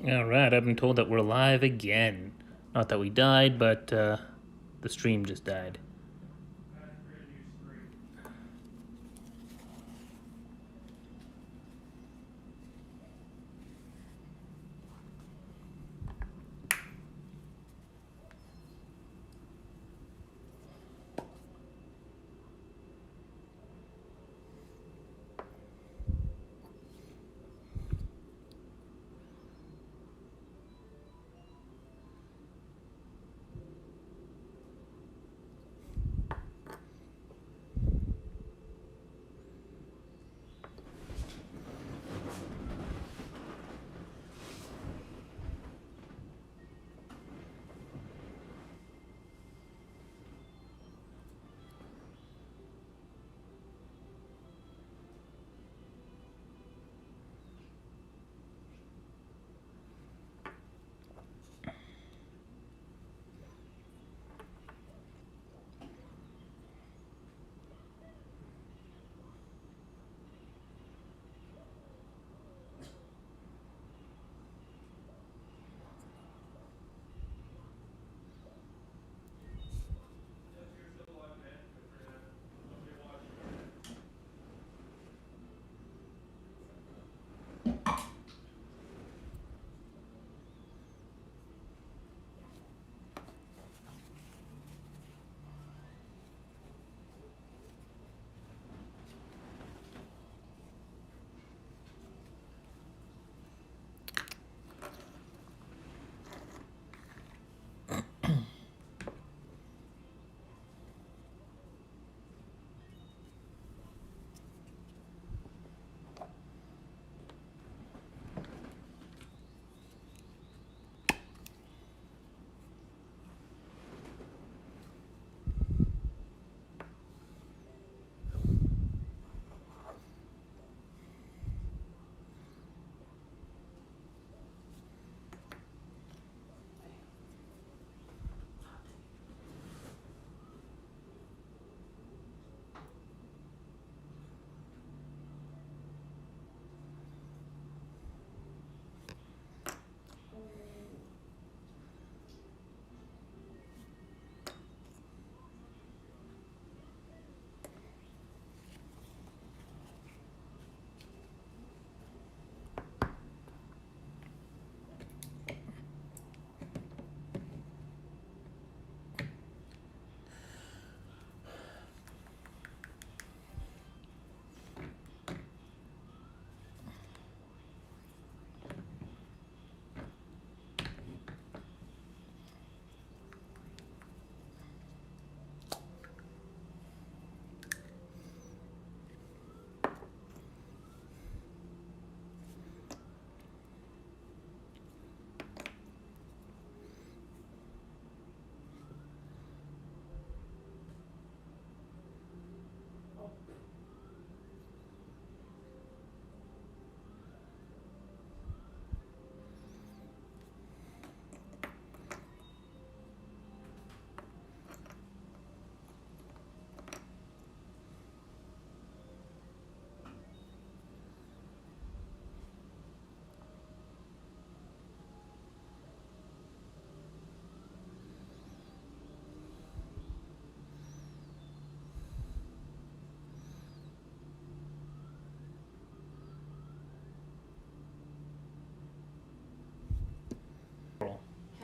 All right, I've been told that we're live again. Not that we died, but the stream just died.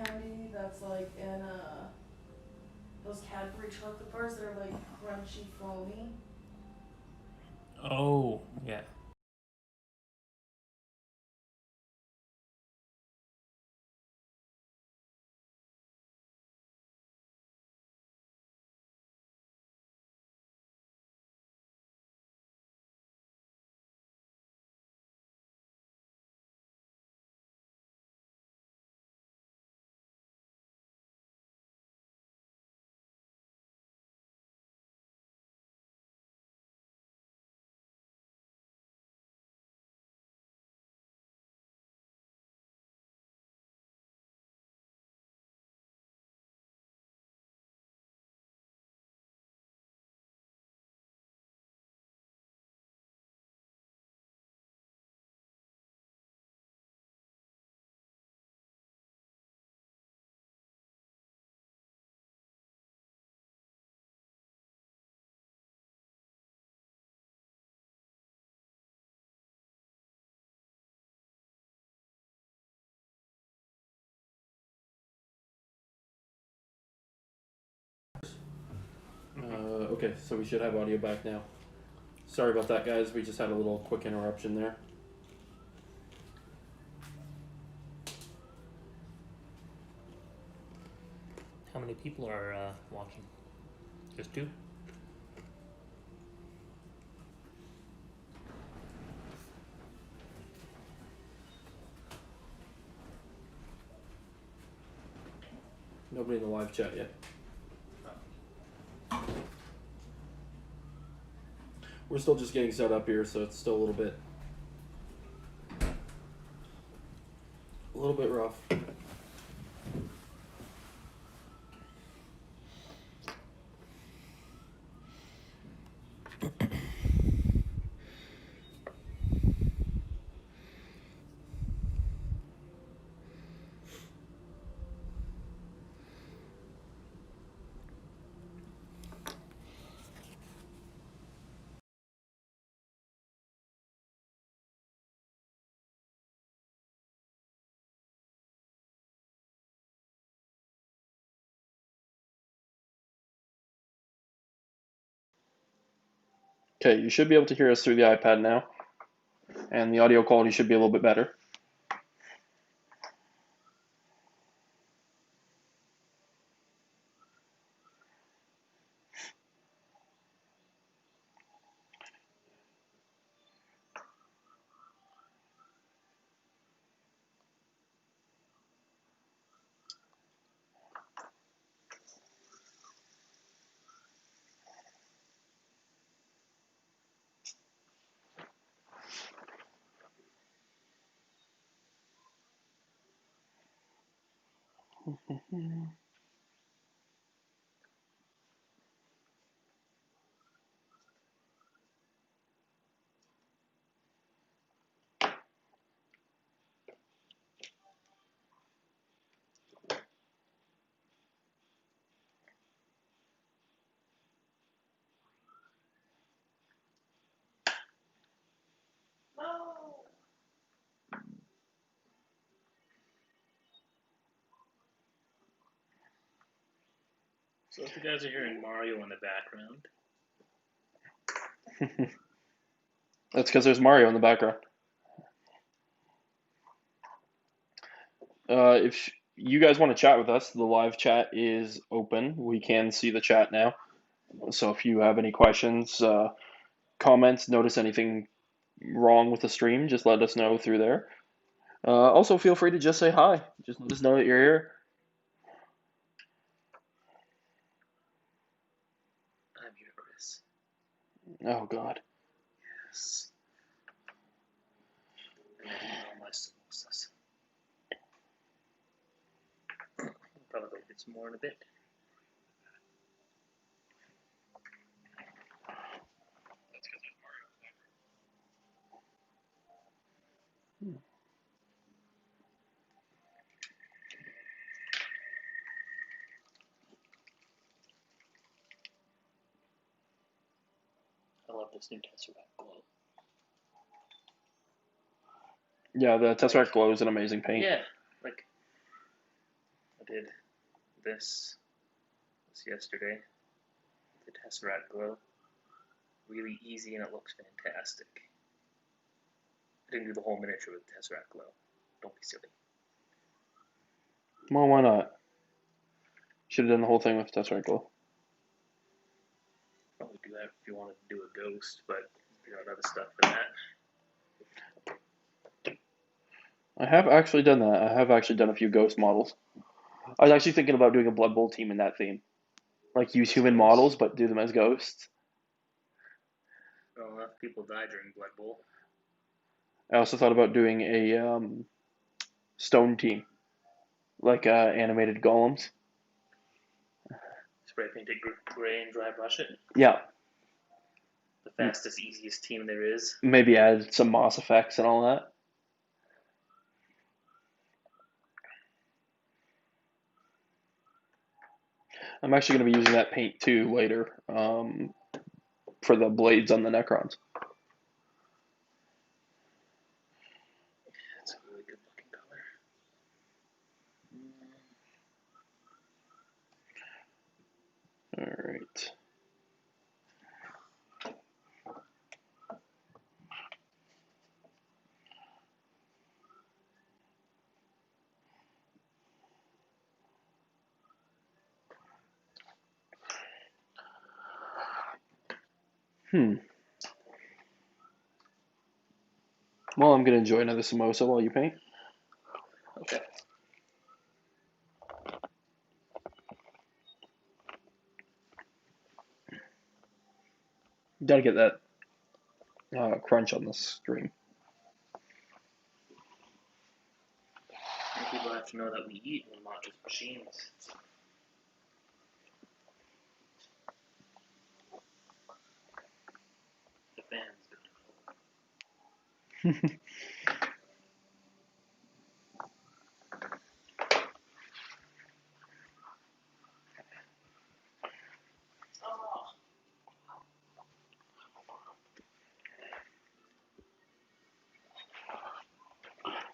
Candy that's like in those Cadbury chocolate bars that are like crunchy foamy. Oh, yeah. Okay, so we should have audio back now. Sorry about that, guys. We just had a little quick interruption there. How many people are watching? Just 2? Nobody in the live chat yet. We're still just getting set up here, so it's still a little bit rough. Okay, you should be able to hear us through the iPad now, and the audio quality should be a little bit better. So if you guys are hearing Mario in the background, That's because there's Mario in the background. If you guys want to chat with us, the live chat is open. We can see the chat now. So if you have any questions, comments, notice anything wrong with the stream, just let us know through there. Also, feel free to just say hi. Just let us know that you're here. I'm here, Chris. Oh, God. Yes. And I eat all my samosas. Probably go get some more in a bit. I love this new Tesseract glow. Yeah, the Tesseract Glow is an amazing paint. Yeah, like I did this yesterday. The Tesseract glow. Really easy and it looks fantastic. I didn't do the whole miniature with Tesseract glow. Don't be silly. Well, why not? Should have done the whole thing with Tesseract Glow. Probably do that if you wanted to do a ghost, but you got other stuff for that. I have actually done that. I have actually done a few ghost models. I was actually thinking about doing a Blood Bowl team in that theme. Like, use human models, but do them as ghosts. Well, enough people die during Blood Bowl. I also thought about doing a stone team. Like animated golems. Spray paint it gray and dry brush it. Yeah. The fastest, easiest team there is. Maybe add some moss effects and all that. I'm actually going to be using that paint too later for the blades on the Necrons. It's a really good looking color. All right. Hmm. Well, I'm gonna enjoy another samosa while you paint. Okay. Gotta get that crunch on the stream. And people have to know that we eat and not just machines. The fans gonna know. Oh,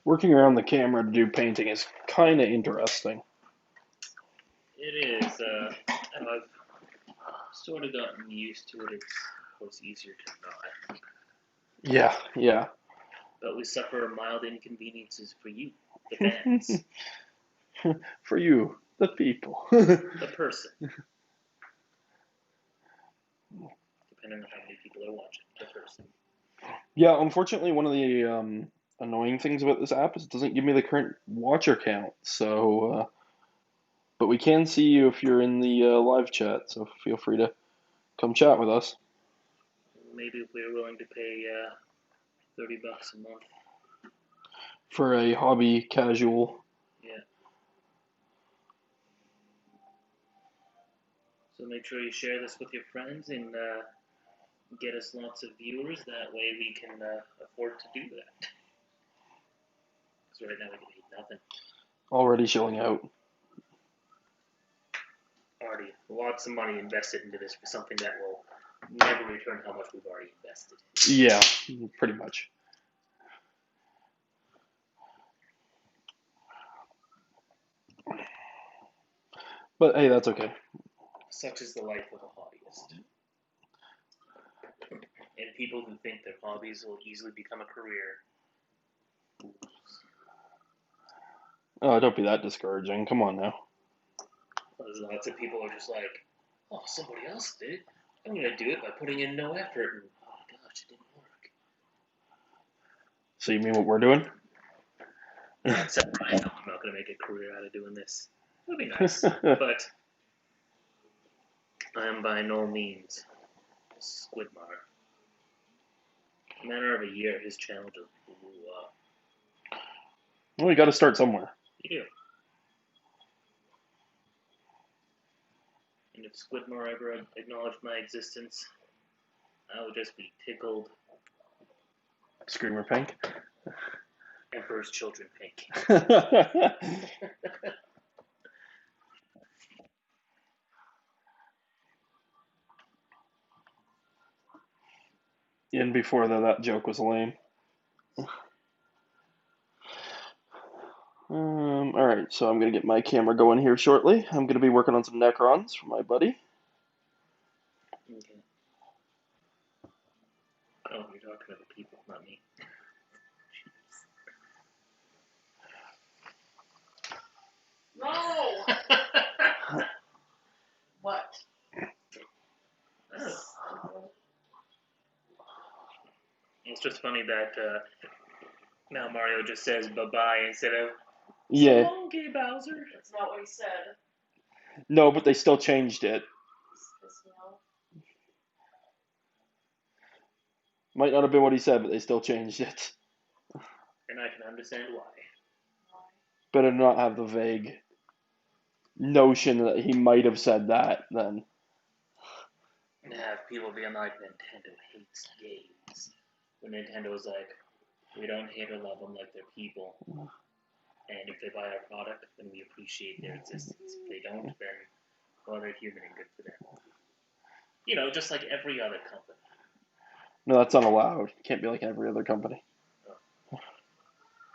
Working around the camera to do painting is kind of interesting. It is. And I've sort of gotten used to it. It's, of course, easier to not. Yeah, yeah. But we suffer mild inconveniences for you, the fans, For you, the people. the person, depending on how many people are watching, the person. Yeah, unfortunately, one of the annoying things about this app is it doesn't give me the current watcher count. So, but we can see you if you're in the live chat. So feel free to come chat with us Maybe if we were willing to pay $30 a month. for a hobby casual. Yeah. So make sure you share this with your friends and get us lots of viewers. That way we can afford to do that. Because right now we get paid nothing. Already shilling out. Already lots of money invested into this for something that will never return how much we've already invested. Yeah, pretty much. But hey, that's okay. Such is the life of a hobbyist. And people who think their hobbies will easily become a career. Oh, don't be that discouraging. Come on now. There's lots of people who are just like, oh, somebody else did it. I'm going to do it by putting in no effort. And oh my gosh, it didn't work. So you mean what we're doing? Except I know I'm not going to make a career out of doing this. It would be nice. But I am by no means Squidmar. In a matter of a year, his channel just blew up. Well, you got to start somewhere. You do. And if Squidmar ever acknowledged my existence, I would just be tickled. Screamer Pink. Emperor's Children Pink. And before that joke was lame. All right, so I'm gonna get my camera going here shortly. I'm gonna be working on some Necrons for my buddy. Okay. Oh, you're talking to the people, not me. no! What? It's just funny that now Mario just says bye-bye instead of Yeah. so long, gay Bowser. That's not what he said. No, but they still changed it. Might not have been what he said, but they still changed it. And I can understand why. Better not have the vague notion that he might have said that then. And have people being like, Nintendo hates gays. When Nintendo's like, we don't hate or love them like they're people. And if they buy our product, then we appreciate their existence. If they don't, then, well, they're human and good for them. You know, just like every other company. No, that's not allowed. Can't be like every other company.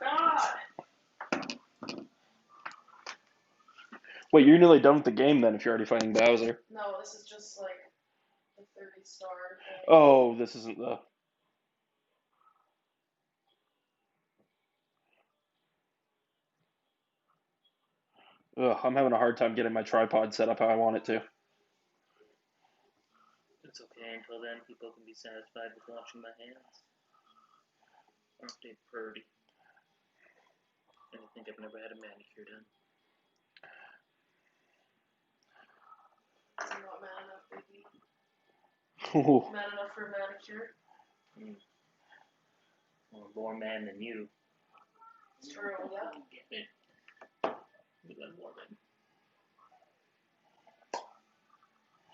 God! Wait, you're nearly done with the game then if you're already fighting Bowser. No, this is just like the 30-star thing. Oh, this isn't the... Ugh, I'm having a hard time getting my tripod set up how I want it to. It's okay. Until then, people can be satisfied with washing my hands. Aren't they pretty? And I think I've never had a manicure done. I'm not man enough, baby. Ooh. Man enough for a manicure. I'm more man than you. It's true, yeah. You got woman.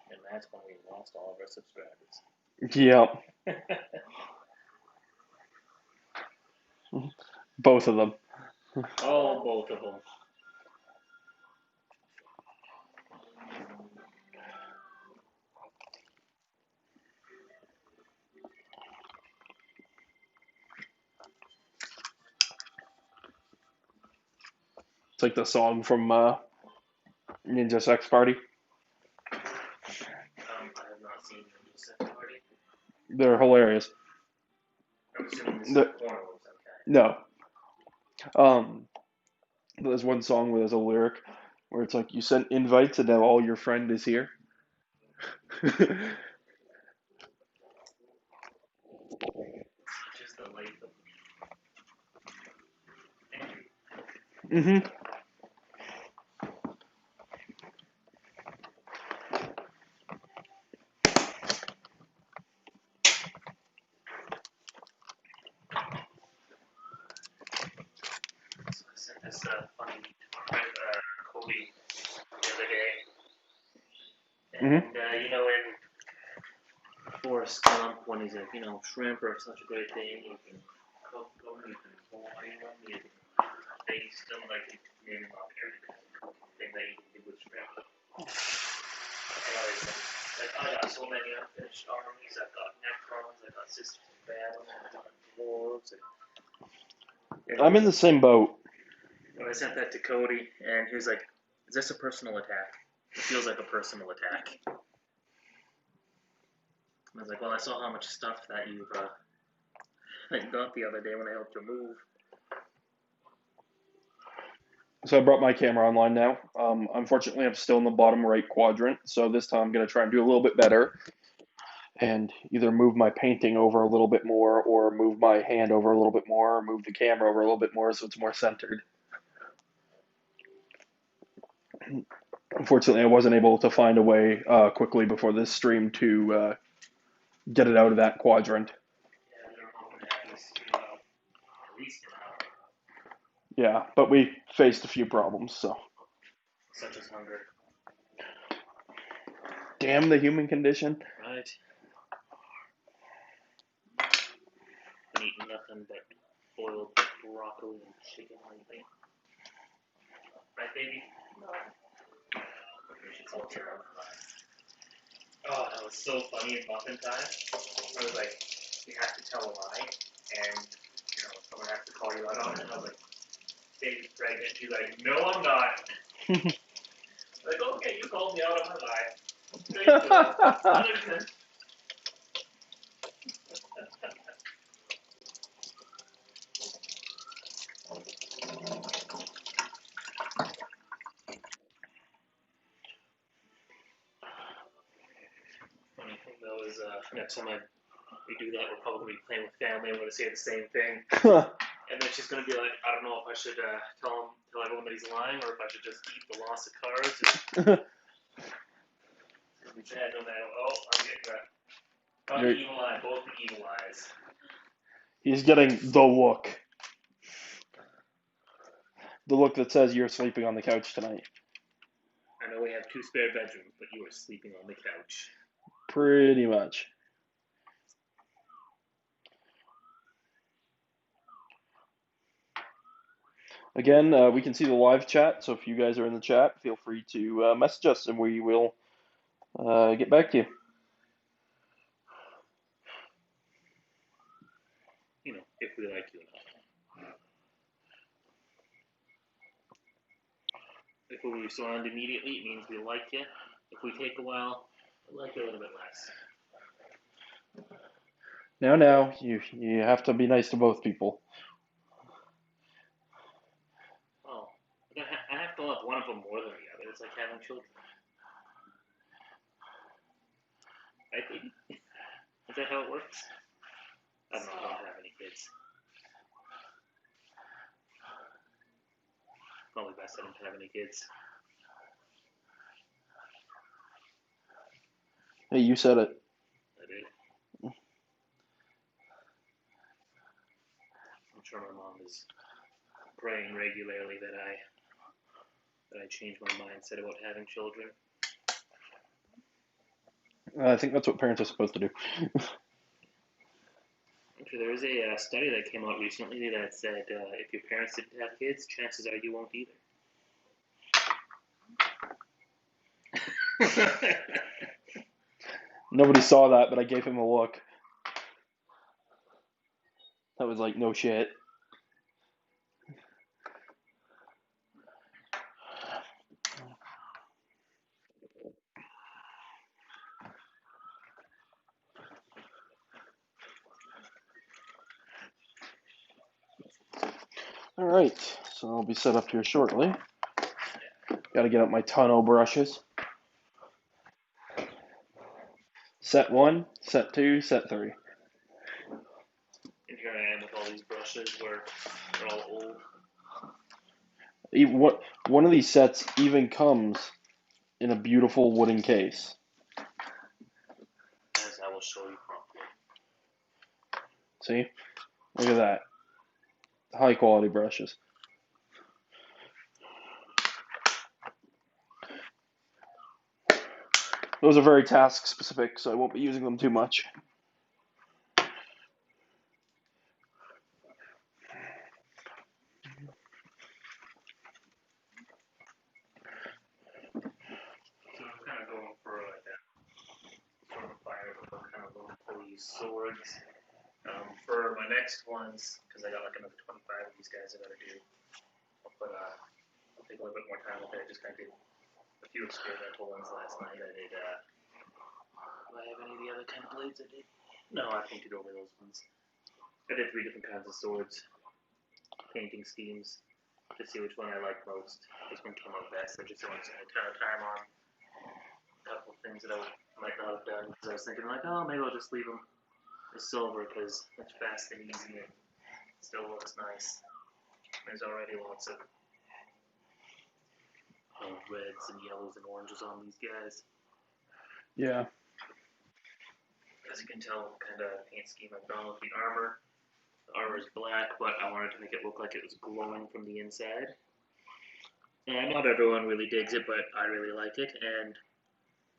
And that's when we lost all of our subscribers. Yep. Both of them. Oh, both of them. It's like the song from Ninja Sex Party. I have not seen Ninja Sex Party. They're hilarious. I'm assuming this is The- a porno of some kind. No. There's one song where there's a lyric where it's like you sent invites and now all your friend is here. Just the life of hmm So I sent this funny Cody the other day. And, you know, in Forrest Gump, when he's like, you know, shrimp are such a great thing, you can cook them, you can boil them, you can baste them, like you can name off every thing that you can do with shrimp. And I was like, I got so many unfinished armies, I've got Necrons, I've got Sisters of Battle, I've got Dwarves, and I'm in the same boat. when I sent that to Cody, and he was like, is this a personal attack? It feels like a personal attack. I was like, well, I saw how much stuff that you've got the other day when I helped you move. So I brought my camera online now. Unfortunately, I'm still in the bottom right quadrant, so this time I'm going to try and do a little bit better and either move my painting over a little bit more or move my hand over a little bit more or move the camera over a little bit more so it's more centered. Unfortunately, I wasn't able to find a way quickly before this stream to get it out of that quadrant. Yeah, they're hoping to have this at least an hour. Yeah, but we faced a few problems, so. Such as hunger. Damn the human condition. Right. Been eating nothing but boiled broccoli and chicken lately. Right, baby? No. We should tell her. Oh, that was so funny in muffin time. I was like, you have to tell a lie, and you know, someone has to call you out on it. And I was like, David's pregnant. She's like, no, I'm not. Like, okay, you called me out on my lie. There you go. Funny thing though is, next time we do that, we're probably gonna be playing with family. I'm gonna say the same thing, and then she's gonna be like, I don't know if I should tell everyone that he's lying, or if I should just eat the loss of cards. Or... It's gonna be bad no matter. Oh, I'm getting that. Not the evil eye, both the evil eyes. He's getting the look. The look that says you're sleeping on the couch tonight. I know we have 2 spare bedrooms, but you are sleeping on the couch. Pretty much. Again, we can see the live chat, so if you guys are in the chat, feel free to message us and we will get back to you. You know, if we like you or not. If we respond immediately, it means we like you. If we take a while, we like you a little bit less. Now, you have to be nice to both people. Oh, I have to love one of them more than the other. It's like having children. Right, baby? Is that how it works? I don't know. I don't have any kids. Probably best I don't have any kids. Hey, you said it. I did. I'm sure my mom is praying regularly that I change my mindset about having children. I think that's what parents are supposed to do. Actually, there was a study that came out recently that said if your parents didn't have kids, chances are you won't either. Nobody saw that, but I gave him a look. That was like, no shit. Alright, so I'll be set up here shortly. Gotta get up my tonneau brushes. Set 1, set 2, set 3. And here I am with all these brushes where they're all old. One of these sets even comes in a beautiful wooden case. As I will show you promptly. See? Look at that. High quality brushes. Those are very task specific, so I won't be using them too much. So I'm kind of going for like a sort of fire, but kind of going for these swords. For my next ones, because I got like another 25 of these guys I gotta do, I'll take a little bit more time with it. I just kind of did a few experimental ones last night. I did, do I have any of the other kind of blades I did? No, I painted over those ones. I did 3 different kinds of swords, painting schemes, to see which one I liked most. This one came out best. I just wanted to spend a ton of time on a couple of things that I might not have done, because I was thinking like, oh, maybe I'll just leave them as silver because it's fast and easy and still looks nice. There's already lots of reds and yellows and oranges on these guys. Yeah. As you can tell, kind of paint scheme I've gone with the armor. The armor is black, but I wanted to make it look like it was glowing from the inside. And not everyone really digs it, but I really like it. And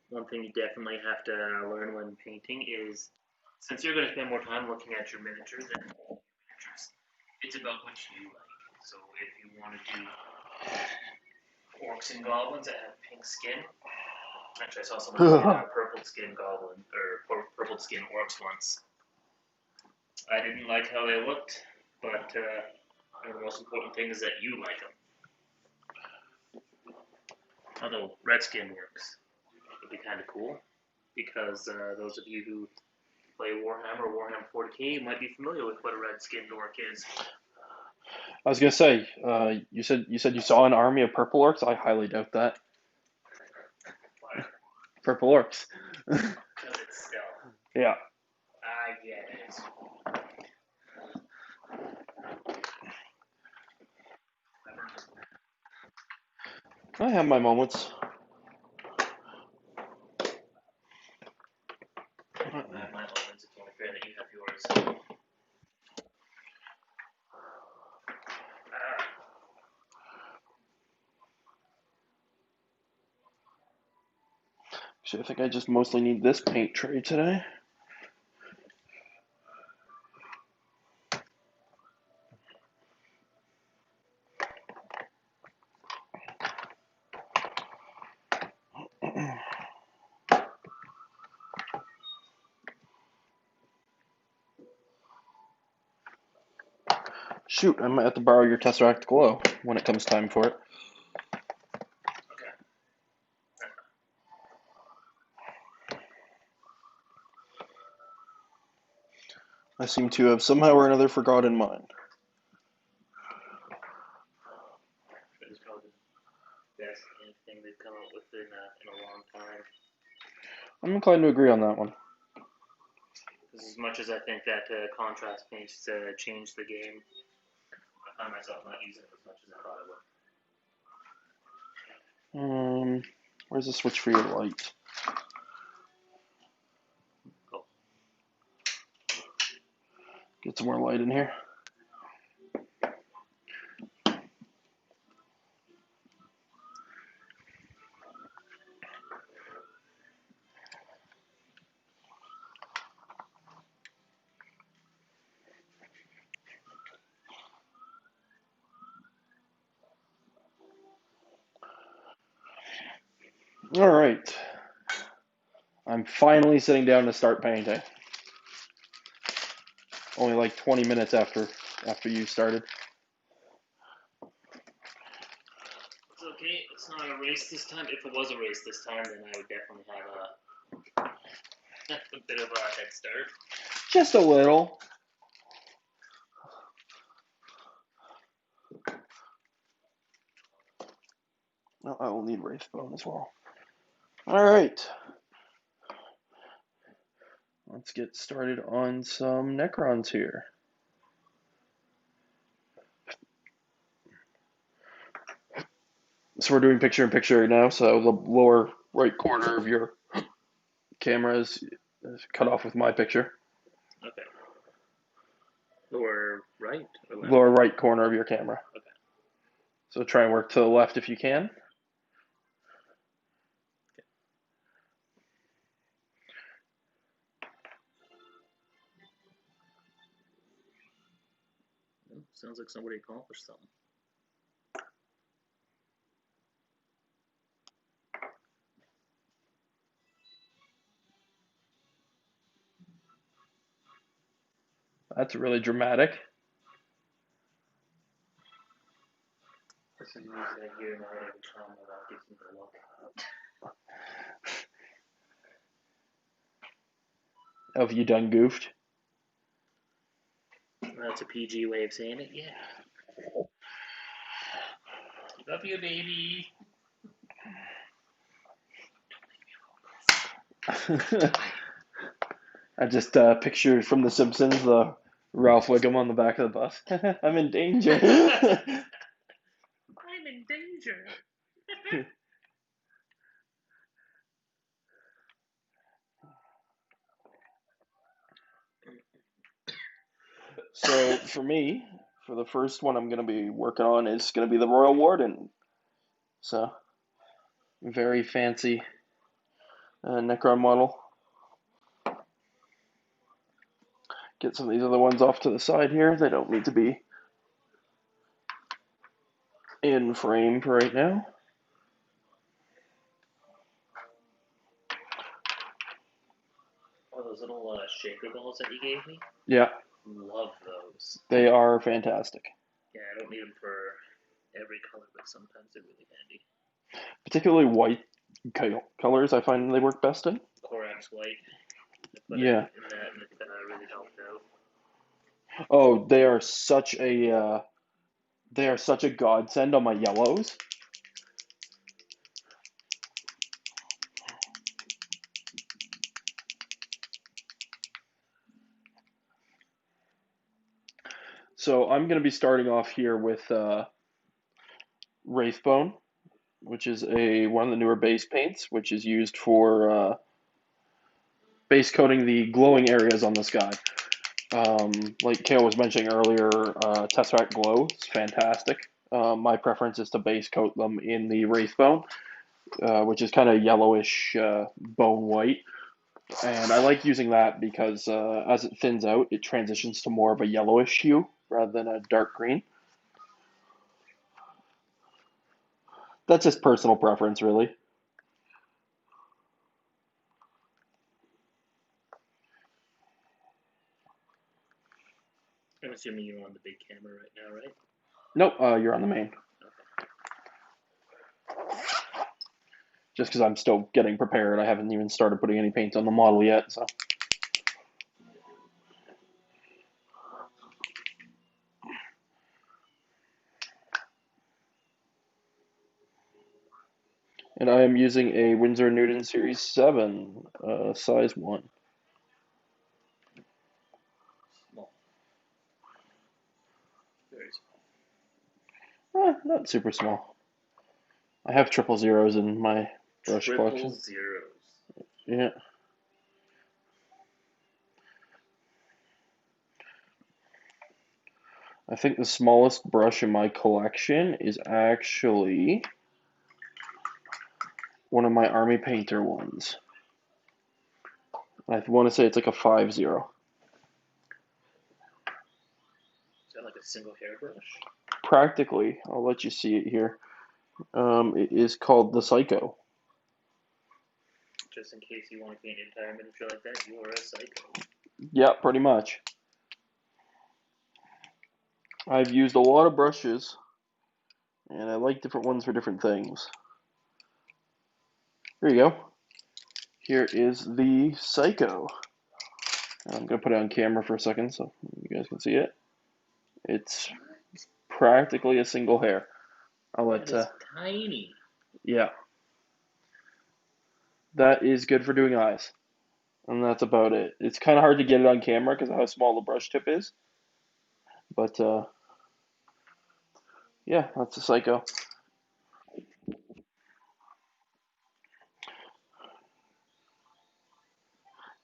one thing you definitely have to learn when painting is, since you're going to spend more time looking at your miniatures than miniatures, it's about what you like. So if you want to do orcs and goblins that have pink skin, actually I saw someone do purple skin goblin or purple skin orcs once. I didn't like how they looked, but the most important thing is that you like them. Although red skin works, it'd be kind of cool because those of you who play Warhammer or Warhammer 40k might be familiar with what a red-skinned orc is. I was gonna say, you said you saw an army of purple orcs. I highly doubt that. What? Purple orcs. Because it's stealth. Yeah. I get it. I have my moments. I have my moments. It's only fair that you have yours. Actually, I think I just mostly need this paint tray today. Shoot, I might have to borrow your Tesseract Glow when it comes time for it. Okay. I seem to have somehow or another forgotten mine. That is probably the best thing they've come up with in a long time. I'm inclined to agree on that one. As much as I think that contrast paints changed the game, I find myself not using it as much as I thought I would. Where's the switch for your light? Cool. Get some more light in here. All right. I'm finally sitting down to start painting. Only like 20 minutes after you started. It's okay. It's not a race this time. If it was a race this time, then I would definitely have a bit of a head start. Just a little. No, I will need Wraithbone as well. All right. Let's get started on some Necrons here. So we're doing picture-in-picture right now, so the lower right corner of your camera is cut off with my picture. Okay. Lower right? Or left? Lower right corner of your camera. Okay. So try and work to the left if you can. Well, sounds like somebody accomplished something. That's really dramatic. This is music I hear in my head every time that gives me the look. Have you done goofed? That's a PG way of saying it, yeah. Love you, baby. I just pictured from The Simpsons the Ralph Wiggum on the back of the bus. I'm in danger. I'm in danger. So for me, for the first one I'm going to be working on is going to be the Royal Warden. So very fancy Necron model. Get some of these other ones off to the side here. They don't need to be in frame for right now. Oh, those little shaker balls that you gave me? Yeah. Love those. They are fantastic. Yeah, I don't need them for every color, but sometimes they're really handy. Particularly white colors, I find they work best in. Corax white. Yeah. In that, and it really helped out. Oh, they are such a godsend on my yellows. So I'm going to be starting off here with Wraithbone, which is one of the newer base paints, which is used for base coating the glowing areas on the sky. Like Kale was mentioning earlier, Tesseract Glow is fantastic. My preference is to base coat them in the Wraithbone, which is kind of yellowish bone white. And I like using that because as it thins out, it transitions to more of a yellowish hue rather than a dark green. That's just personal preference, really. I'm assuming you're on the big camera right now, right? Nope, you're on the main. Okay. Just because I'm still getting prepared. I haven't even started putting any paint on the model yet, so. And I am using a Winsor & Newton Series 7, size 1. Not super small. I have 000s in my brush Triple collection. zeros. Yeah. I think the smallest brush in my collection is actually one of my Army Painter ones. I want to say it's like a 5-0. Is that like a single hairbrush? Practically, I'll let you see it here. It is called the Psycho. Just in case you want to paint an entire miniature like that, you are a psycho. Yeah, pretty much. I've used a lot of brushes, and I like different ones for different things. Here you go. Here is the Psycho. I'm going to put it on camera for a second so you guys can see it. It's practically a single hair. I'll let, That is tiny. yeah. That is good for doing eyes. And that's about it. It's kind of hard to get it on camera because of how small the brush tip is. But, yeah, that's a Psycho.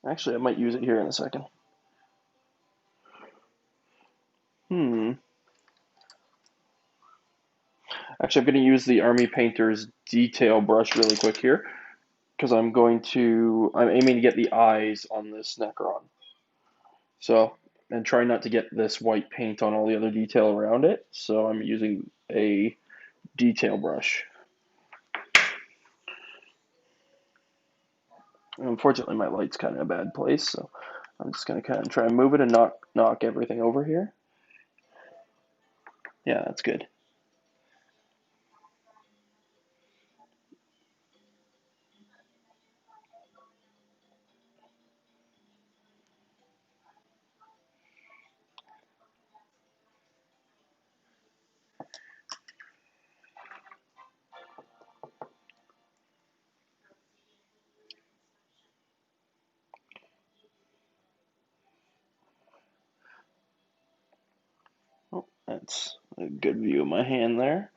Actually, I might use it here in a second. Actually, I'm going to use the Army Painter's detail brush really quick here because I'm aiming to get the eyes on this Necron. So, and try not to get this white paint on all the other detail around it. So I'm using a detail brush. And unfortunately, my light's kind of in a bad place, so I'm just going to kind of try and move it and knock everything over here. Yeah, that's good. Oh, that's a good view of my hand there.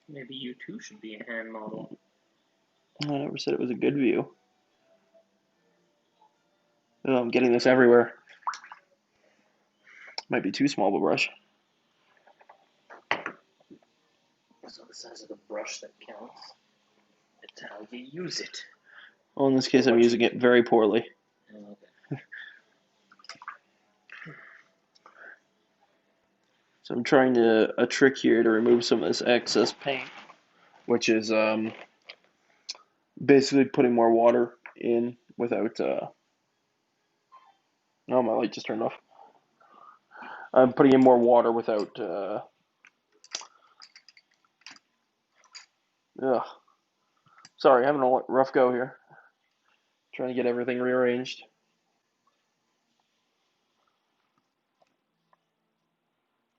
Maybe you too should be a hand model. I never said it was a good view. Oh, I'm getting this everywhere. Might be too small of a brush. It's not the size of the brush that counts. It's how you use it. Well, in this case, I'm using it very poorly. Okay. So I'm trying a trick here to remove some of this excess paint, which is basically putting more water in without. Oh, my light just turned off. I'm putting in more water without. Ugh. Sorry, having a rough go here. Trying to get everything rearranged.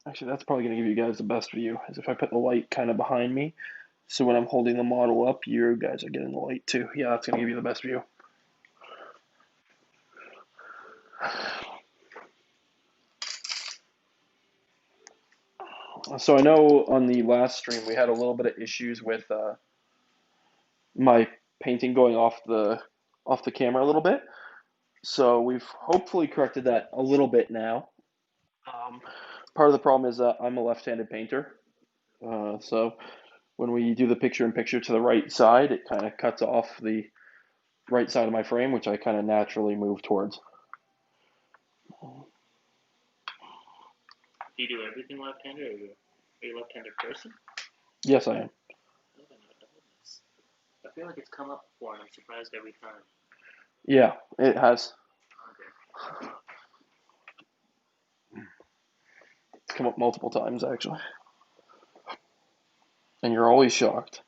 Actually, that's probably going to give you guys the best view, is if I put the light kind of behind me. So when I'm holding the model up, you guys are getting the light too. Yeah, that's going to give you the best view. So I know on the last stream we had a little bit of issues with my painting going off the camera a little bit. So we've hopefully corrected that a little bit now. Part of the problem is that I'm a left-handed painter, so when we do the picture-in-picture to the right side, it kind of cuts off the right side of my frame, which I kind of naturally move towards. Do you do everything left-handed, or are you a left-handed person? Yes, I am. I feel like it's come up before, and I'm surprised every time. Yeah, it has. Okay. It's come up multiple times, actually. And you're always shocked.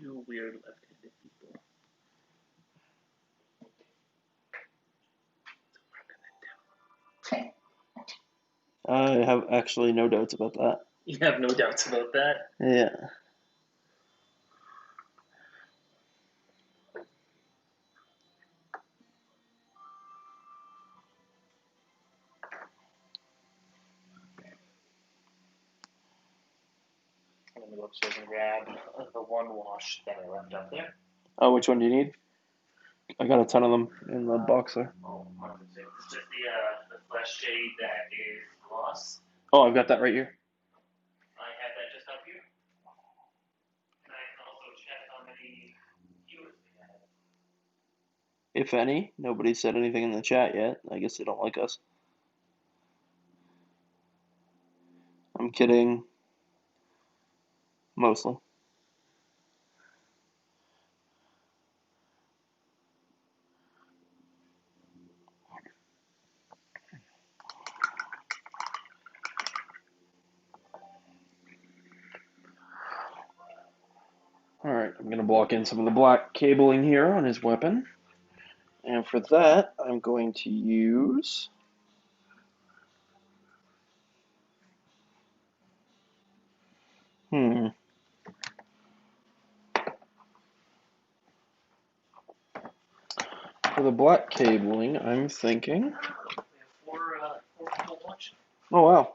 You weird left-handed people. I have actually no doubts about that. You have no doubts about that? Yeah. I'm gonna go upstairs and grab the one wash that I left up there. Oh, which one do you need? I got a ton of them in the box there. Oh, 106. It's just the flesh shade that is gloss. Oh, I've got that right here. I have that just up here. And I can also check how many viewers we have. If any. Nobody said anything in the chat yet. I guess they don't like us. I'm kidding. Mostly. Alright, I'm going to block in some of the black cabling here on his weapon. And for that, I'm going to use... For the black cabling, I'm thinking... We have four people watching. Oh, wow.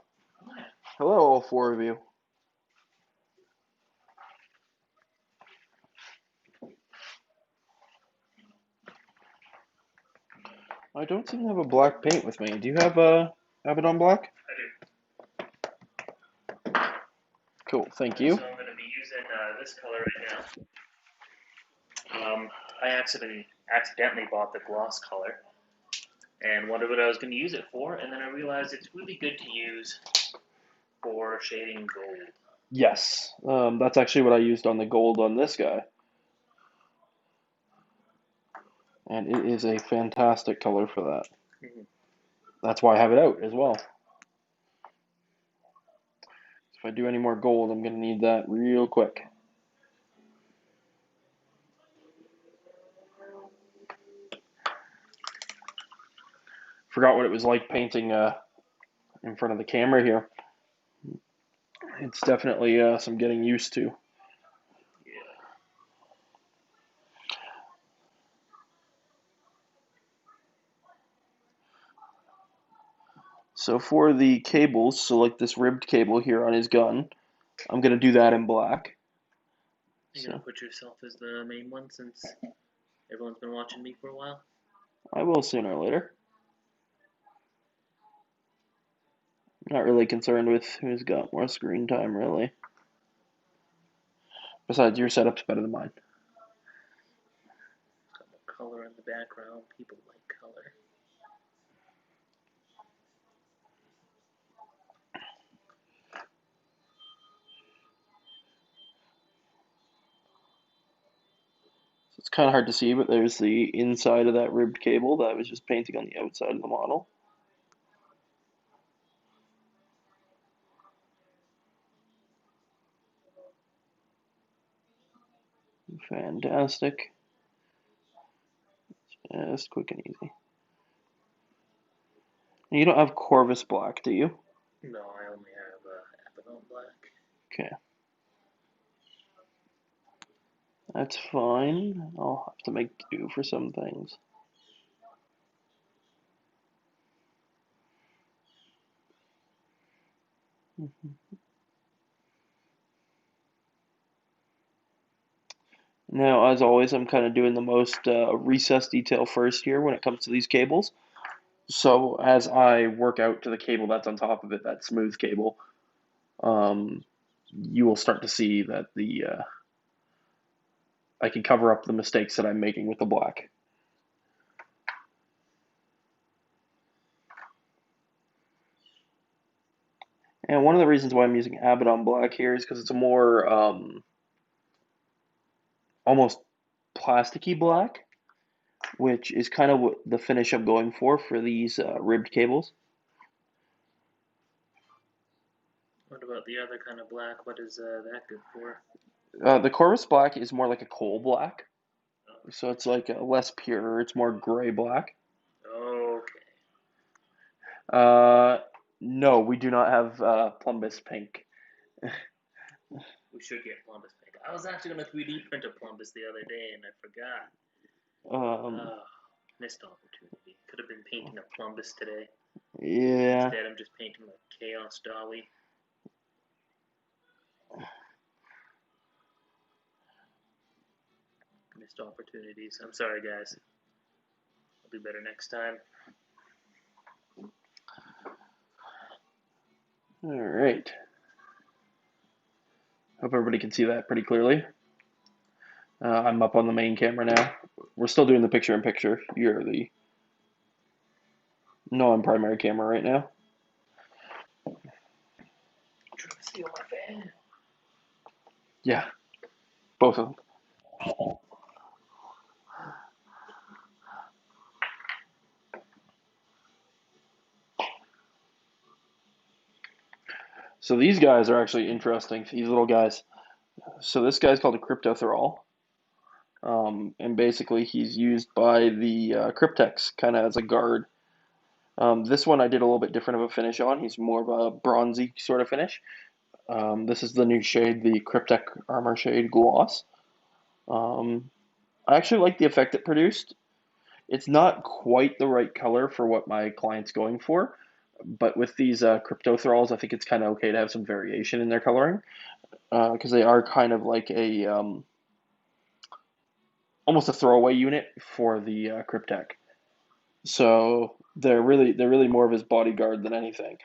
Hello, all four of you. I don't seem to have a black paint with me. Do you have Abaddon black? I do. Cool, thank you. So I'm going to be using this color right now. I accidentally bought the gloss color and wondered what I was going to use it for, and then I realized it's really good to use for shading gold. Yes, that's actually what I used on the gold on this guy. And it is a fantastic color for that. Mm-hmm. That's why I have it out as well. If I do any more gold, I'm going to need that real quick. Forgot what it was like painting in front of the camera here. It's definitely some getting used to. So for the cables, so like this ribbed cable here on his gun, I'm going to do that in black. You're going to put yourself as the main one since everyone's been watching me for a while? I will sooner or later. Not really concerned with who's got more screen time, really. Besides, your setup's better than mine. Got more color in the background. People like color. So it's kind of hard to see, but there's the inside of that ribbed cable that I was just painting on the outside of the model. Fantastic. Just quick and easy. You don't have Corvus black, do you? No, I only have Abaddon black. Okay. That's fine. I'll have to make do for some things. Now, as always, I'm kind of doing the most recessed detail first here when it comes to these cables. So as I work out to the cable that's on top of it, that smooth cable, you will start to see that I can cover up the mistakes that I'm making with the black. And one of the reasons why I'm using Abaddon black here is because it's a more almost plasticky black, which is kind of what the finish I'm going for these ribbed cables. What about the other kind of black? What is that good for? The Corvus black is more like a coal black, so it's like less pure. It's more gray black. Okay. No, we do not have Plumbus pink. We should get Plumbus pink. I was actually going to 3D print a Plumbus the other day and I forgot. Missed opportunity. Could have been painting a Plumbus today. Yeah. Instead, I'm just painting a Chaos Dolly. missed opportunities. I'm sorry, guys. I'll do better next time. All right. Hope everybody can see that pretty clearly. I'm up on the main camera now. We're still doing the picture-in-picture. You're the non-primary camera right now. I'm trying to steal my fan. Yeah, both of them. So these guys are actually interesting, these little guys. So this guy's called a Cryptothrall. And basically he's used by the Cryptex kind of as a guard. This one I did a little bit different of a finish on. He's more of a bronzy sort of finish. This is the new shade, the Cryptek Armor Shade Gloss. I actually like the effect it produced. It's not quite the right color for what my client's going for, but with these Cryptothralls, I think it's kind of okay to have some variation in their coloring, because they are kind of like a almost a throwaway unit for the Cryptek. So they're really more of his bodyguard than anything.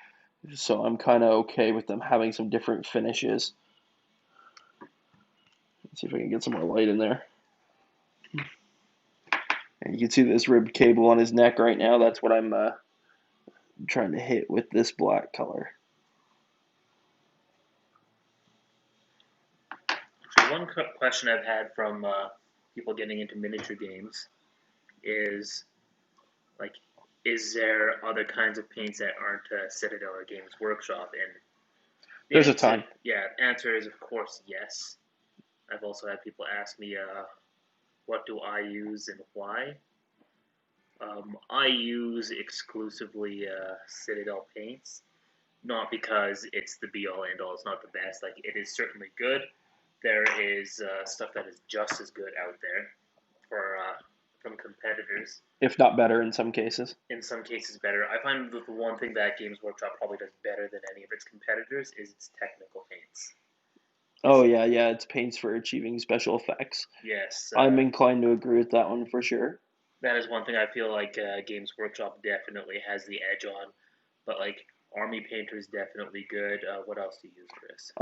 So I'm kind of okay with them having some different finishes. Let's see if I can get some more light in there. And you can see this ribbed cable on his neck right now. That's what I'm trying to hit with this black color. So one question I've had from people getting into miniature games is, like, is there other kinds of paints that aren't Citadel or Games Workshop? And There's a ton. Yeah, answer is of course yes. I've also had people ask me, what do I use and why? I use exclusively Citadel paints, not because it's the be-all, end-all. It's not the best. Like, it is certainly good. There is stuff that is just as good out there from competitors. If not better in some cases. In some cases better. I find that the one thing that Games Workshop probably does better than any of its competitors is its technical paints. Oh yeah, it's paints for achieving special effects. Yes. I'm inclined to agree with that one for sure. That is one thing I feel like Games Workshop definitely has the edge on. But, like, Army Painter is definitely good. What else do you use, Chris?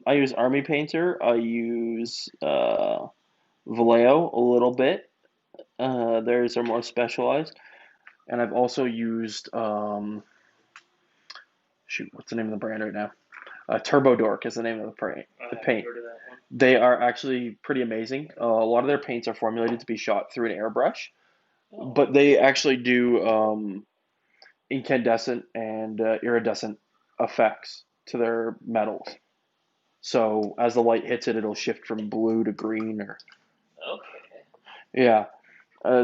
I use Army Painter. I use Vallejo a little bit. Theirs are more specialized. And I've also used shoot, what's the name of the brand right now? Turbo Dork is the name of the paint. Heard of that one. They are actually pretty amazing. A lot of their paints are formulated to be shot through an airbrush, but they actually do incandescent and iridescent effects to their metals. So as the light hits it, it'll shift from blue to green, or Okay. yeah.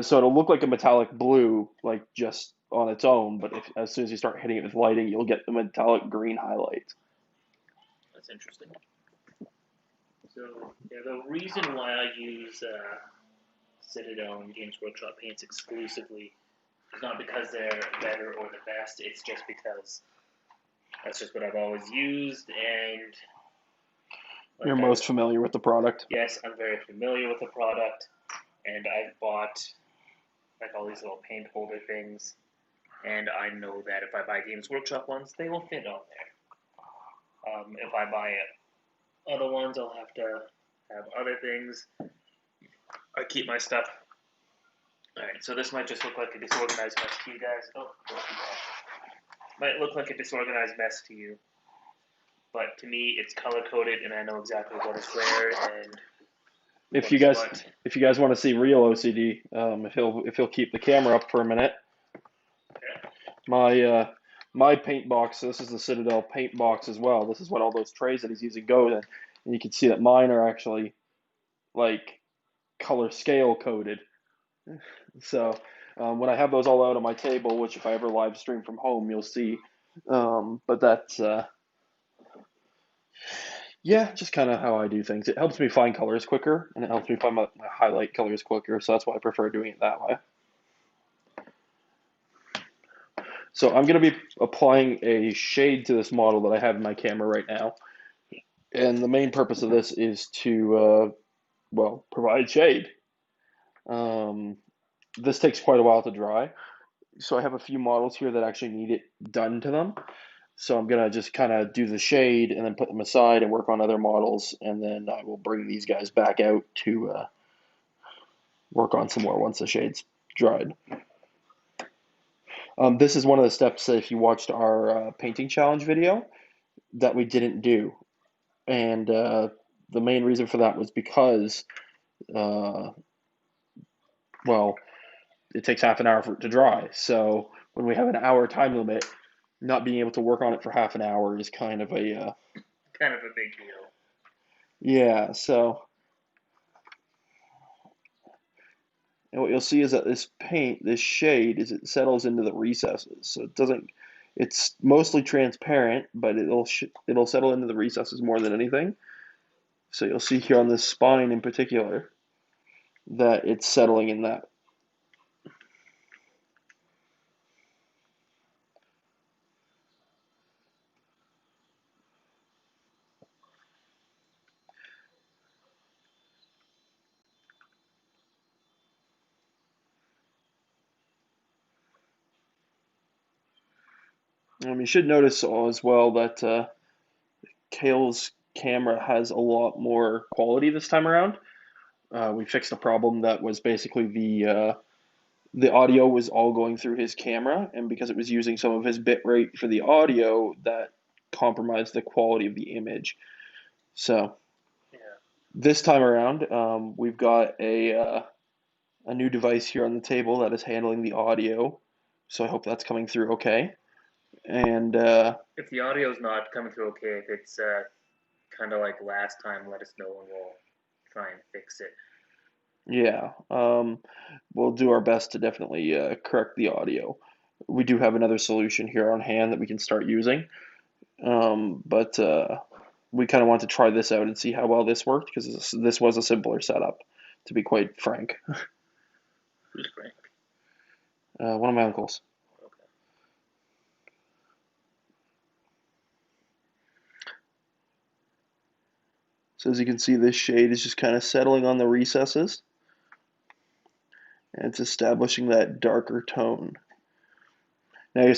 So it'll look like a metallic blue, like just on its own, but as soon as you start hitting it with lighting, you'll get the metallic green highlights. That's interesting. So, yeah, the reason why I use Citadel and Games Workshop paints exclusively is not because they're better or the best. It's just because that's just what I've always used, and like, You're most familiar with the product. Yes, I'm very familiar with the product, and I've bought like all these little paint holder things, and I know that if I buy Games Workshop ones, they will fit on there. If I buy other ones, I'll have to have other things. I keep my stuff. Alright, so this might just look like a disorganized mess to you guys. Oh, might look like a disorganized mess to you. But to me, it's color-coded, and I know exactly what is where, and if you guys want to see real OCD, if he'll keep the camera up for a minute. Okay. My paint box, this is the Citadel paint box as well. This is what all those trays that he's using go in. And you can see that mine are actually like color scale coded. So when I have those all out on my table, which if I ever live stream from home, you'll see. But that's, yeah, just kind of how I do things. It helps me find colors quicker, and it helps me find my highlight colors quicker. So that's why I prefer doing it that way. So I'm going to be applying a shade to this model that I have in my camera right now. And the main purpose of this is to, well, provide shade. This takes quite a while to dry, so I have a few models here that actually need it done to them. So I'm gonna just kind of do the shade and then put them aside and work on other models, and then I will bring these guys back out to work on some more once the shade's dried. This is one of the steps that if you watched our painting challenge video that we didn't do, and the main reason for that was because, uh, well, it takes half an hour for it to dry. So when we have an hour time limit, not being able to work on it for half an hour is kind of a Kind of a big deal. yeah. So and what you'll see is that this paint, this shade, is it settles into the recesses. So it doesn't. It's mostly transparent, but it'll settle into the recesses more than anything. So you'll see here on this spine in particular that it's settling in that. You should notice as well that Kale's camera has a lot more quality this time around. We fixed a problem that was basically the audio was all going through his camera, and because it was using some of his bit rate for the audio, that compromised the quality of the image. So Yeah. this time around, we've got a new device here on the table that is handling the audio. So I hope that's coming through okay. And If the audio's not coming through okay, if it's kind of like last time, let us know and we'll try and fix it. yeah, we'll do our best to definitely correct the audio. We do have another solution here on hand that we can start using, but we kind of want to try this out and see how well this worked because this was a simpler setup, to be quite frank. Who's Frank? One of my uncles. Okay. So as you can see, this shade is just kind of settling on the recesses, and it's establishing that darker tone. Now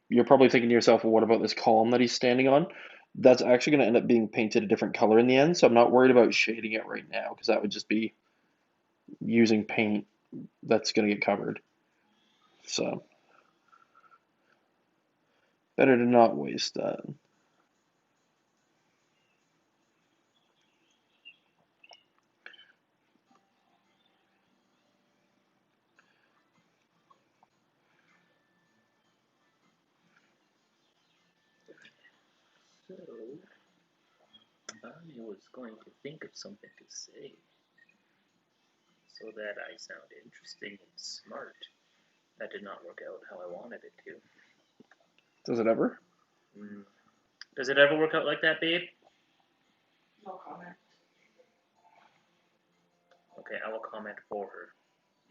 you're probably thinking to yourself, well, what about this column that he's standing on? That's actually going to end up being painted a different color in the end, so I'm not worried about shading it right now because that would just be using paint that's going to get covered. So better to not waste that. So, I was going to think of something to say so that I sound interesting and smart. That did not work out how I wanted it to. Does it ever? Mm. Does it ever work out like that, babe? No comment. Okay, I will comment for her.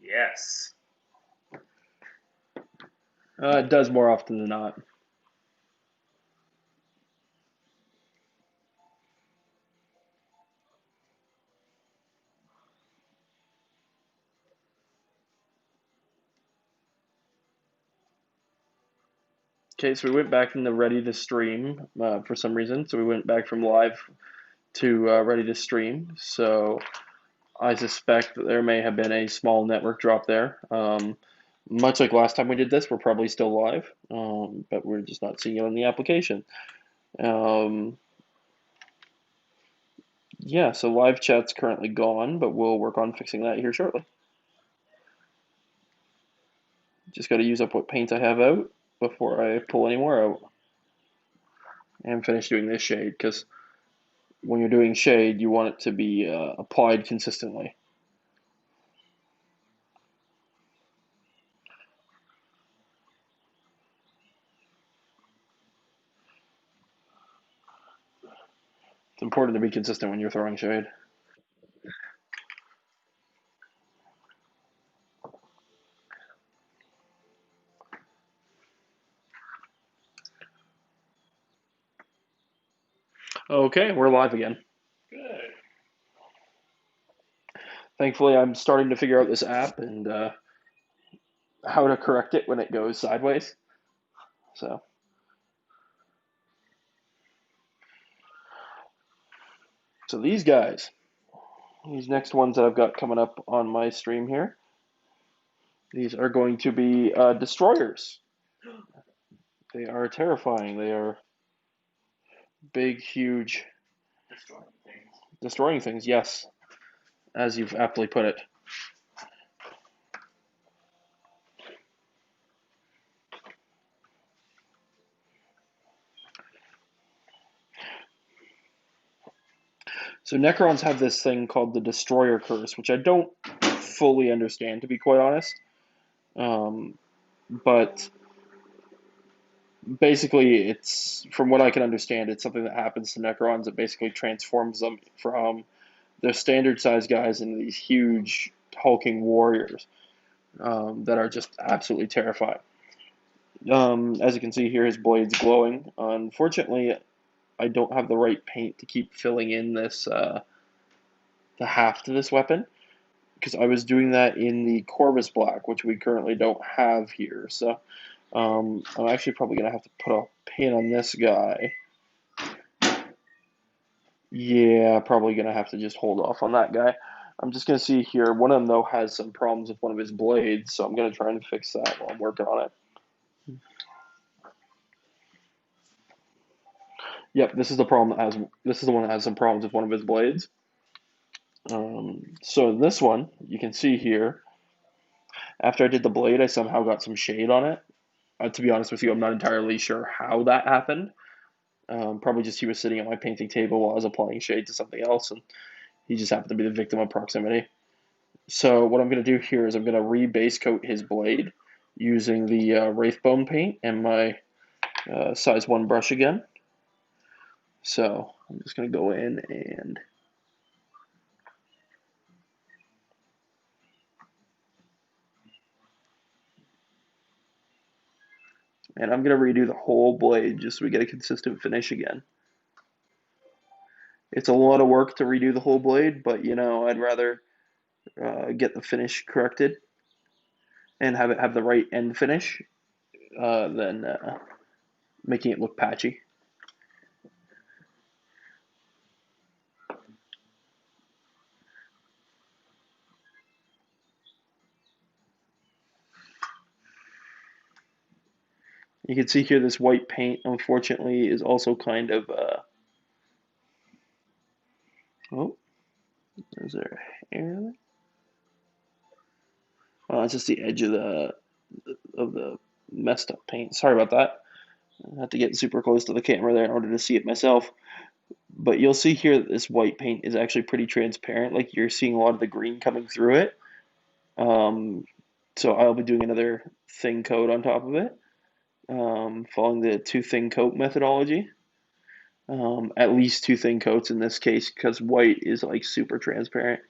Yes. It does more often than not. Okay, so we went back from the ready to stream for some reason. So we went back from live to ready to stream. So I suspect that there may have been a small network drop there. Much like last time we did this, we're probably still live, but we're just not seeing it on the application. Um, yeah, so live chat's currently gone, but we'll work on fixing that here shortly. Just got to use up what paint I have out before I pull any more out and finish doing this shade because when you're doing shade, you want it to be applied consistently. It's important to be consistent when you're throwing shade. Okay, we're live again. Good. Thankfully, I'm starting to figure out this app and how to correct it when it goes sideways. So, so these next ones that I've got coming up on my stream here, these are going to be destroyers. They are terrifying. They are big, huge, destroying things. Yes, as you've aptly put it. So Necrons have this thing called the Destroyer Curse, which I don't fully understand, to be quite honest. But basically, it's from what I can understand, it's something that happens to Necrons that basically transforms them from their standard size guys into these huge hulking warriors that are just absolutely terrifying. As you can see here, his blade's glowing. Unfortunately, I don't have the right paint to keep filling in this the haft of this weapon, because I was doing that in the Corvus Black, which we currently don't have here. So I'm actually probably going to have to put a pin on this guy. Yeah, probably going to have to just hold off on that guy. I'm just going to see here. One of them, though, has some problems with one of his blades, so I'm going to try and fix that while I'm working on it. Yep, this is the problem that has. This is the one that has some problems with one of his blades. So this one, you can see here, after I did the blade, I somehow got some shade on it. To be honest with you, I'm not entirely sure how that happened. Probably just he was sitting at my painting table while I was applying shade to something else, and he just happened to be the victim of proximity. So what I'm going to do here is I'm going to re-base coat his blade using the Wraithbone paint and my size 1 brush again. So I'm just going to go in and I'm going to redo the whole blade just so we get a consistent finish again. It's a lot of work to redo the whole blade, but you know, I'd rather get the finish corrected and have it have the right end finish than making it look patchy. You can see here this white paint, unfortunately, is also kind of, oh, is there a hair there? Oh, it's just the edge of the messed up paint. Sorry about that. I have to get super close to the camera there in order to see it myself. But you'll see here that this white paint is actually pretty transparent. Like you're seeing a lot of the green coming through it. So I'll be doing another thin coat on top of it, following the 2 thin coat methodology. At least 2 thin coats in this case, because white is like super transparent.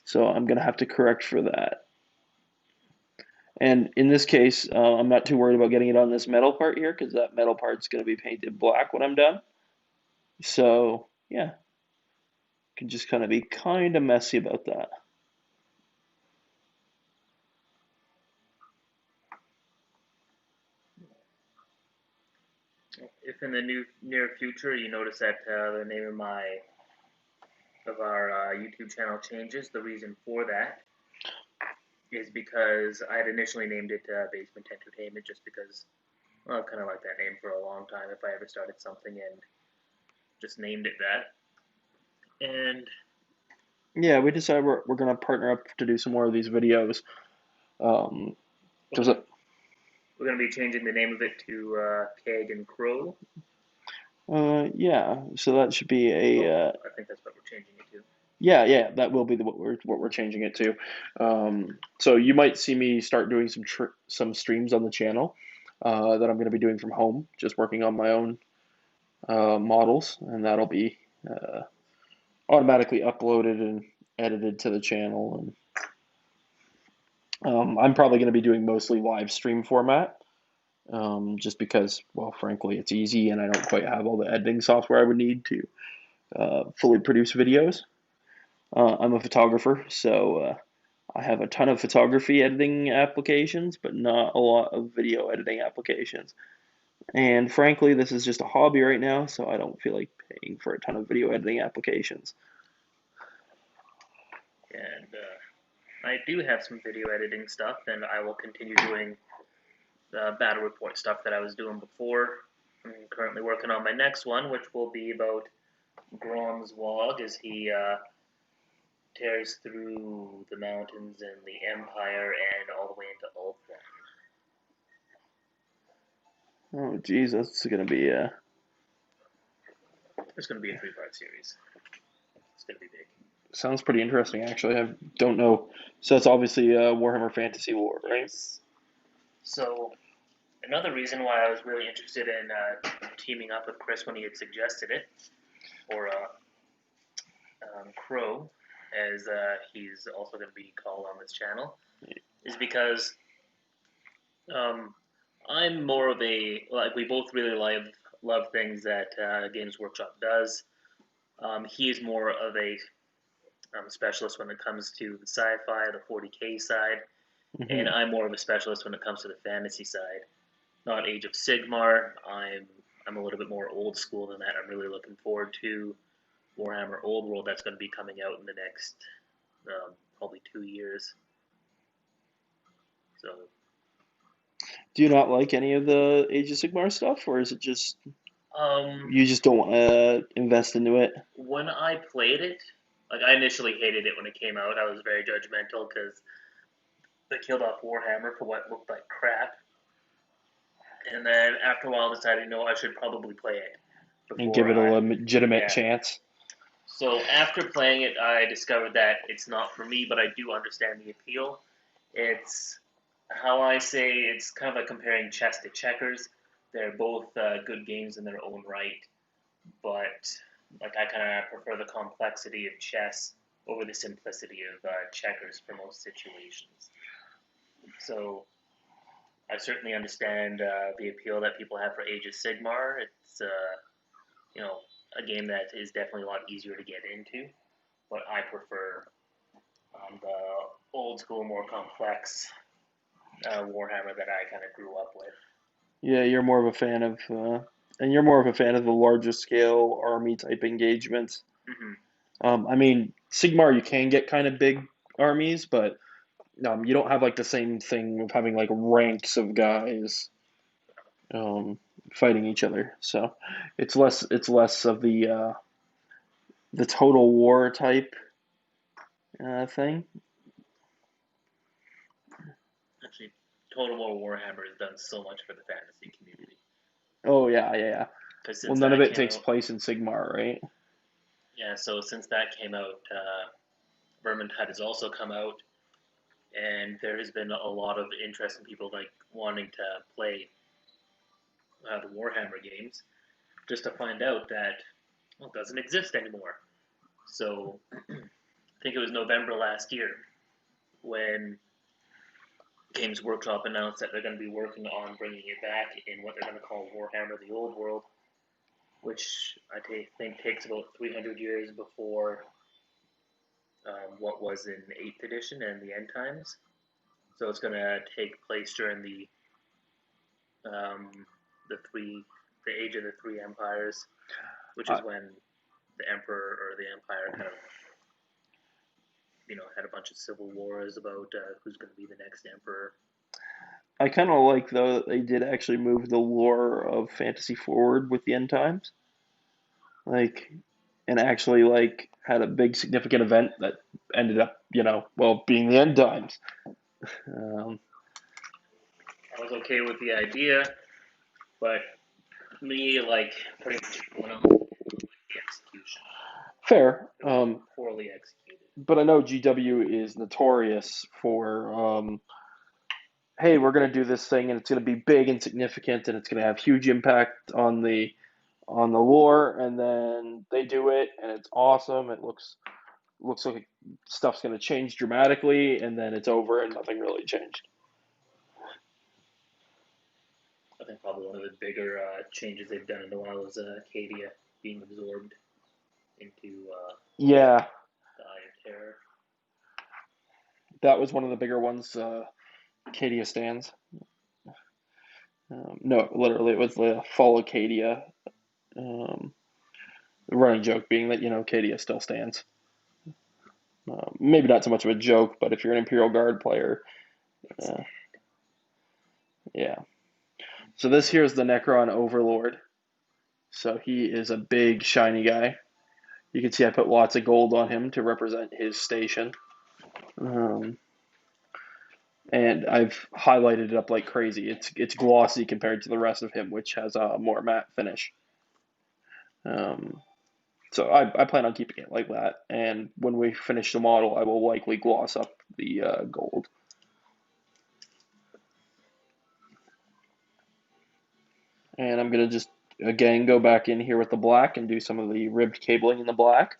So I'm going to have to correct for that. And in this case, I'm not too worried about getting it on this metal part here, because that metal part's going to be painted black when I'm done. So yeah, can just kind of be kind of messy about that. If in the near future you notice that the name of our YouTube channel changes, the reason for that is because I had initially named it Basement Entertainment, just because, well, I've kind of liked that name for a long time. If I ever started something and just named it that, and Yeah, we decided we're going to partner up to do some more of these videos. Because we're going to be changing the name of it to Keg and Crow. yeah, so that should be a. I think that's what we're changing it to. Yeah, that will be what we're changing it to. So you might see me start doing some streams on the channel that I'm going to be doing from home, just working on my own models, and that'll be automatically uploaded and edited to the channel. And I'm probably going to be doing mostly live stream format, just because, well, frankly, it's easy and I don't quite have all the editing software I would need to fully produced videos. I'm a photographer, so I have a ton of photography editing applications, but not a lot of video editing applications. And frankly, this is just a hobby right now, so I don't feel like paying for a ton of video editing applications. And I do have some video editing stuff, and I will continue doing the battle report stuff that I was doing before. I'm currently working on my next one, which will be about Grom's Wog as he tears through the mountains and the Empire and all the way into Ultron. Oh, geez, that's gonna be It's going to be a three-part series. It's going to be big. sounds pretty interesting actually. I don't know. So it's obviously Warhammer Fantasy War, right? Yes. So another reason why I was really interested in teaming up with Chris when he had suggested it, or Crow, as he's also going to be called on this channel, is because I'm more of a, like, we both really love things that Games Workshop does. He is more of a specialist when it comes to the sci-fi, the 40K side, and I'm more of a specialist when it comes to the fantasy side. Not Age of Sigmar. I'm a little bit more old school than that. I'm really looking forward to Warhammer Old World that's going to be coming out in the next probably 2 years. So Do you not like any of the Age of Sigmar stuff, or is it just you just don't want to invest into it? when I played it, like, I initially hated it when it came out. I was very judgmental because they killed off Warhammer for what looked like crap. And then after a while, I decided, I should probably play it And give before it a I. legitimate Yeah. chance? So after playing it, I discovered that it's not for me, but I do understand the appeal. It's how I say it's kind of like comparing chess to checkers. They're both good games in their own right, but like I kind of prefer the complexity of chess over the simplicity of checkers for most situations. So I certainly understand the appeal that people have for Age of Sigmar. It's you know a game that is definitely a lot easier to get into, but I prefer the old school, more complex Warhammer that I kind of grew up with. Yeah, you're more of a fan of, and you're more of a fan of the larger scale army type engagements. Mm-hmm. I mean, Sigmar, you can get kind of big armies, but you don't have like the same thing of having like ranks of guys um, fighting each other. So it's less of the total war type thing. Actually, Total War Warhammer has done so much for the fantasy community. Oh yeah. Because Well, since none of that it came takes out, place in Sigmar, right? yeah. So since that came out, Vermintide has also come out, and there has been a lot of interest in people like wanting to play the Warhammer games, just to find out that it doesn't exist anymore. So I think it was November last year when Games Workshop announced that they're going to be working on bringing it back in what they're going to call Warhammer: The Old World, which I think takes about 300 years before what was in 8th edition and the End Times. So it's going to take place during um, the Age of the Three Empires, which is when the Emperor or the Empire kind of had a bunch of civil wars about who's going to be the next emperor. I kind of like though that they did actually move the lore of fantasy forward with the end times, like, and actually like had a big significant event that ended up, well, being the end times. Um, I was okay with the idea, but me, like, pretty much everyone else, the execution. Fair, It was poorly executed. but I know GW is notorious for, hey, we're gonna do this thing and it's gonna be big and significant and it's gonna have huge impact on the lore, and then they do it and it's awesome. It looks like stuff's gonna change dramatically, and then it's over and nothing really changed. I think probably one of the bigger changes they've done in a while is Acadia being absorbed. into Yeah, the Eye of Terror. that was one of the bigger ones. Cadia stands. No, literally, it was the fall of Cadia. Um, the running joke being that Cadia still stands. Maybe not so much of a joke, but if you're an Imperial Guard player, uh, yeah. So this here is the Necron Overlord. So he is a big, shiny guy. You can see I put lots of gold on him to represent his station. Um, and I've highlighted it up like crazy. It's glossy compared to the rest of him, which has a more matte finish. Um, so I plan on keeping it like that. And when we finish the model, I will likely gloss up the gold. And I'm going to just, again, go back in here with the black and do some of the ribbed cabling in the black.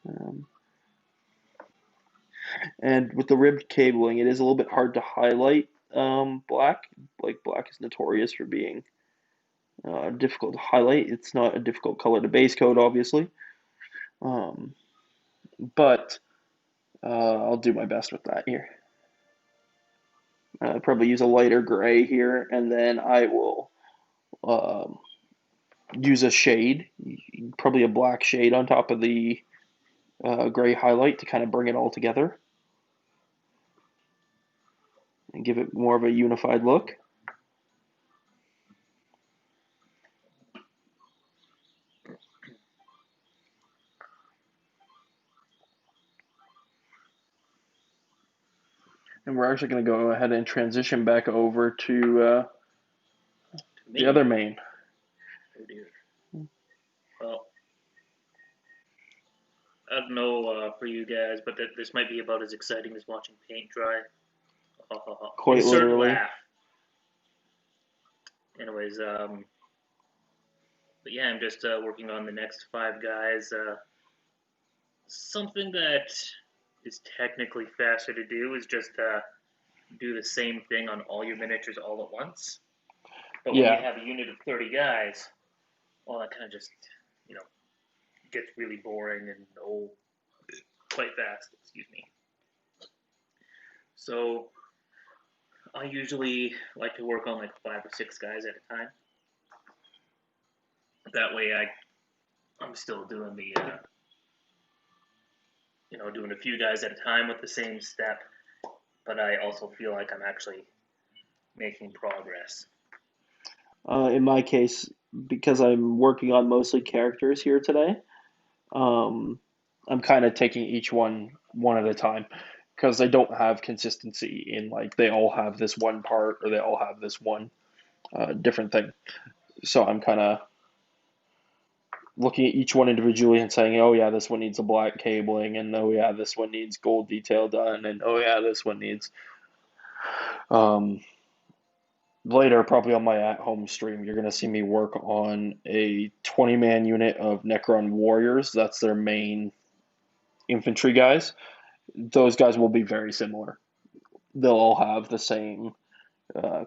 Um, and with the ribbed cabling, it is a little bit hard to highlight black. Like, black is notorious for being difficult to highlight. It's not a difficult color to base coat, obviously. Um, but I'll do my best with that here. I'll probably use a lighter gray here, and then I will um, use a shade, probably a black shade on top of the gray highlight to kind of bring it all together and give it more of a unified look. And we're actually going to go ahead and transition back over to the other main. Oh dear. Well, I don't know for you guys, but this might be about as exciting as watching paint dry. Quite Insert literally. laugh. Anyways, but yeah, I'm just working on the next 5 guys. Something that is technically faster to do is just do the same thing on all your miniatures all at once. But when you have a unit of 30 guys, well, that kind of just, gets really boring and old quite fast. Excuse me. So I usually like to work on like 5 or 6 guys at a time. That way, I'm still doing the doing a few guys at a time with the same step, but I also feel like I'm actually making progress. In my case, because I'm working on mostly characters here today, I'm kind of taking each one at a time because I don't have consistency in like they all have this one part or they all have this one different thing. So I'm kind of looking at each one individually and saying, oh yeah, this one needs a black cabling, and oh yeah, this one needs gold detail done, and oh yeah, this one needs. Later, probably on my at-home stream, you're gonna see me work on a 20-man unit of Necron warriors. That's their main infantry guys. Those guys will be very similar. They'll all have the same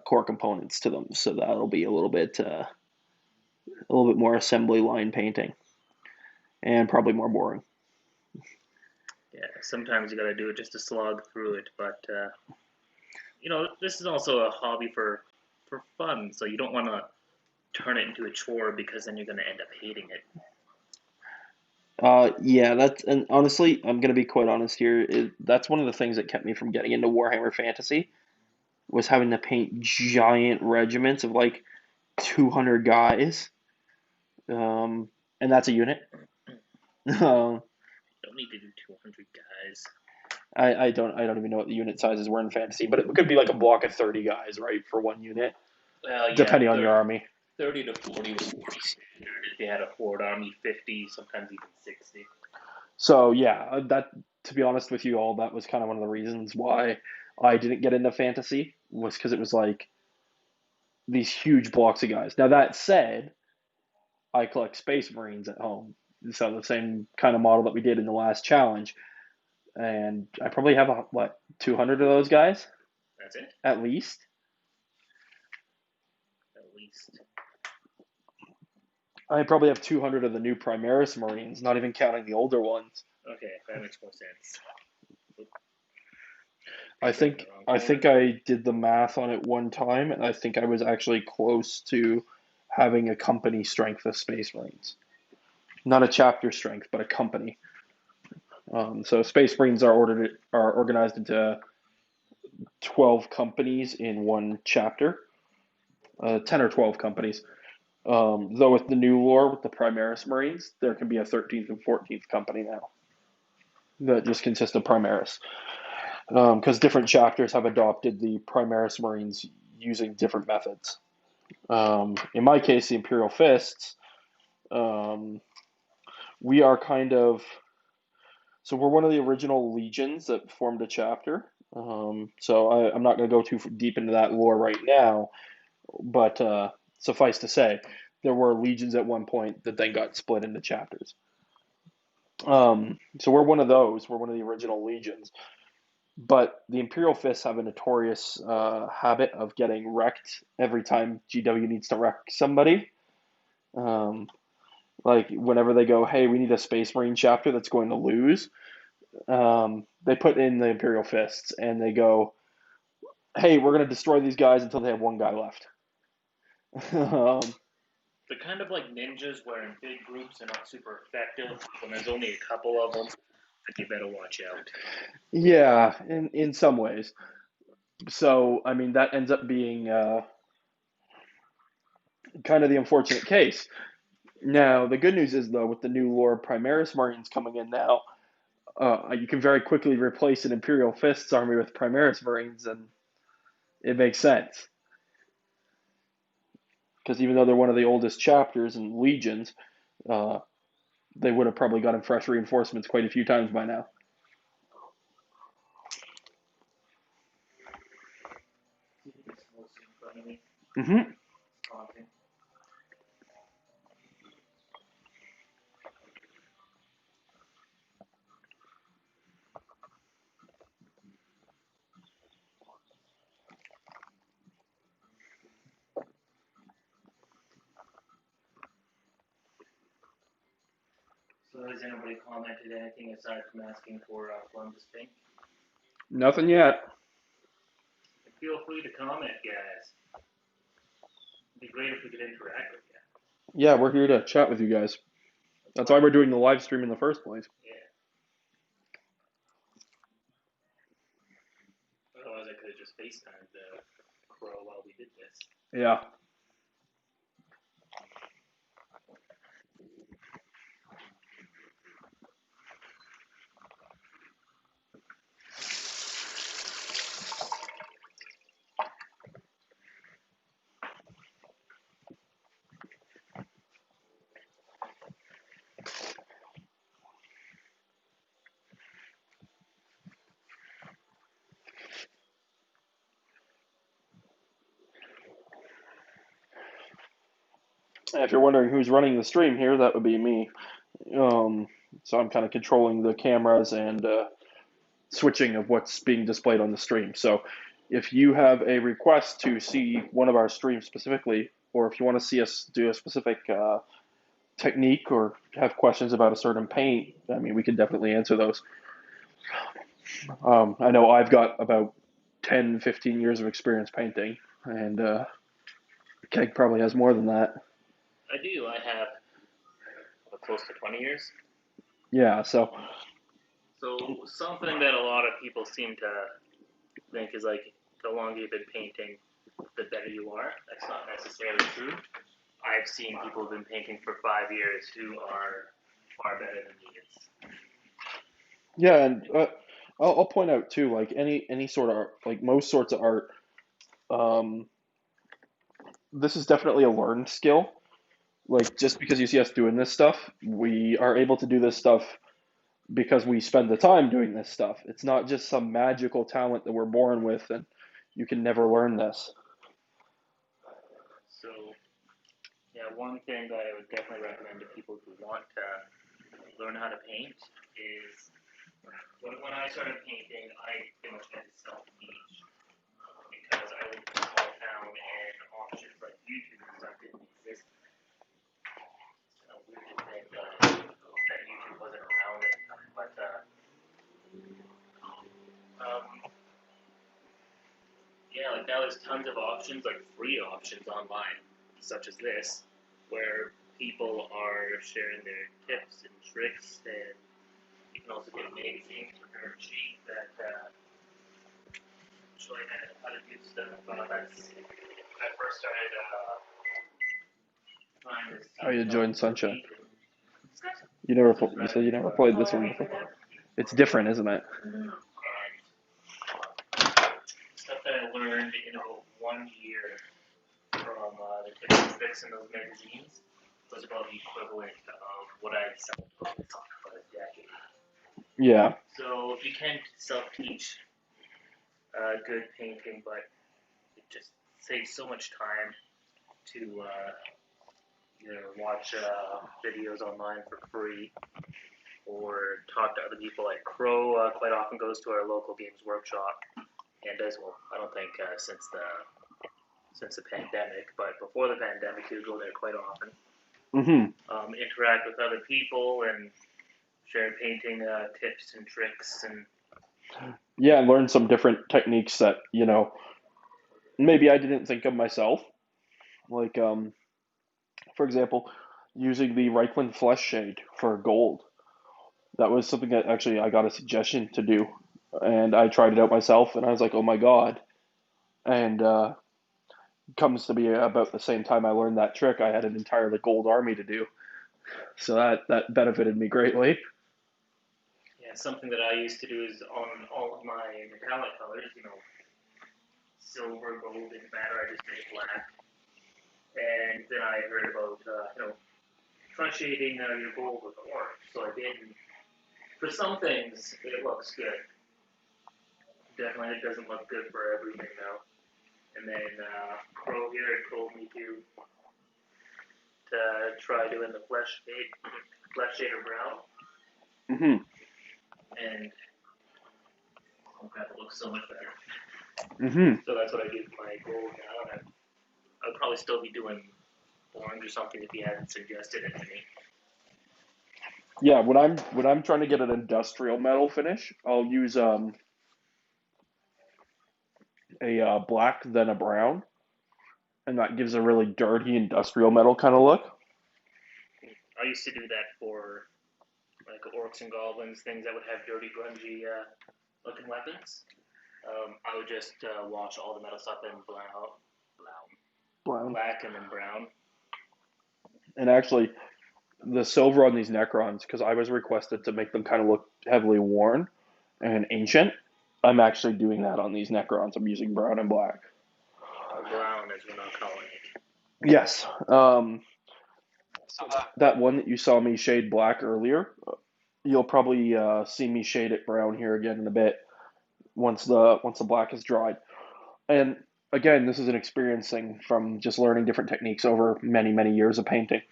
core components to them, so that'll be a little bit more assembly line painting, and probably more boring. Yeah, sometimes you got to do it just to slog through it, but this is also a hobby for fun, so you don't want to turn it into a chore because then you're going to end up hating it. Yeah, and honestly, I'm gonna be quite honest here. That's one of the things that kept me from getting into Warhammer Fantasy was having to paint giant regiments of like 200 guys, and that's a unit. Um, You don't need to do 200 guys. I don't even know what the unit sizes were in Fantasy, but it could be like a block of 30 guys, right, for one unit, depending on your army. 30 to 40 was pretty standard. If you had a horde army, 50, sometimes even 60. So yeah, that to be honest with you all, that was kind of one of the reasons why I didn't get into Fantasy was because it was like these huge blocks of guys. Now that said, I collect Space Marines at home, so the same kind of model that we did in the last challenge, and I probably have 200 of those guys. That's it. At least. At least. I probably have 200 of the new Primaris Marines, not even counting the older ones. Okay, that makes more sense. I Painted in the think wrong I color. think I did the math on it one time, and I think I was actually close to having a company strength of Space Marines. Not a chapter strength, but a company. So Space Marines are organized into 12 companies in one chapter, 10 or 12 companies. Though with the new lore with the Primaris Marines, there can be a 13th and 14th company now that just consists of Primaris. Because different chapters have adopted the Primaris Marines using different methods. In my case, the Imperial Fists, um, we are kind of so we're one of the original legions that formed a chapter. I'm not going to go too deep into that lore right now, but suffice to say, there were legions at one point that then got split into chapters. So we're one of those. We're one of the original legions. But the Imperial Fists have a notorious habit of getting wrecked every time GW needs to wreck somebody. Um, like whenever they go, hey, we need a Space Marine chapter that's going to lose, they put in the Imperial Fists and they go, hey, we're going to destroy these guys until they have one guy left. um, They're kind of like ninjas where in big groups they're not super effective. When there's only a couple of them, then you better watch out. yeah, in some ways. So, I mean, that ends up being kind of the unfortunate case. Now, the good news is, though, with the new lore Primaris Marines coming in now, you can very quickly replace an Imperial Fists army with Primaris Marines, and it makes sense. Because even though they're one of the oldest chapters and legions, uh, they would have probably gotten fresh reinforcements quite a few times by now. It's mostly in front of me. Mm-hmm. Taunting. So has anybody commented anything aside from asking for Columbus Pink? Nothing yet. Feel free to comment, guys. It'd be great if we could interact with you. Yeah, we're here to chat with you guys. That's why we're doing the live stream in the first place. Yeah. Otherwise, I could have just FaceTimed the Crow while we did this. Yeah. If you're wondering who's running the stream here, that would be me. So I'm kind of controlling the cameras and switching of what's being displayed on the stream. So if you have a request to see one of our streams specifically, or if you want to see us do a specific technique or have questions about a certain paint, I mean, we can definitely answer those. I know I've got about 10, 15 years of experience painting, and Keg probably has more than that. I do. I have close to 20 years. Yeah, so something that a lot of people seem to think is like the longer you've been painting, the better you are. That's not necessarily true. I've seen people who've been painting for 5 years who are far better than me. yeah, and I'll point out too, like any sort of art, like most sorts of art, um, this is definitely a learned skill. Like just because you see us doing this stuff, we are able to do this stuff because we spend the time doing this stuff. It's not just some magical talent that we're born with and you can never learn this. So, yeah, one thing that I would definitely recommend to people who want to learn how to paint is when I started painting, I pretty much had to self-teach because I looked all around and options like YouTube and stuff didn't exist. tons of options, like free options online, such as this, where people are sharing their tips and tricks, and you can also get magazines for very cheap that show you how to do stuff. I first started trying this. How you enjoying Sunshine? It's good. You said you never played this one before. It's different, isn't it? And stuff that I learned in about 1 year from the tips and tricks in those magazines was about the equivalent of what I self-taught for a decade. Yeah. So you can self-teach good painting, but it just saves so much time to either watch videos online for free or talk to other people. Like Crow quite often goes to our local games workshop and does well. I don't think since the pandemic, but before the pandemic, he would go there quite often. Interact with other people and share painting tips and tricks and Yeah, and learn some different techniques that, maybe I didn't think of myself. Like, for example, using the Reichland Flesh Shade for gold. That was something that actually I got a suggestion to do. And I tried it out myself, and I was like, oh my God. And comes to be about the same time I learned that trick, I had an entirely gold army to do. So that benefited me greatly. yeah, something that I used to do is on all of my metallic colors, silver, gold, didn't matter. I just made black. And then I heard about front shading your gold with orange. So I did. For some things, it looks good. Definitely, it doesn't look good for everything though. And then Crow here told me to try doing the flesh shader brown, and oh god, it looks so much better. So that's what I do for my gold now, and I'll probably still be doing orange or something if you hadn't suggested it to me. Yeah, when I'm trying to get an industrial metal finish, I'll use a black then a brown, and that gives a really dirty industrial metal kind of look. I used to do that for like orcs and goblins, things that would have dirty, grungy looking weapons. I would just wash all the metal stuff in black and then brown. And actually, the silver on these Necrons, because I was requested to make them kind of look heavily worn and ancient, I'm actually doing that on these Necrons. I'm using brown and black. Brown is what I'm calling it. Yes. So that one that you saw me shade black earlier, you'll probably see me shade it brown here again in a bit once the black is dried. And again, this is an experience thing from just learning different techniques over many years of painting.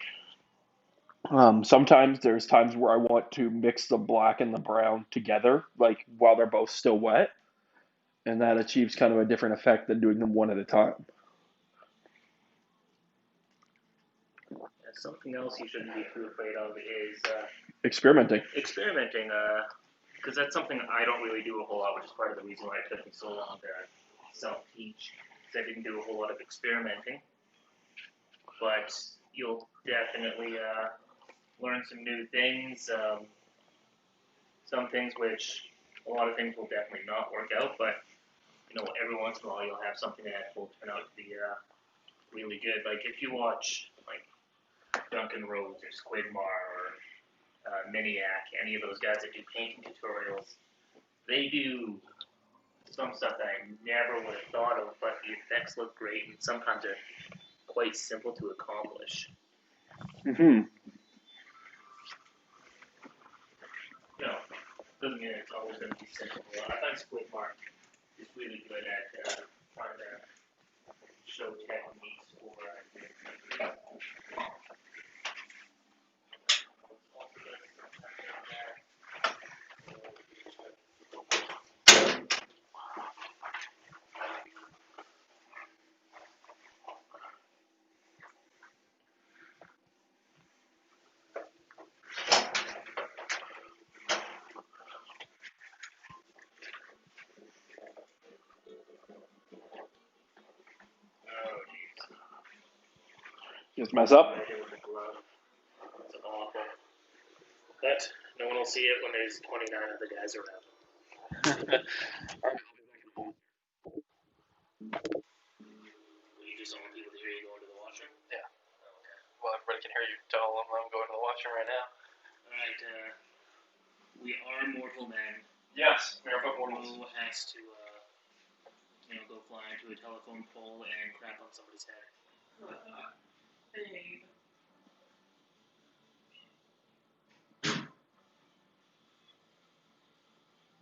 Sometimes there's times where I want to mix the black and the brown together, like while they're both still wet, and that achieves kind of a different effect than doing them one at a time. Something else you shouldn't be too afraid of is Experimenting. Because that's something I don't really do a whole lot, which is part of the reason why it took me so long to self-teach. Because I didn't do a whole lot of experimenting. But you'll definitely learn some new things. Some things which a lot of things will definitely not work out, but every once in a while you'll have something that will turn out to be really good. Like if you watch like Duncan Rhodes or Squidmar or Miniac, any of those guys that do painting tutorials, they do some stuff that I never would have thought of, but the effects look great and sometimes they're quite simple to accomplish. Doesn't mean it's always going to be simple. I find Squidmar is really good at trying to show techniques for Just mess up. What I did with the glove. It's awful. But no one will see it when there's 29 other guys around. You just don't want people to hear you going to the washroom? Yeah. Okay. Well, everybody can hear you tell them I'm going to the washroom right now. Alright, we are mortal men. Yes, we are but mortals. Who has to, go fly into a telephone pole and crap on somebody's head? Babe.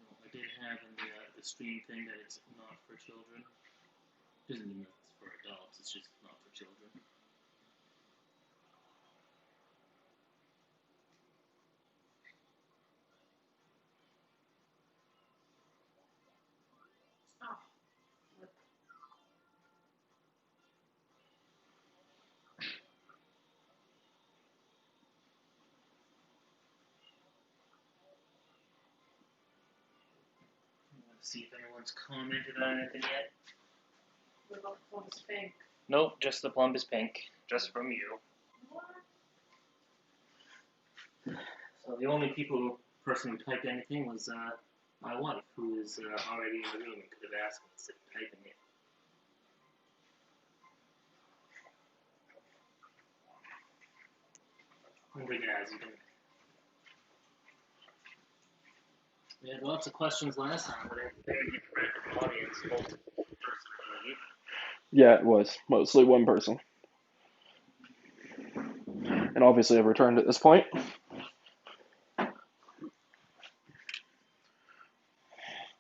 Well, I did have in the stream thing that it's not for children. Doesn't mean that it's for adults, it's just not for children. Oh. See if anyone's commented on anything yet. What about the Columbus Pink? Nope, just the plum is pink. Just from you. What? So the only person who typed anything was my wife, who is already in the room and could have asked me instead of typing it. Guys, we had lots of questions last time, but I had a very different audience, multiple person. Yeah, it was mostly one person. And obviously I've returned at this point.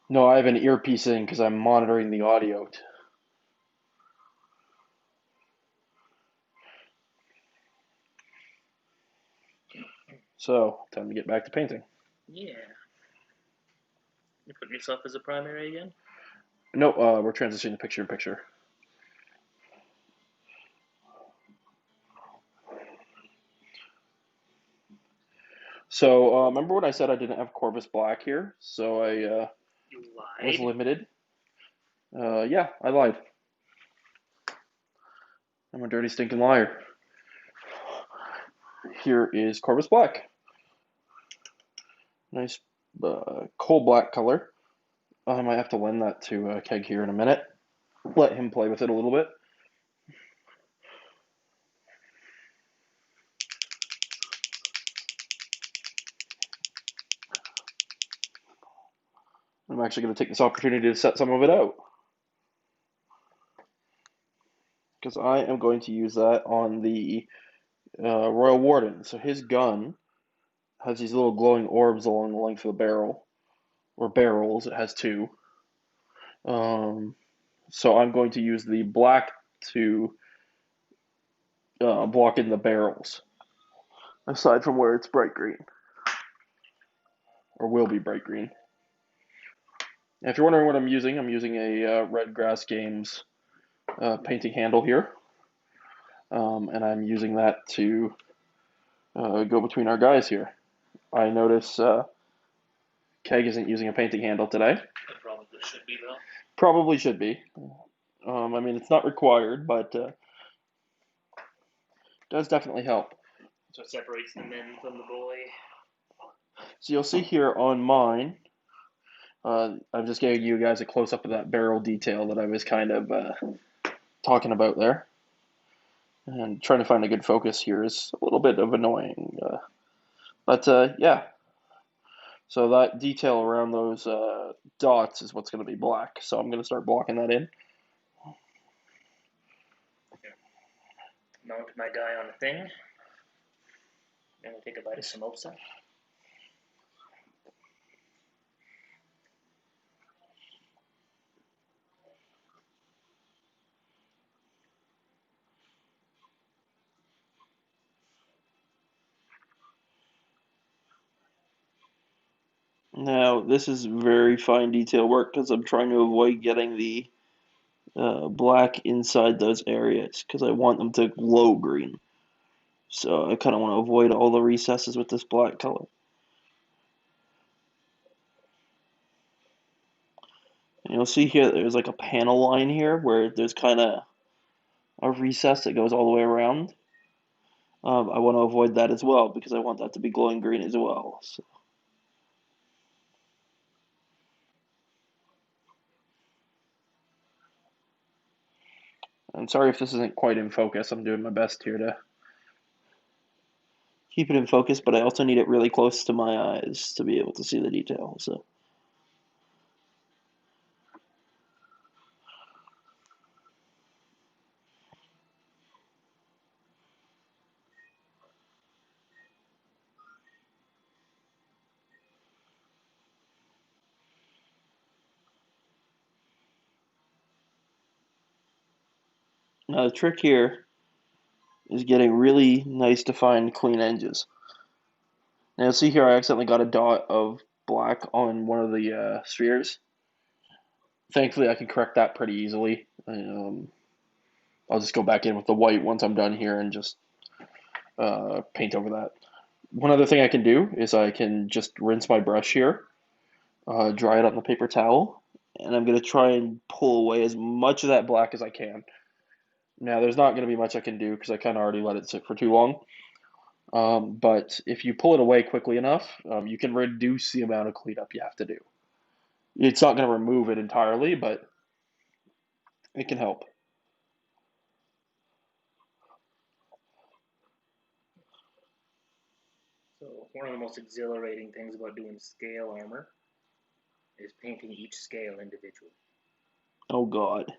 No, I have an earpiece in because I'm monitoring the audio. So, time to get back to painting. Yeah. You putting yourself as a primary again? No, we're transitioning to picture-in-picture. So, remember when I said I didn't have Corvus Black here? So I You was lied. limited. Yeah, I lied. I'm a dirty, stinking liar. Here is Corvus Black. Nice coal black color. I might have to lend that to Keg here in a minute. Let him play with it a little bit. I'm actually going to take this opportunity to set some of it out. Because I am going to use that on the Royal Warden. So his gun has these little glowing orbs along the length of the barrel. Or barrels, it has two. So I'm going to use the black to block in the barrels. Aside from where it's bright green. Or will be bright green. And if you're wondering what I'm using a Red Grass Games painting handle here. And I'm using that to go between our guys here. I notice Keg isn't using a painting handle today. It probably should be, though. Probably should be. I mean, it's not required, but does definitely help. So it separates the men from the boy. So you'll see here on mine, I'm just giving you guys a close-up of that barrel detail that I was kind of talking about there. And trying to find a good focus here is a little bit of annoying. But yeah. So that detail around those dots is what's going to be black. So I'm going to start blocking that in. Mount my guy on a thing. I'm going to take a bite of samosa. Now, this is very fine detail work because I'm trying to avoid getting the black inside those areas because I want them to glow green. So I kind of want to avoid all the recesses with this black color. And you'll see here there's like a panel line here where there's kind of a recess that goes all the way around. I want to avoid that as well because I want that to be glowing green as well. So, I'm sorry if this isn't quite in focus. I'm doing my best here to keep it in focus, but I also need it really close to my eyes to be able to see the detail. So, now the trick here is getting really nice defined clean edges. Now see here I accidentally got a dot of black on one of the spheres. Thankfully I can correct that pretty easily. I'll just go back in with the white once I'm done here and just paint over that. One other thing I can do is I can just rinse my brush here, dry it on the paper towel, and I'm going to try and pull away as much of that black as I can. Now, there's not going to be much I can do because I kind of already let it sit for too long. But if you pull it away quickly enough, you can reduce the amount of cleanup you have to do. It's not going to remove it entirely, but it can help. So one of the most exhilarating things about doing scale armor is painting each scale individually. Oh God.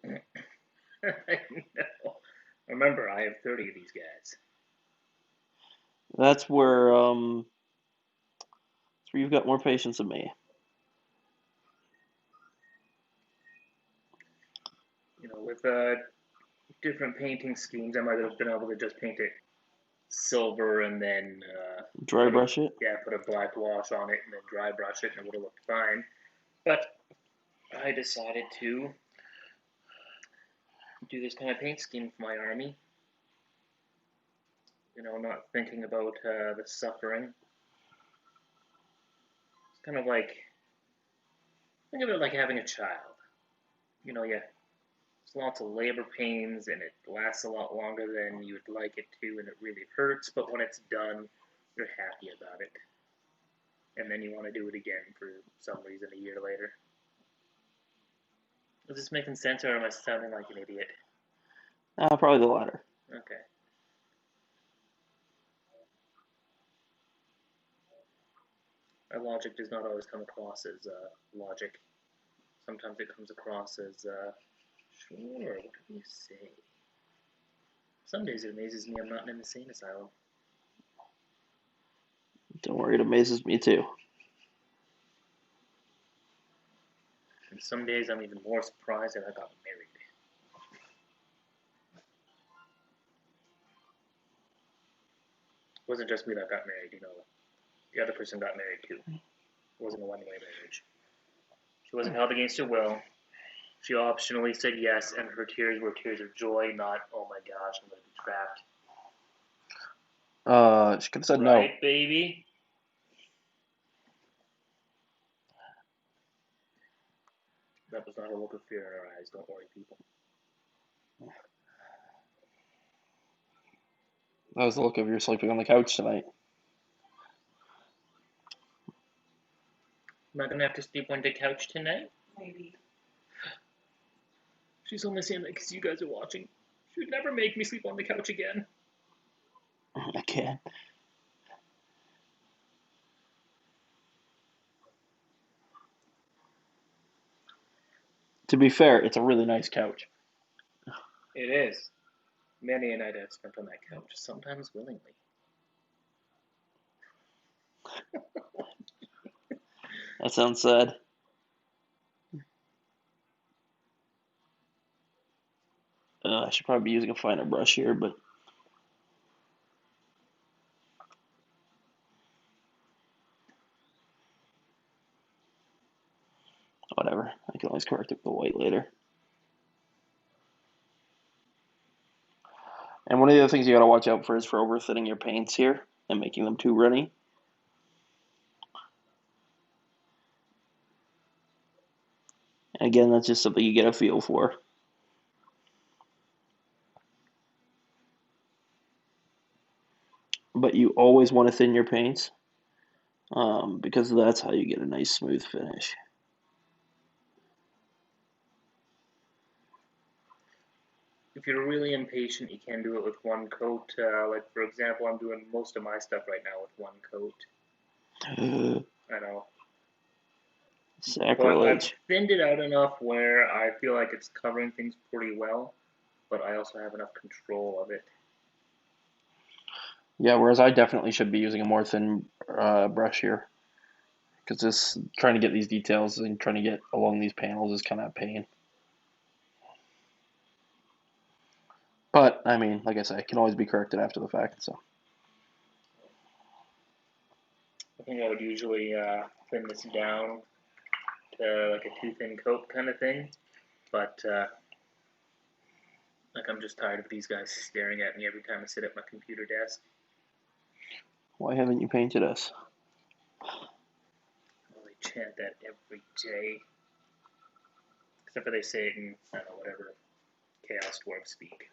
I know. Remember, I have 30 of these guys. That's where you've got more patience than me. With different painting schemes, I might have been able to just paint it silver and then Dry brush it. put a black wash on it and then dry brush it, and it would have looked fine. But I decided to do this kind of paint scheme for my army. Not thinking about the suffering. It's kind of like, think of it like having a child. There's lots of labor pains, and it lasts a lot longer than you'd like it to, and it really hurts, but when it's done, you're happy about it. And then you want to do it again for some reason a year later. Is this making sense, or am I sounding like an idiot? Probably the latter. Okay. My logic does not always come across as logic. Sometimes it comes across as, sure, what do you say? Some days it amazes me I'm not in an insane asylum. Don't worry, it amazes me too. And some days I'm even more surprised that I got married. It wasn't just me that got married, the other person got married too. It wasn't a one-way marriage. She wasn't held against her will. She optionally said yes, and her tears were tears of joy, not, oh my gosh, I'm going to be trapped. She could have said no. Right, baby? That was not a look of fear in her eyes. Don't worry, people. That was the look of you're sleeping on the couch tonight. Am I going to have to sleep on the couch tonight? Maybe. She's only saying that because you guys are watching. She would never make me sleep on the couch again. I can't. To be fair, it's a really nice couch. It is. Many a night I've spent on that couch, sometimes willingly. That sounds sad. I should probably be using a finer brush here, but whatever. I can always correct it with the white later. And one of the other things you gotta watch out for is for overthinning your paints here and making them too runny. And again, that's just something you get a feel for. but you always want to thin your paints, because that's how you get a nice smooth finish. If you're really impatient, you can do it with one coat. Like, for example, I'm doing most of my stuff right now with one coat. I know. But I've Sacrilege. thinned it out enough where I feel like it's covering things pretty well, but I also have enough control of it. Yeah, whereas I definitely should be using a more thin brush here, because this trying to get these details and trying to get along these panels is kind of a pain. But I mean, like I say, it can always be corrected after the fact. So I think I would usually thin this down to like a too thin coat kind of thing, but like I'm just tired of these guys staring at me every time I sit at my computer desk. why haven't you painted us? Well, they chant that every day, except for they say it in, I don't know, whatever Chaos Dwarf speak.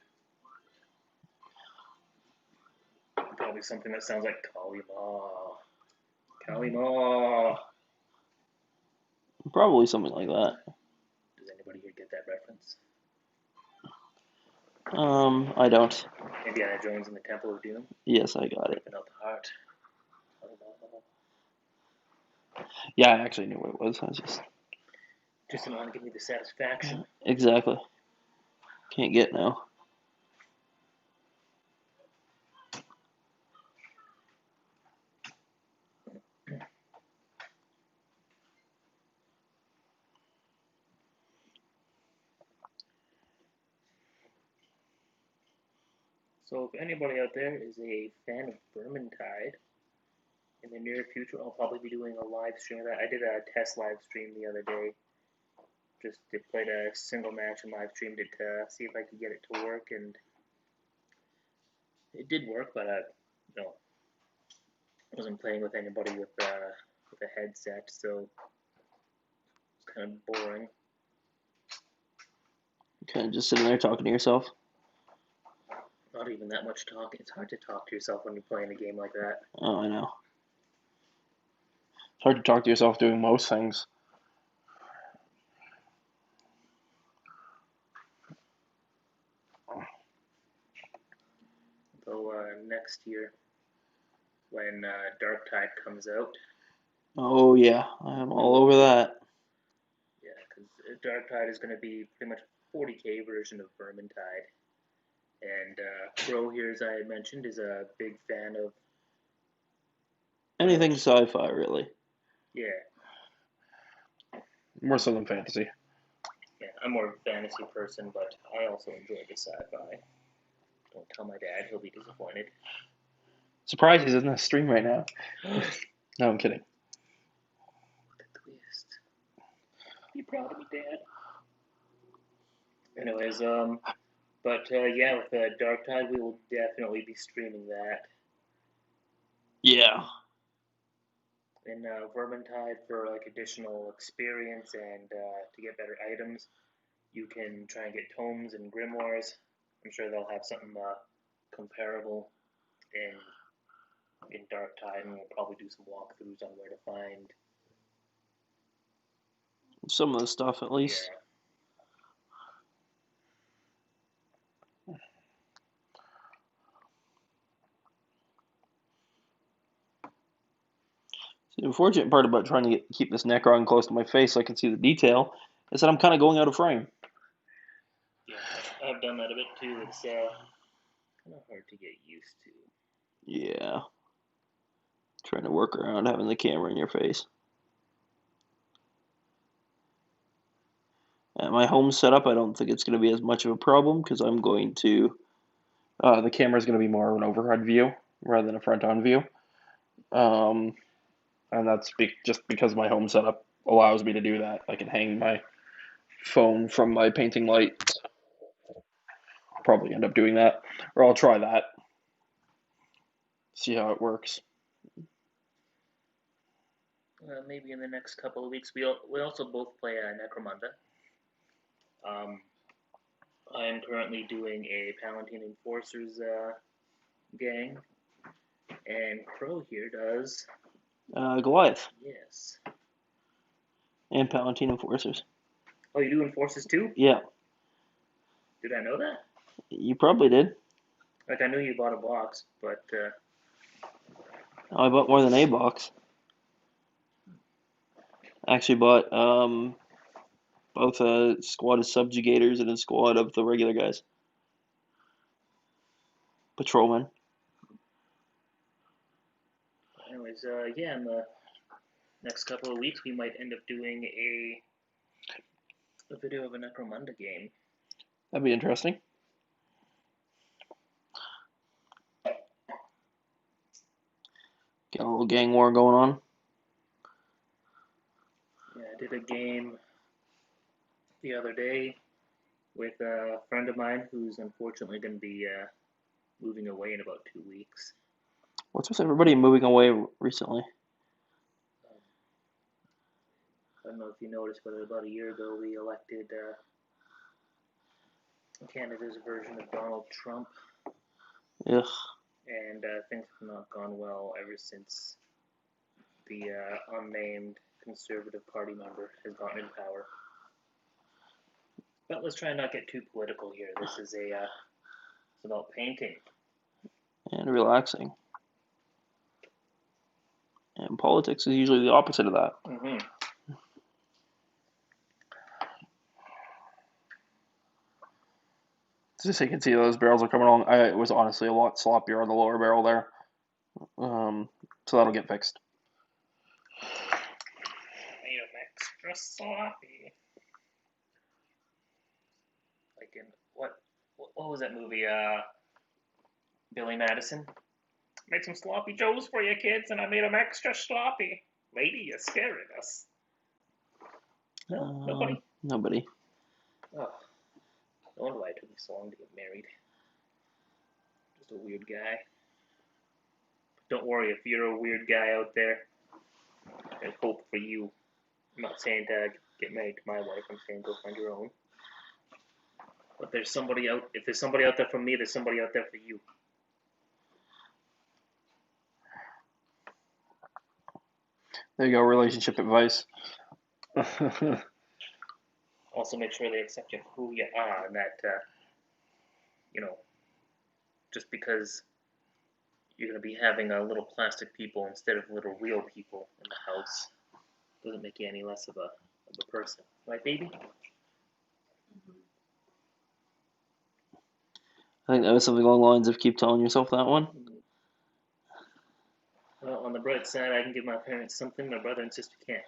Probably something that sounds like Kalima. Kalima. Probably something like that. Does anybody here get that reference? I don't. Indiana Jones and the Temple of Doom? Yes, I got it. Ripping out the heart. Yeah, I actually knew what it was. I Just didn't want to give me the satisfaction. exactly can't get now. So if anybody out there is a fan of Vermintide, in the near future I'll probably be doing a live stream of that. I did a test live stream the other day. Just played a single match and live streamed it to see if I could get it to work, and it did work, but you know, I wasn't playing with anybody with a headset, so it's kind of boring. Kind of just sitting there talking to yourself. Not even that much talking. It's hard to talk to yourself when you're playing a game like that. Oh, I know. It's hard to talk to yourself doing most things. Though next year, when Darktide comes out, Oh yeah, I'm all over that. yeah, because Darktide is going to be pretty much 40k version of Vermintide. And Bro here, as I mentioned, is a big fan of Anything sci-fi, really. yeah, More so than fantasy. yeah. I'm more of a fantasy person, but I also enjoy the sci-fi. Don't tell my dad; he'll be disappointed. Surprise, he's in the stream right now. No, I'm kidding. What a twist! Be proud of me, Dad. Anyways, but yeah, with Darktide, we will definitely be streaming that. Yeah. In Vermintide, for like additional experience and to get better items, you can try and get tomes and grimoires. I'm sure they'll have something comparable in Darktide, and we'll probably do some walkthroughs on where to find. Some of the stuff, at least. Yeah. The unfortunate part about trying to keep this Necron close to my face so I can see the detail is that I'm kind of going out of frame. Yeah, I've done that a bit too. It's kind of hard to get used to. Yeah. Trying to work around having the camera in your face. At my home setup, I don't think it's going to be as much of a problem because I'm going to. The camera is going to be more of an overhead view rather than a front-on view. And that's just because my home setup allows me to do that. I can hang my phone from my painting light. I'll probably end up doing that, or I'll try that. See how it works. Maybe in the next couple of weeks. We also both play Necromunda. I am currently doing a Palatine Enforcers gang, And Crow here does, Goliath yes. and Palatine Enforcers. Oh, you do Enforcers too? Yeah, Did I know that? you probably did. Like, I knew you bought a box, but, I bought more than a box. I actually bought both a squad of subjugators and a squad of the regular guys. Patrolmen. anyways, yeah, in the next couple of weeks, we might end up doing a video of a Necromunda game. That'd be interesting. Got a little gang war going on. Yeah, I did a game the other day with a friend of mine who's unfortunately going to be moving away in about 2 weeks. What's with everybody moving away recently? I don't know if you noticed, but about a year ago we elected Canada's version of Donald Trump, Ugh. and things have not gone well ever since the unnamed Conservative Party member has gotten in power. But let's try and not get too political here. This is it's about painting. And relaxing. And politics is usually the opposite of that. Mm-hmm. Just so you can see those barrels are coming along. It was honestly a lot sloppier on the lower barrel there. So that'll get fixed. Made them extra sloppy. Like in what was that movie? Billy Madison. Made some sloppy joes for you kids, and I made them extra sloppy. Lady, you're scaring us. No, nobody. Nobody. Oh, no wonder why it took me so long to get married. Just a weird guy. Don't worry, if you're a weird guy out there, there's hope for you. I'm not saying to get married to my wife. I'm saying go find your own. But there's somebody out. If there's somebody out there for me, there's somebody out there for you. There you go, relationship advice. Also, make sure they accept you for who you are, and that just because you're going to be having little plastic people instead of little real people in the house doesn't make you any less of a person, right, baby? I think that was something along the lines of keep telling yourself that one. Well, on the bright side, I can give my parents something my brother and sister can't.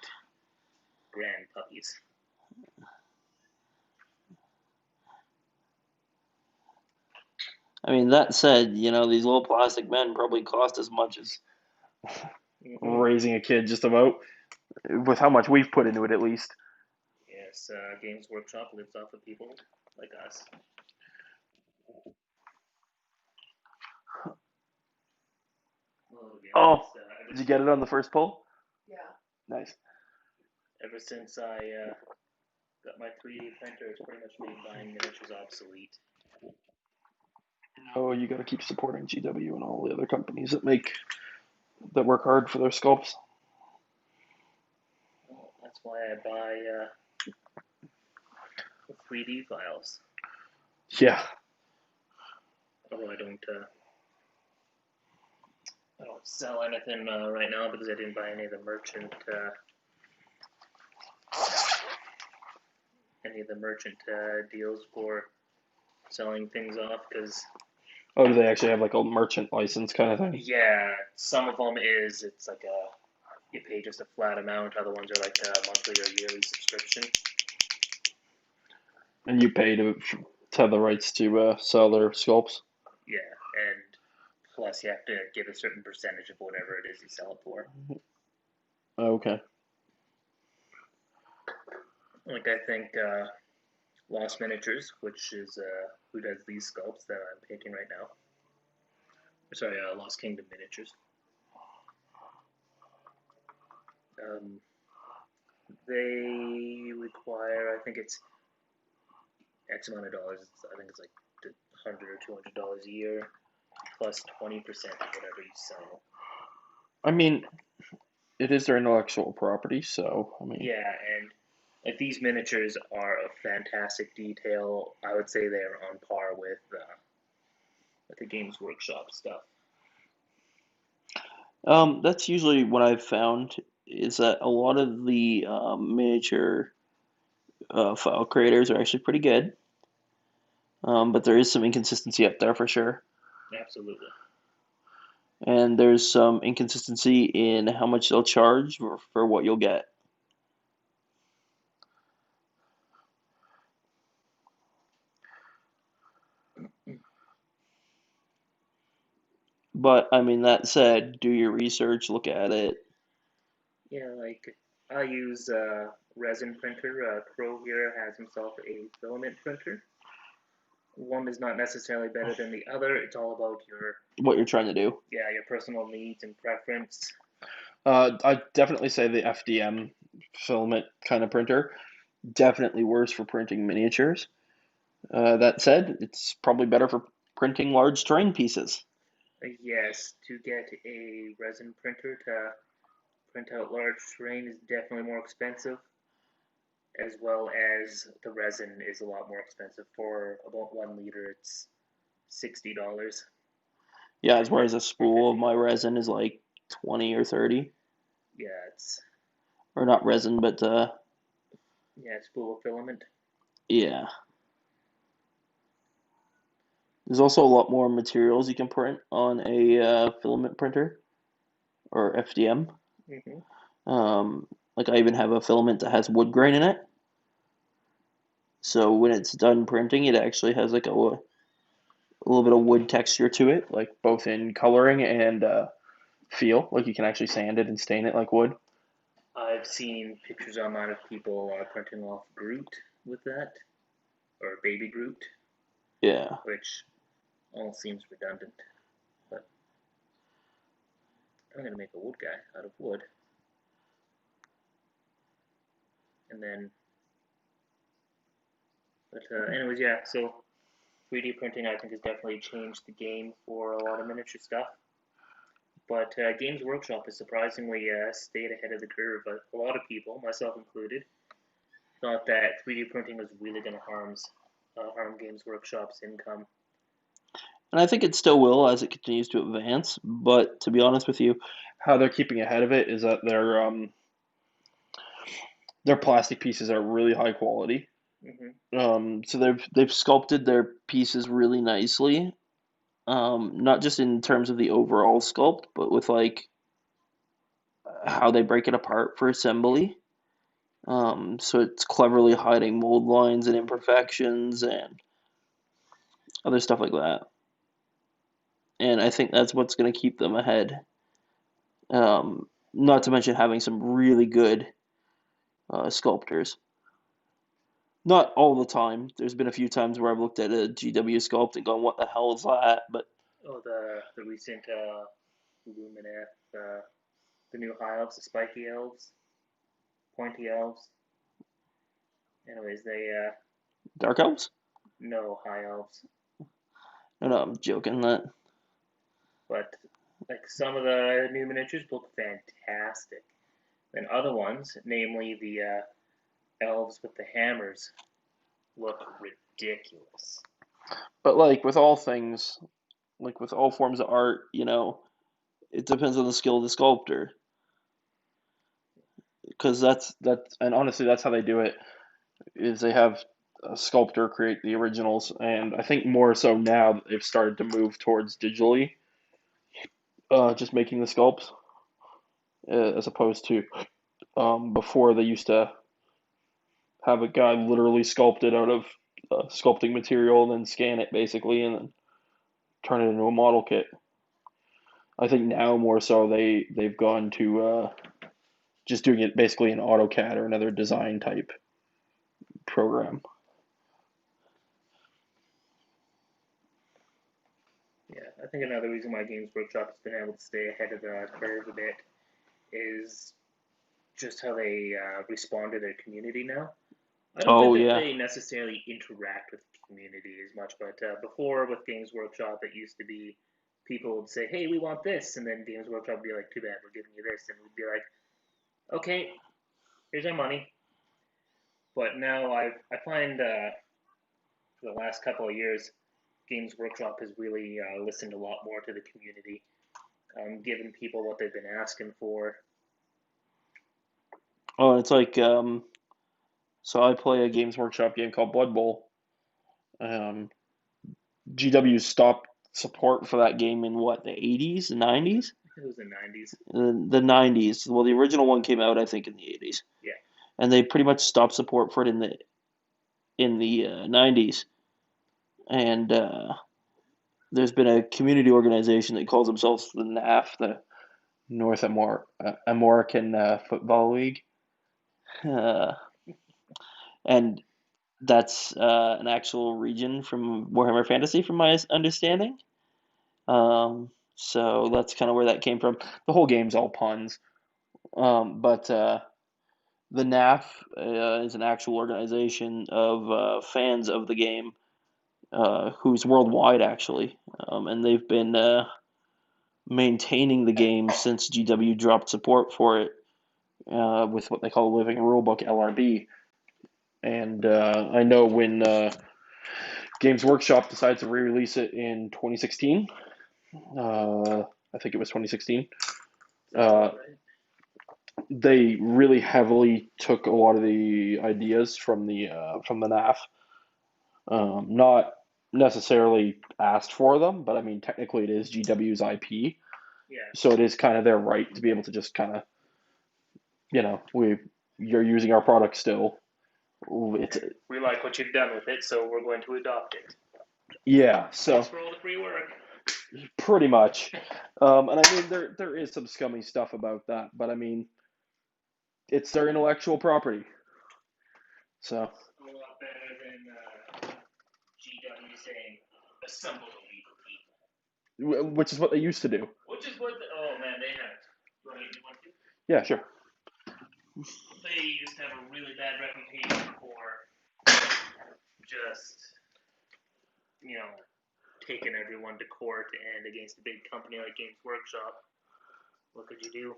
Grand puppies. I mean, that said, these little plastic men probably cost as much as raising a kid, just about, with how much we've put into it, at least. Yes, Games Workshop lives off of people like us. Oh, did you get it on the first pull? Yeah. Nice. Ever since I got my 3D printer, it's pretty much made buying miniatures obsolete. Oh, you got to keep supporting GW and all the other companies that work hard for their sculpts. Well, that's why I buy the 3D files. Yeah. Although I don't sell anything right now because I didn't buy any of the merchant deals for selling things off because. Oh, do they actually have like a merchant license kind of thing? Yeah, some of them it's like you pay just a flat amount. Other ones are like a monthly or yearly subscription. And you pay to have the rights to sell their sculpts? Yeah, and plus you have to give a certain percentage of whatever it is you sell it for. Okay. Like I think Lost Miniatures, which is who does these sculpts that I'm painting right now. Sorry, Lost Kingdom Miniatures. They require, I think it's X amount of dollars. I think it's like $100 or $200 a year plus 20% of whatever you sell. I mean, it is their intellectual property, so I mean, Yeah, and like these miniatures are of fantastic detail. I would say they're on par with the Games Workshop stuff. that's usually what I've found is that a lot of the miniature file creators are actually pretty good. But there is some inconsistency up there for sure. Absolutely. And there's some inconsistency in how much they'll charge for what you'll get. But I mean, that said, do your research, look at it. Yeah, like I use resin printer. Crow here has himself a filament printer. One is not necessarily better than the other. It's all about What you're trying to do. your personal needs and preference. I definitely say the FDM filament kind of printer. Definitely worse for printing miniatures. That said, it's probably better for printing large terrain pieces. Yes, to get a resin printer to print out large terrain is definitely more expensive, as well as the resin is a lot more expensive. For about 1 liter, it's $60. Yeah, Or as whereas a or spool of my resin is like 20 or 30. yeah, it's Or not resin, but spool of filament. yeah. There's also a lot more materials you can print on a filament printer or FDM. Hmm. Like I even have a filament that has wood grain in it. So when it's done printing, it actually has like a little bit of wood texture to it, like both in coloring and feel. Like you can actually sand it and stain it like wood. I've seen pictures online of people printing off Groot with that, or Baby Groot, Yeah. which all seems redundant. But I'm gonna make a wood guy out of wood, and then. But anyways, yeah. So 3D printing, I think, has definitely changed the game for a lot of miniature stuff. But Games Workshop has surprisingly stayed ahead of the curve. But a lot of people, myself included, thought that 3D printing was really going to harm Games Workshop's income. And I think it still will as it continues to advance. But to be honest with you, how they're keeping ahead of it is that their plastic pieces are really high quality. Hmm. So they've sculpted their pieces really nicely. Not just in terms of the overall sculpt, but with like how they break it apart for assembly. So it's cleverly hiding mold lines and imperfections and other stuff like that. And I think that's what's going to keep them ahead. Not to mention having some really good sculptors. Not all the time. There's been a few times where I've looked at a GW sculpt and gone, "What the hell is that?" But Oh, the recent Lumineth, the new high elves, the spiky elves, pointy elves. Anyways, they Dark Elves? no high elves, No, I'm joking. That but like some of the new miniatures look fantastic. And other ones, namely the elves with the hammers, look ridiculous. but like with all things, like with all forms of art, it depends on the skill of the sculptor. Because and honestly, that's how they do it. Is they have a sculptor create the originals, and I think more so now that they've started to move towards digitally, just making the sculpts, as opposed to before they used to have a guy literally sculpt it out of sculpting material and then scan it basically and then turn it into a model kit. I think now more so they've gone to just doing it basically in AutoCAD or another design type program. Yeah, I think another reason why Games Workshop has been able to stay ahead of the curve a bit is just how they respond to their community now. I don't think Oh that yeah, they necessarily interact with the community as much, but before with Games Workshop, it used to be people would say, "Hey, we want this," and then Games Workshop would be like, "Too bad, we're giving you this," and we'd be like, "Okay, here's our money." But now I find for the last couple of years, Games Workshop has really listened a lot more to the community, giving people what they've been asking for. Oh, it's like so I play a Games Workshop game called Blood Bowl. Um, GW stopped support for that game in what, the 80s, the 90s? It was the 90s. The 90s. Well, the original one came out, I think, in the 80s. Yeah. And they pretty much stopped support for it in the 90s. And there's been a community organization that calls themselves the NAF, the North American Football League. And that's an actual region from Warhammer Fantasy, from my understanding. So that's kind of where that came from. The whole game's all puns. But the NAF is an actual organization of fans of the game, who's worldwide actually, and they've been maintaining the game since GW dropped support for it with what they call a Living Rulebook (LRB). And I know when Games Workshop decided to re-release it in 2016, I think it was 2016. They really heavily took a lot of the ideas from the NAF. Not necessarily asked for them, but I mean technically it is GW's IP, Yeah. so it is kind of their right to be able to just kind of, you're using our product still. It's We like what you've done with it, so we're going to adopt it. Yeah, so Thanks for all the free work. pretty much. And I mean there is some scummy stuff about that, but I mean it's their intellectual property. So A lot better than GW saying, "Assemble the legal people." which is what they used to do. Which is what oh man, they had. You want to? Yeah, sure. They used to have a really bad reputation for just, taking everyone to court, and against a big company like Games Workshop, what could you do?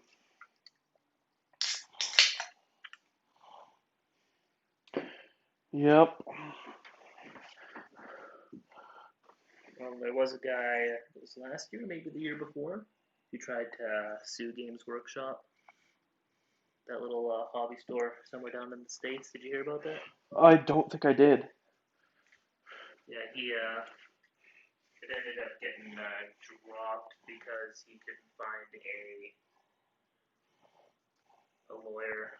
Yep. There was a guy, it was last year, maybe the year before, who tried to sue Games Workshop. That little hobby store somewhere down in the States. Did you hear about that? I don't think I did. Yeah, it ended up getting dropped because he couldn't find a lawyer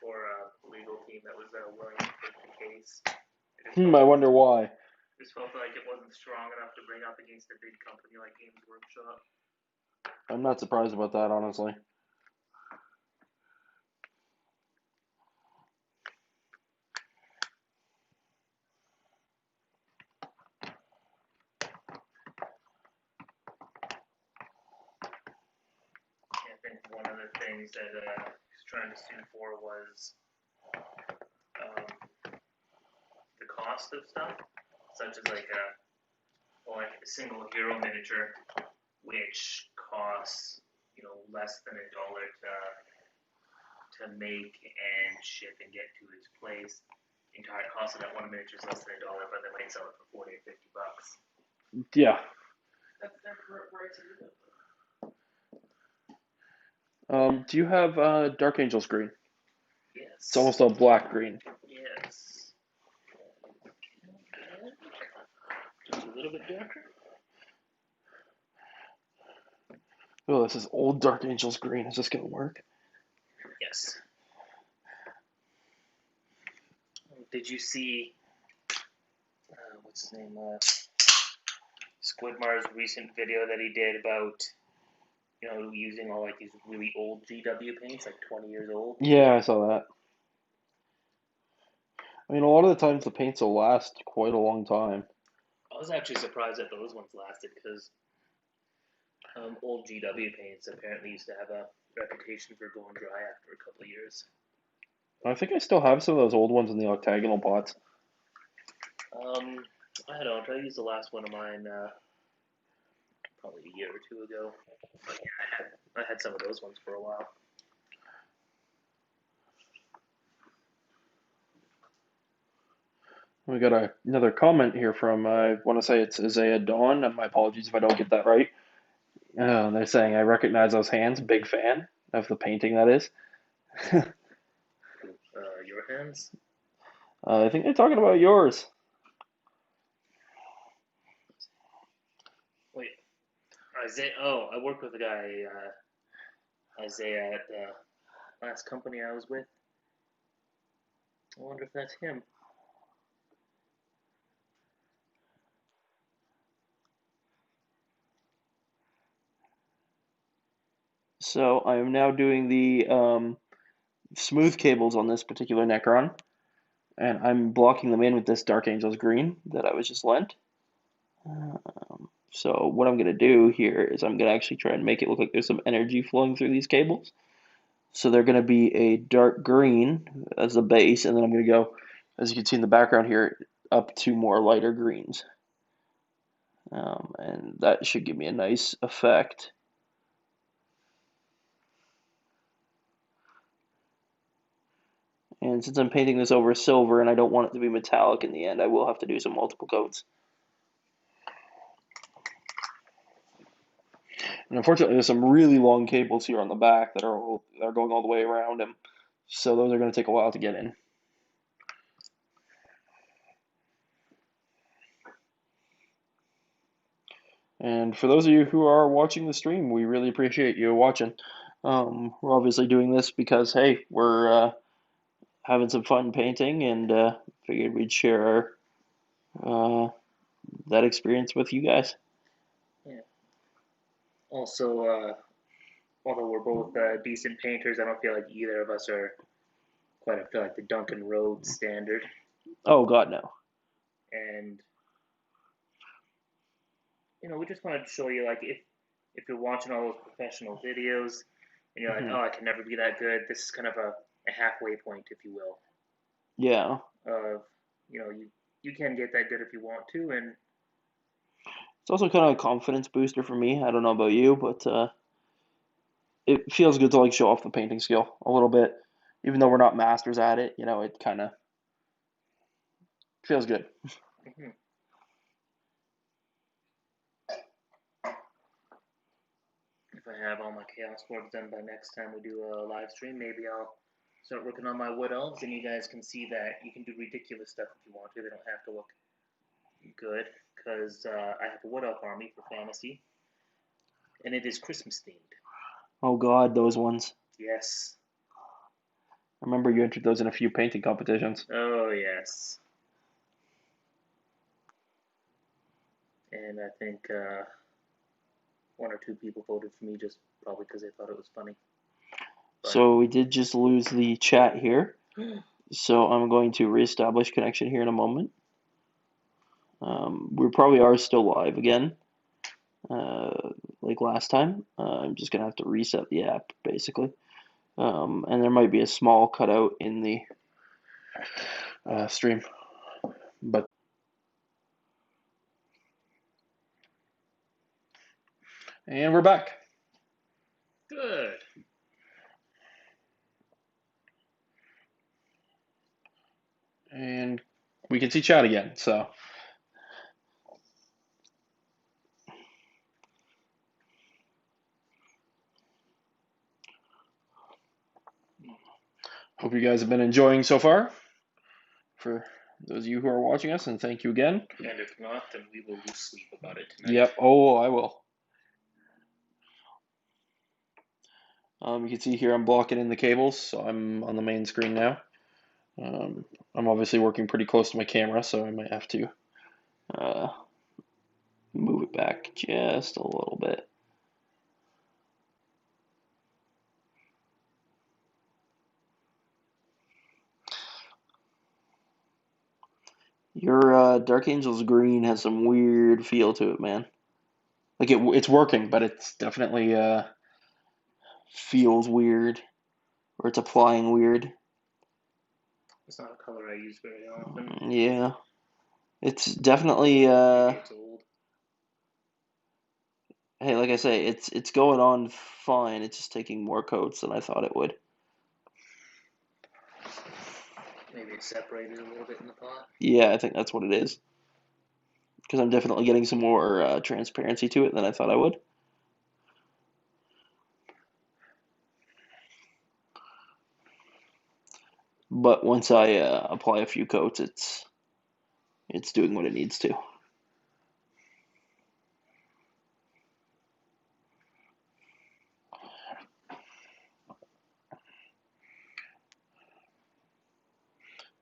or a legal team that was willing to take the case. I wonder why. Just felt like it wasn't strong enough to bring up against a big company like Games Workshop. I'm not surprised about that, honestly. I think one of the things that he was trying to sue for was the cost of stuff, such as like a single hero miniature, which costs less than $1 to make and ship and get to its place. The entire cost of that one miniature is less than $1, but they might sell it for $40 or $50. Yeah. That's their right to do it. Do you have Dark Angels green? Yes. It's almost a black green. Yes. Just a little bit darker. Oh, this is old Dark Angels green. Is this gonna work? Yes. Did you see what's his name? Squidmar's recent video that he did about using all these really old GW paints, like 20 years old. Yeah, I saw that. I mean, a lot of the times the paints will last quite a long time. I was actually surprised that those ones lasted because old GW paints apparently used to have a reputation for going dry after a couple of years. I think I still have some of those old ones in the octagonal pots. I don't know. I'll try to use the last one of mine probably a year or two ago. But yeah, I had some of those ones for a while. We got another comment here from, I want to say it's Isaiah Dawn, and my apologies if I don't get that right. They're saying, I recognize those hands, big fan of the painting that is. Your hands? I think they're talking about yours. Wait, Isaiah. Oh, I worked with a guy, Isaiah, at the last company I was with. I wonder if that's him. So I am now doing the smooth cables on this particular Necron, and I'm blocking them in with this Dark Angels green that I was just lent. So what I'm going to do here is I'm going to actually try and make it look like there's some energy flowing through these cables. So they're going to be a dark green as the base, and then I'm going to go, as you can see in the background here, up to more lighter greens. And that should give me a nice effect. And since I'm painting this over silver and I don't want it to be metallic in the end, I will have to do some multiple coats. And unfortunately, there's some really long cables here on the back that are going all the way around him. So those are going to take a while to get in. And for those of you who are watching the stream, we really appreciate you watching. We're obviously doing this because, hey, we're having some fun painting and figured we'd share that experience with you guys. Yeah. Also, although we're both decent painters, I don't feel like either of us are quite up to like the Duncan Rhodes standard. Oh, God, no. And we just wanted to show you, like, if you're watching all those professional videos and you're like, oh, I can never be that good, this is kind of a halfway point, if you will. Yeah. You can get that good if you want to, and it's also kind of a confidence booster for me. I don't know about you, but it feels good to like show off the painting skill a little bit, even though we're not masters at it. It kind of feels good. Mm-hmm. If I have all my chaos boards done by next time we do a live stream, maybe I'll start working on my wood elves, and you guys can see that you can do ridiculous stuff if you want to. They don't have to look good, because I have a wood elf army for fantasy, and it is Christmas themed. Oh God, those ones. Yes. I remember you entered those in a few painting competitions. Oh yes. And I think one or two people voted for me just probably because they thought it was funny. But So we did just lose the chat here. So I'm going to reestablish connection here in a moment. We probably are still live again, like last time. I'm just gonna have to reset the app basically, and there might be a small cutout in the stream, but. And we're back. good. And we can see chat again, so. Hope you guys have been enjoying so far. For those of you who are watching us, and thank you again. And if not, then we will lose sleep about it tonight. Yep. Oh, I will. You can see here I'm blocking in the cables, so I'm on the main screen now. I'm obviously working pretty close to my camera, so I might have to move it back just a little bit. Your Dark Angels green has some weird feel to it, man. Like it's working, but it's definitely feels weird, or it's applying weird. It's not a color I use very often. Yeah, it's definitely Maybe it's old. hey, like I say, it's going on fine. It's just taking more coats than I thought it would. Maybe it's separated a little bit in the pot. Yeah, I think that's what it is. Because I'm definitely getting some more transparency to it than I thought I would. But once I apply a few coats, it's doing what it needs to.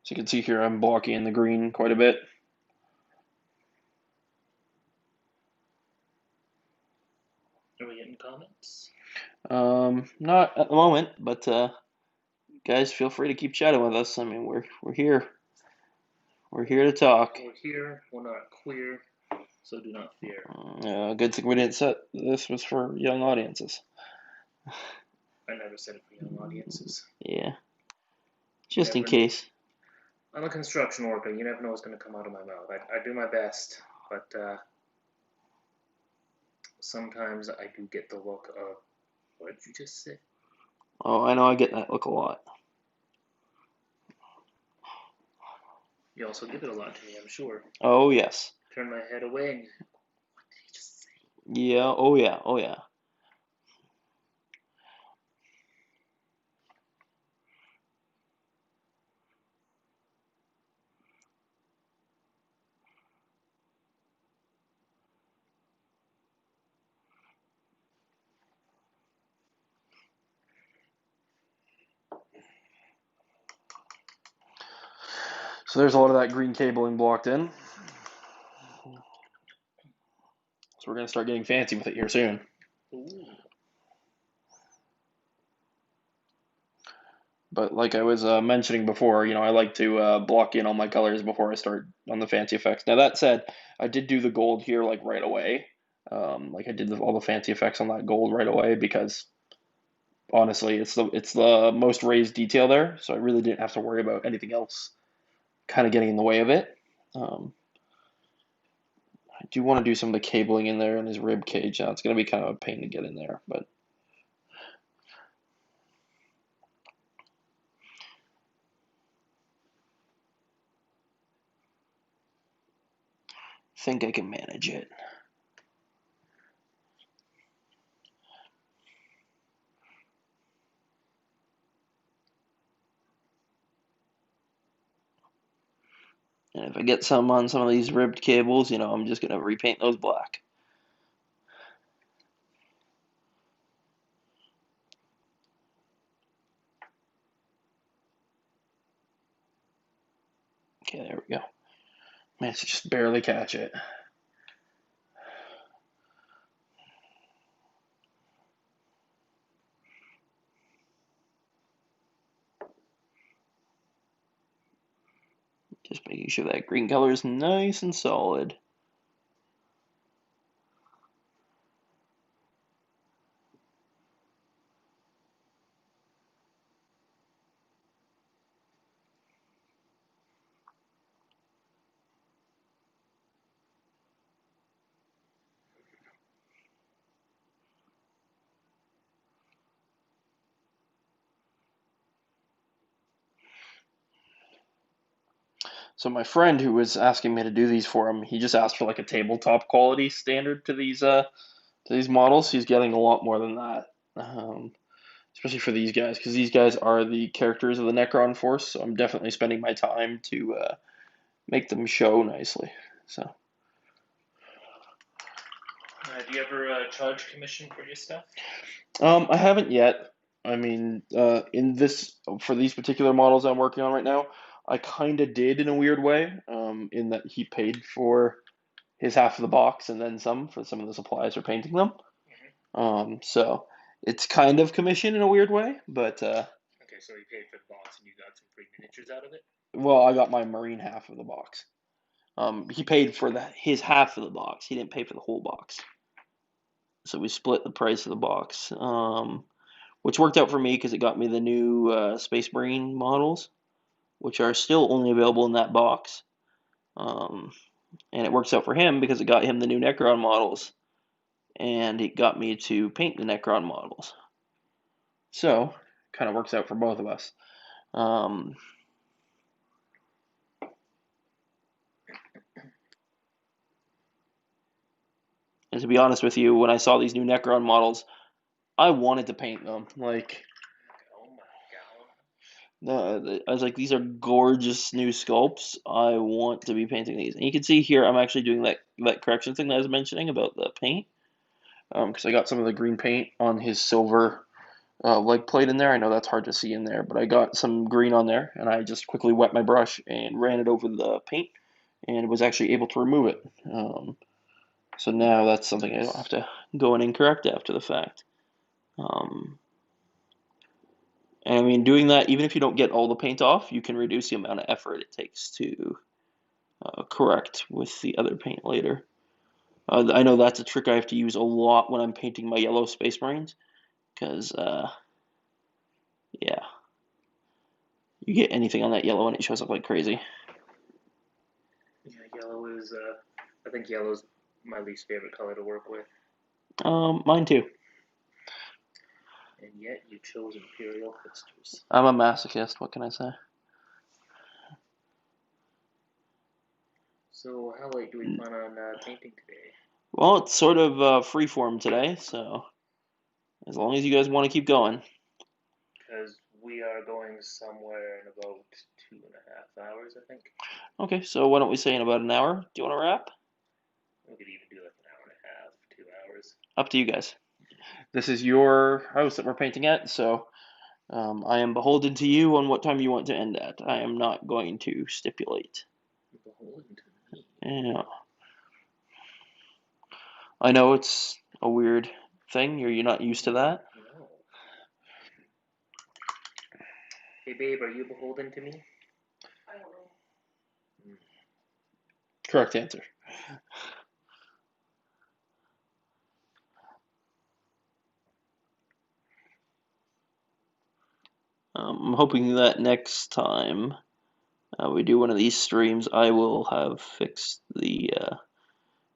So you can see here I'm blocking in the green quite a bit. Are we getting comments? Not at the moment, but guys, feel free to keep chatting with us. I mean, we're here. We're here to talk. We're here. We're not queer, so do not fear. Good thing we didn't set this was for young audiences. I never said it for young audiences. Yeah, just in case. I'm a construction worker. You never know what's going to come out of my mouth. I do my best, but sometimes I do get the look of, what did you just say? Oh, I know I get that look a lot. You also give it a lot to me, I'm sure. Oh, yes. Turn my head away and, what did he just say? Yeah, oh yeah, oh yeah. So there's a lot of that green cabling blocked in. So we're going to start getting fancy with it here soon. Ooh. But like I was mentioning before, I like to block in all my colors before I start on the fancy effects. Now that said, I did do the gold here like right away. Like I did all the fancy effects on that gold right away because honestly, it's the most raised detail there, so I really didn't have to worry about anything else kind of getting in the way of it. I do want to do some of the cabling in there and his rib cage. Now it's going to be kind of a pain to get in there, but I think I can manage it. And if I get some on some of these ribbed cables, I'm just going to repaint those black. Okay, there we go. Managed to just barely catch it. Just making sure that green color is nice and solid. So my friend who was asking me to do these for him, he just asked for like a tabletop quality standard to these models. He's getting a lot more than that, especially for these guys, because these guys are the characters of the Necron Force. So I'm definitely spending my time to make them show nicely. So. Do you ever charge commission for your stuff? I haven't yet. I mean, for these particular models I'm working on right now, I kind of did in a weird way, in that he paid for his half of the box and then some for some of the supplies for painting them. So it's kind of commission in a weird way, but Okay, so you paid for the box and you got some free miniatures out of it? well, I got my Marine half of the box. He paid for his half of the box. He didn't pay for the whole box. So we split the price of the box. Which worked out for me because it got me the new Space Marine models, which are still only available in that box. And it works out for him because it got him the new Necron models, and it got me to paint the Necron models. So, kind of works out for both of us. And to be honest with you, when I saw these new Necron models, I wanted to paint them. Like, Oh my god. I was like, these are gorgeous new sculpts. I want to be painting these. And you can see here, I'm actually doing that correction thing that I was mentioning about the paint. Because I got some of the green paint on his silver leg plate in there. I know that's hard to see in there, but I got some green on there, and I just quickly wet my brush and ran it over the paint, and was actually able to remove it. So now that's something I don't have to go in and correct after the fact. And I mean, doing that, even if you don't get all the paint off, you can reduce the amount of effort it takes to correct with the other paint later. I know that's a trick I have to use a lot when I'm painting my yellow Space Marines, because, yeah, you get anything on that yellow and it shows up like crazy. Yeah, yellow is, I think yellow's my least favorite color to work with. Mine too. And yet you chose Imperial Fisters. I'm a masochist, what can I say? So how late do we plan on painting today? Well, it's sort of freeform today, so as long as you guys want to keep going. Because we are going somewhere in about 2.5 hours, I think. Okay, so why don't we say in about an hour? Do you want to wrap? We could even do like an hour and a half, 2 hours. Up to you guys. This is your house that we're painting at, so I am beholden to you on what time you want to end at. I am not going to stipulate. Beholden to me. Yeah. I know it's a weird thing. You're not used to that. No. Hey babe, are you beholden to me? I don't know. Correct answer. I'm hoping that next time we do one of these streams, I will have fixed the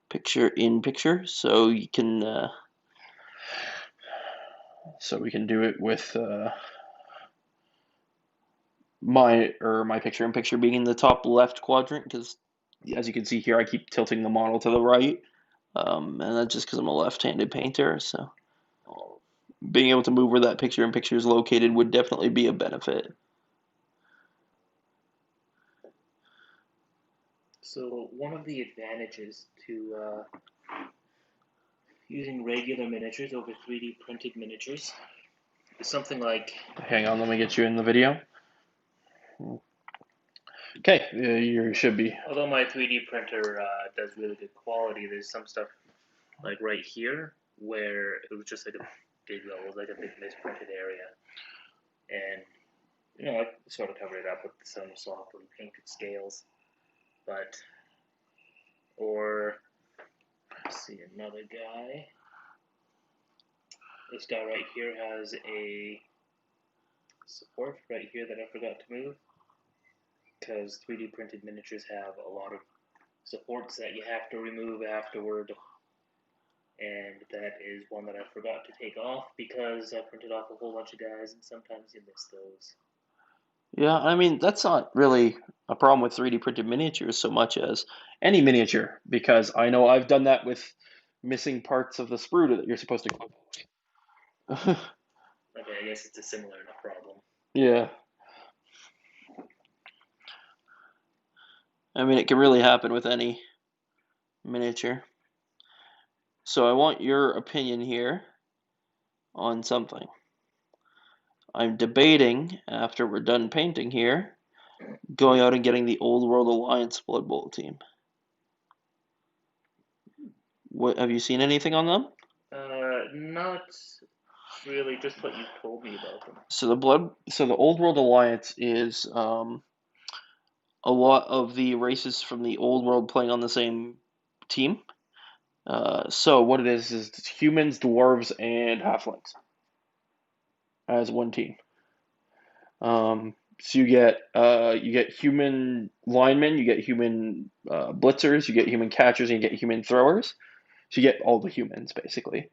picture-in-picture, so you can so we can do it with my picture-in-picture being in the top left quadrant, because as you can see here, I keep tilting the model to the right, and that's just because I'm a left-handed painter, so being able to move where that picture-in-picture is located would definitely be a benefit. So one of the advantages to using regular miniatures over 3D printed miniatures is something like... Hang on, let me get you in the video. Okay, you should be. Although my 3D printer does really good quality, there's some stuff like right here where it was just like a big misprinted area. And, you know, I sort of covered it up with some softly painted scales. But, or, let's see, another guy. This guy right here has a support right here that I forgot to move. Because 3D printed miniatures have a lot of supports that you have to remove afterward. And that is one that I forgot to take off because I printed off a whole bunch of guys, and sometimes you miss those. Yeah, I mean, that's not really a problem with 3D printed miniatures so much as any miniature, because I know I've done that with missing parts of the sprue that you're supposed to clip. Okay, I guess it's a similar enough problem. Yeah. I mean, it can really happen with any miniature. So I want your opinion here on something. I'm debating, after we're done painting here, going out and getting the Old World Alliance Blood Bowl team. What, have you seen anything on them? Not really, just what you told me about them. So the Old World Alliance is a lot of the races from the Old World playing on the same team. So what it is humans, dwarves, and halflings as one team. So you get human linemen, you get human blitzers, you get human catchers, and you get human throwers. So you get all the humans basically.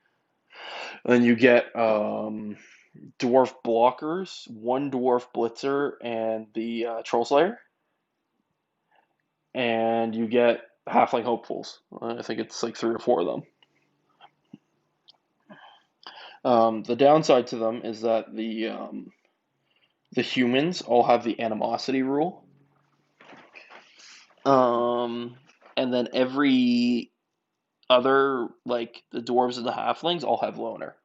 And then you get dwarf blockers, one dwarf blitzer, and the troll slayer, and you get halfling hopefuls. I think it's like three or four of them. The downside to them is that the humans all have the animosity rule, and then every other, like the dwarves and the halflings, all have loner.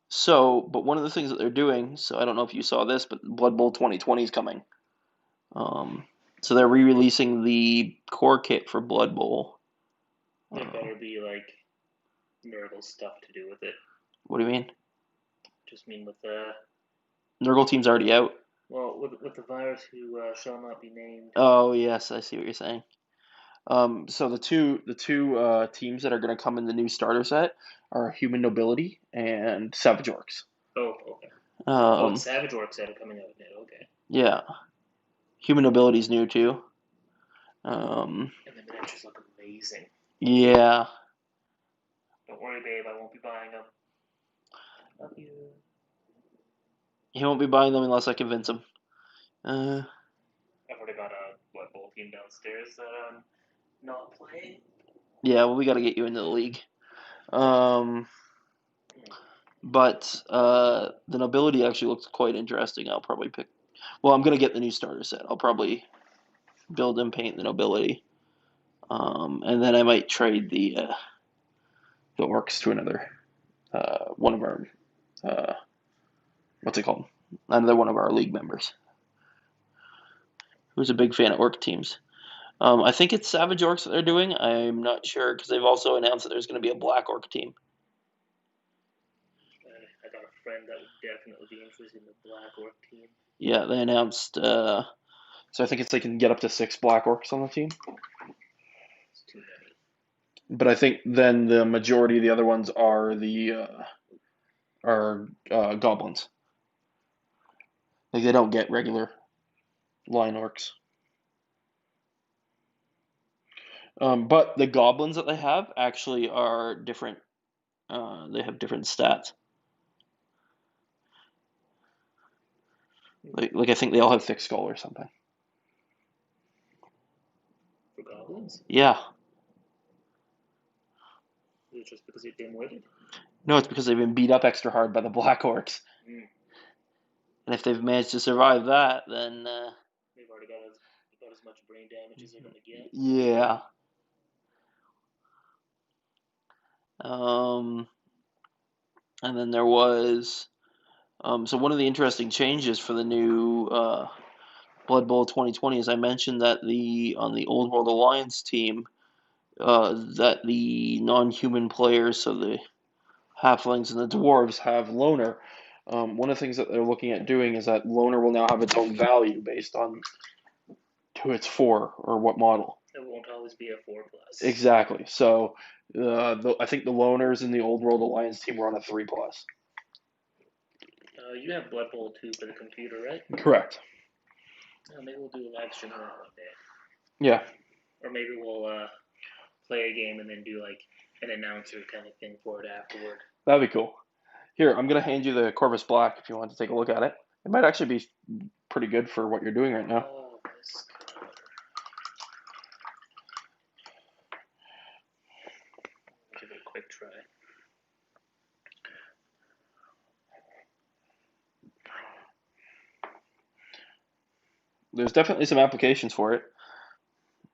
So, but one of the things that they're doing, so I don't know if you saw this, but Blood Bowl 2020 is coming. So they're re-releasing the core kit for Blood Bowl. It better be like Nurgle stuff to do with it. What do you mean? Just mean with Nurgle team's already out. well, with the virus who shall not be named. Oh yes, I see what you're saying. So the two teams that are going to come in the new starter set are Human Nobility and Savage Orcs. Oh, okay. It's Savage Orcs that are coming out now. Okay. Yeah, Human Nobility's new too. And the miniatures look amazing. Yeah. Don't worry, babe. I won't be buying them. Love you. He won't be buying them unless I convince him. I've already got a Blood Bowl team downstairs that I'm not playing. Yeah, well, we got to get you into the league. But the nobility actually looks quite interesting. I'll probably pick. Well, I'm gonna get the new starter set. I'll probably build and paint the nobility, and then I might trade the orcs to another one of our what's it called? Another one of our league members who's a big fan of orc teams. I think it's Savage Orcs that they're doing. I'm not sure because they've also announced that there's going to be a Black Orc team. I got a friend that would definitely be interested in the Black Orc team. Yeah, they announced. So I think they can get up to 6 Black Orcs on the team. It's too many. But I think then the majority of the other ones are the goblins. Like they don't get regular line orcs. But the goblins that they have actually are different. They have different stats. Like I think they all have thick skull or something. For goblins? Yeah. Is it just because they're dim-witted? No, it's because they've been beat up extra hard by the Black Orcs. Mm. And if they've managed to survive that, then they've already got as much brain damage as they're gonna get. Yeah. And then there was so one of the interesting changes for the new Blood Bowl 2020 is I mentioned that on the Old World Alliance team that the non-human players, so the halflings and the dwarves, have loner. One of the things that they're looking at doing is that loner will now have its own value based on who it's for or what model. It won't always be a 4+. Exactly. So I think the loners in the Old World Alliance team were on a 3+. You have Blood Bowl 2 for the computer, right? Correct. Maybe we'll do a live stream on that one day. Yeah. Or maybe we'll play a game and then do like an announcer kind of thing for it afterward. That'd be cool. Here, I'm going to hand you the Corvus Black if you want to take a look at it. It might actually be pretty good for what you're doing right now. Oh, this color. Give it a quick try. There's definitely some applications for it.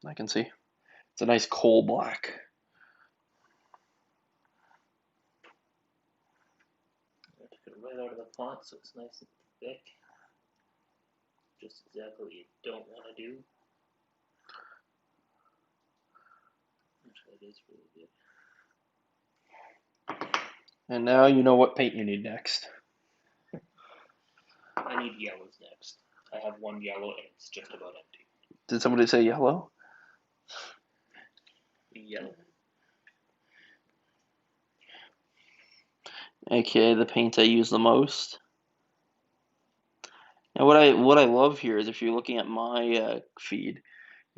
I can see. It's a nice coal black. I took it right out of the pot so it's nice and thick. Just exactly what you don't want to do. Actually, it is really good. And now you know what paint you need next. I need yellows next. I have one yellow and it's just about empty. Did somebody say yellow? Yellow. Okay, the paint I use the most. Now what I love here is if you're looking at my feed,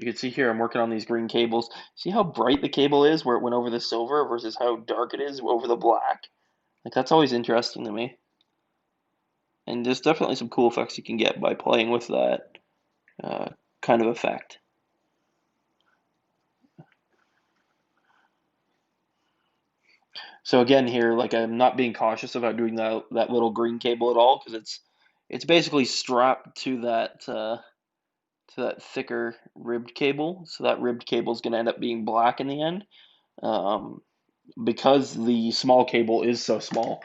You can see here I'm working on these green cables. See how bright the cable is where it went over the silver versus how dark it is over the black? Like, that's always interesting to me. And there's definitely some cool effects you can get by playing with that kind of effect. So again here, like, I'm not being cautious about doing that little green cable at all, because it's basically strapped to that thicker ribbed cable. So that ribbed cable is going to end up being black in the end. Um, because the small cable is so small,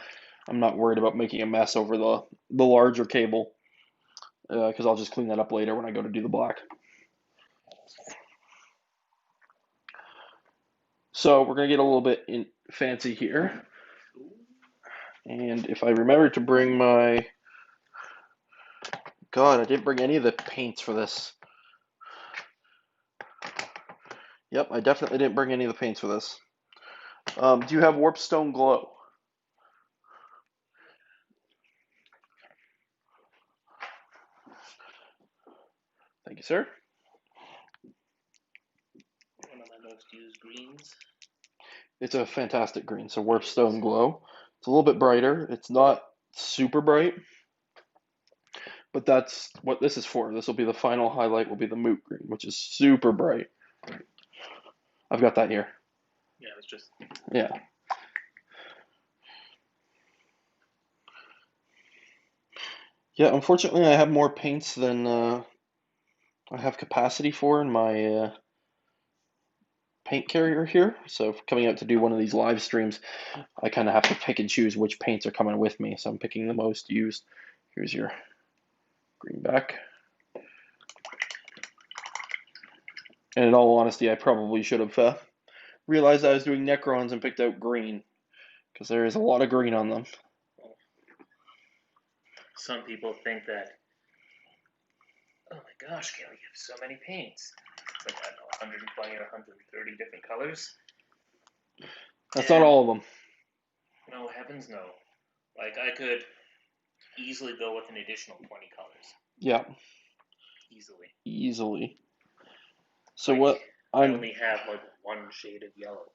I'm not worried about making a mess over the larger cable, because I'll just clean that up later when I go to do the black. So we're gonna get a little bit fancy here, and if I remember to bring my, God, I didn't bring any of the paints for this. Yep, I definitely didn't bring any of the paints for this. Do you have Warpstone Glow? Thank you, sir. One of my most used greens. It's a fantastic green. So Warpstone Glow. It's a little bit brighter. It's not super bright, but that's what this is for. This will be the final highlight. Will be the Moot Green, which is super bright. I've got that here. Yeah, it was just. Yeah. Yeah, unfortunately, I have more paints than I have capacity for in my paint carrier here. So if coming out to do one of these live streams, I kind of have to pick and choose which paints are coming with me. So I'm picking the most used. Here's your greenback. And in all honesty, I probably should have realized I was doing Necrons and picked out green, because there is a lot of green on them. Some people think that, oh my gosh, Kale, you have so many paints. Like, I don't know, 120 or 130 different colors. That's not all of them. No, heavens no. Like, I could easily go with an additional 20 colors. Yeah. Easily. So like, what I only have like one shade of yellow.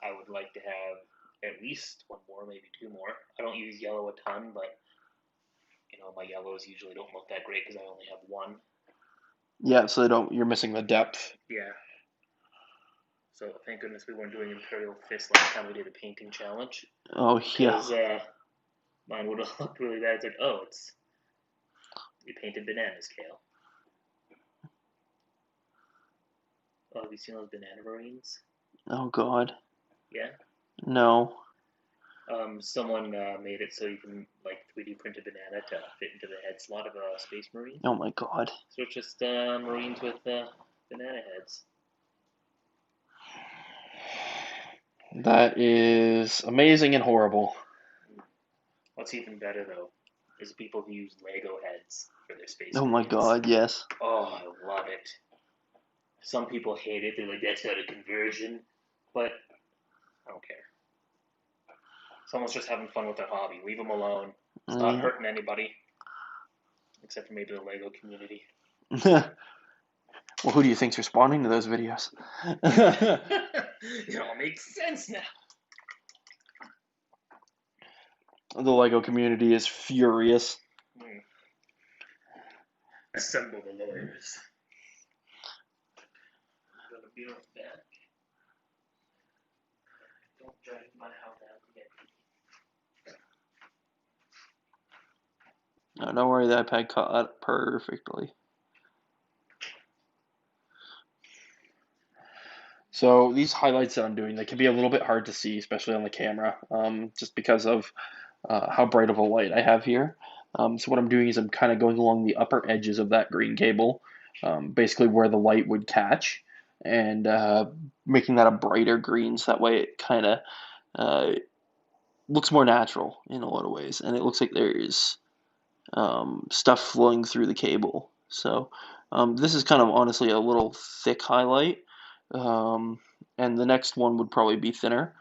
I would like to have at least one more, maybe two more. I don't use yellow a ton, but my yellows usually don't look that great because I only have one. Yeah, so you're missing the depth. Yeah. So thank goodness we weren't doing Imperial Fist last time we did a painting challenge. Oh yeah. Because mine would have looked really bad. It's like, you painted bananas, Kale. Oh, have you seen those banana marines? Oh God. Yeah. No. Someone made it so you can 3D print a banana to fit into the head slot of a Space Marine. Oh my God. So it's just Marines with banana heads. That is amazing and horrible. What's even better though is people who use Lego heads for their Space Oh Marines. my God, yes. Oh, I love it. Some people hate it. They're like, that's not a conversion. But I don't care. Someone's just having fun with their hobby. Leave them alone. It's not hurting anybody. Except for maybe the Lego community. Well, who do you think's responding to those videos? It all makes sense now. The Lego community is furious. Assemble the lawyers. I'm gonna be right back. Don't drag my house out yet. No, don't worry, the iPad caught that perfectly. So these highlights that I'm doing, they can be a little bit hard to see, especially on the camera, just because of how bright of a light I have here. So what I'm doing is I'm kind of going along the upper edges of that green cable, basically where the light would catch, and making that a brighter green, so that way it kind of looks more natural in a lot of ways, and it looks like there is stuff flowing through the cable. So this is kind of honestly a little thick highlight, and the next one would probably be thinner,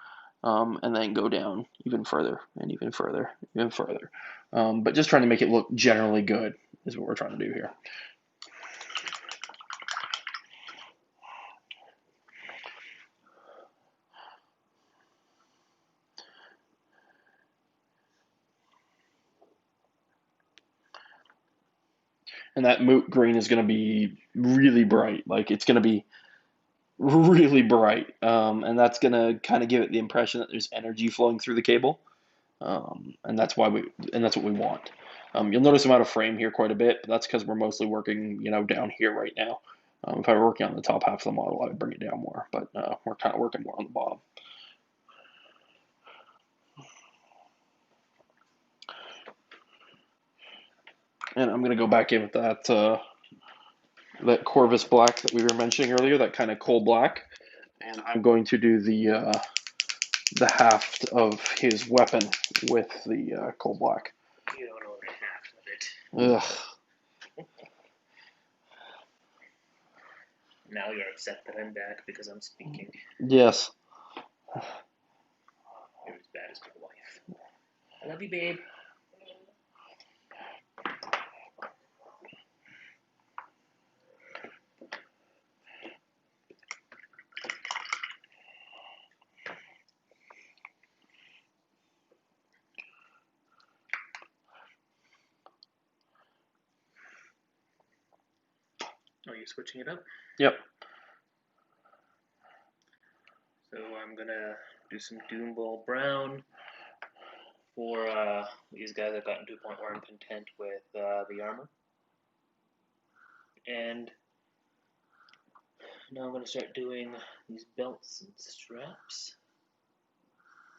and then go down even further and even further, even further. But just trying to make it look generally good is what we're trying to do here. and that moot green is going to be really bright. Like it's going to be really bright, and that's going to kind of give it the impression that there's energy flowing through the cable, and that's what we want. You'll notice I'm out of frame here quite a bit, but that's because we're mostly working, down here right now. If I were working on the top half of the model, I would bring it down more, but we're kind of working more on the bottom. And I'm going to go back in with that Corvus black that we were mentioning earlier, that kind of coal black, and I'm going to do the haft of his weapon with the coal black. You don't know the half of it. Ugh. Now you're upset that I'm back because I'm speaking. Yes. You're as bad as my wife. I love you, babe. Are you switching it up? Yep. So I'm gonna do some Doomball Brown for these guys. I've gotten to a point where I'm content with the armor. And now I'm gonna start doing these belts and straps.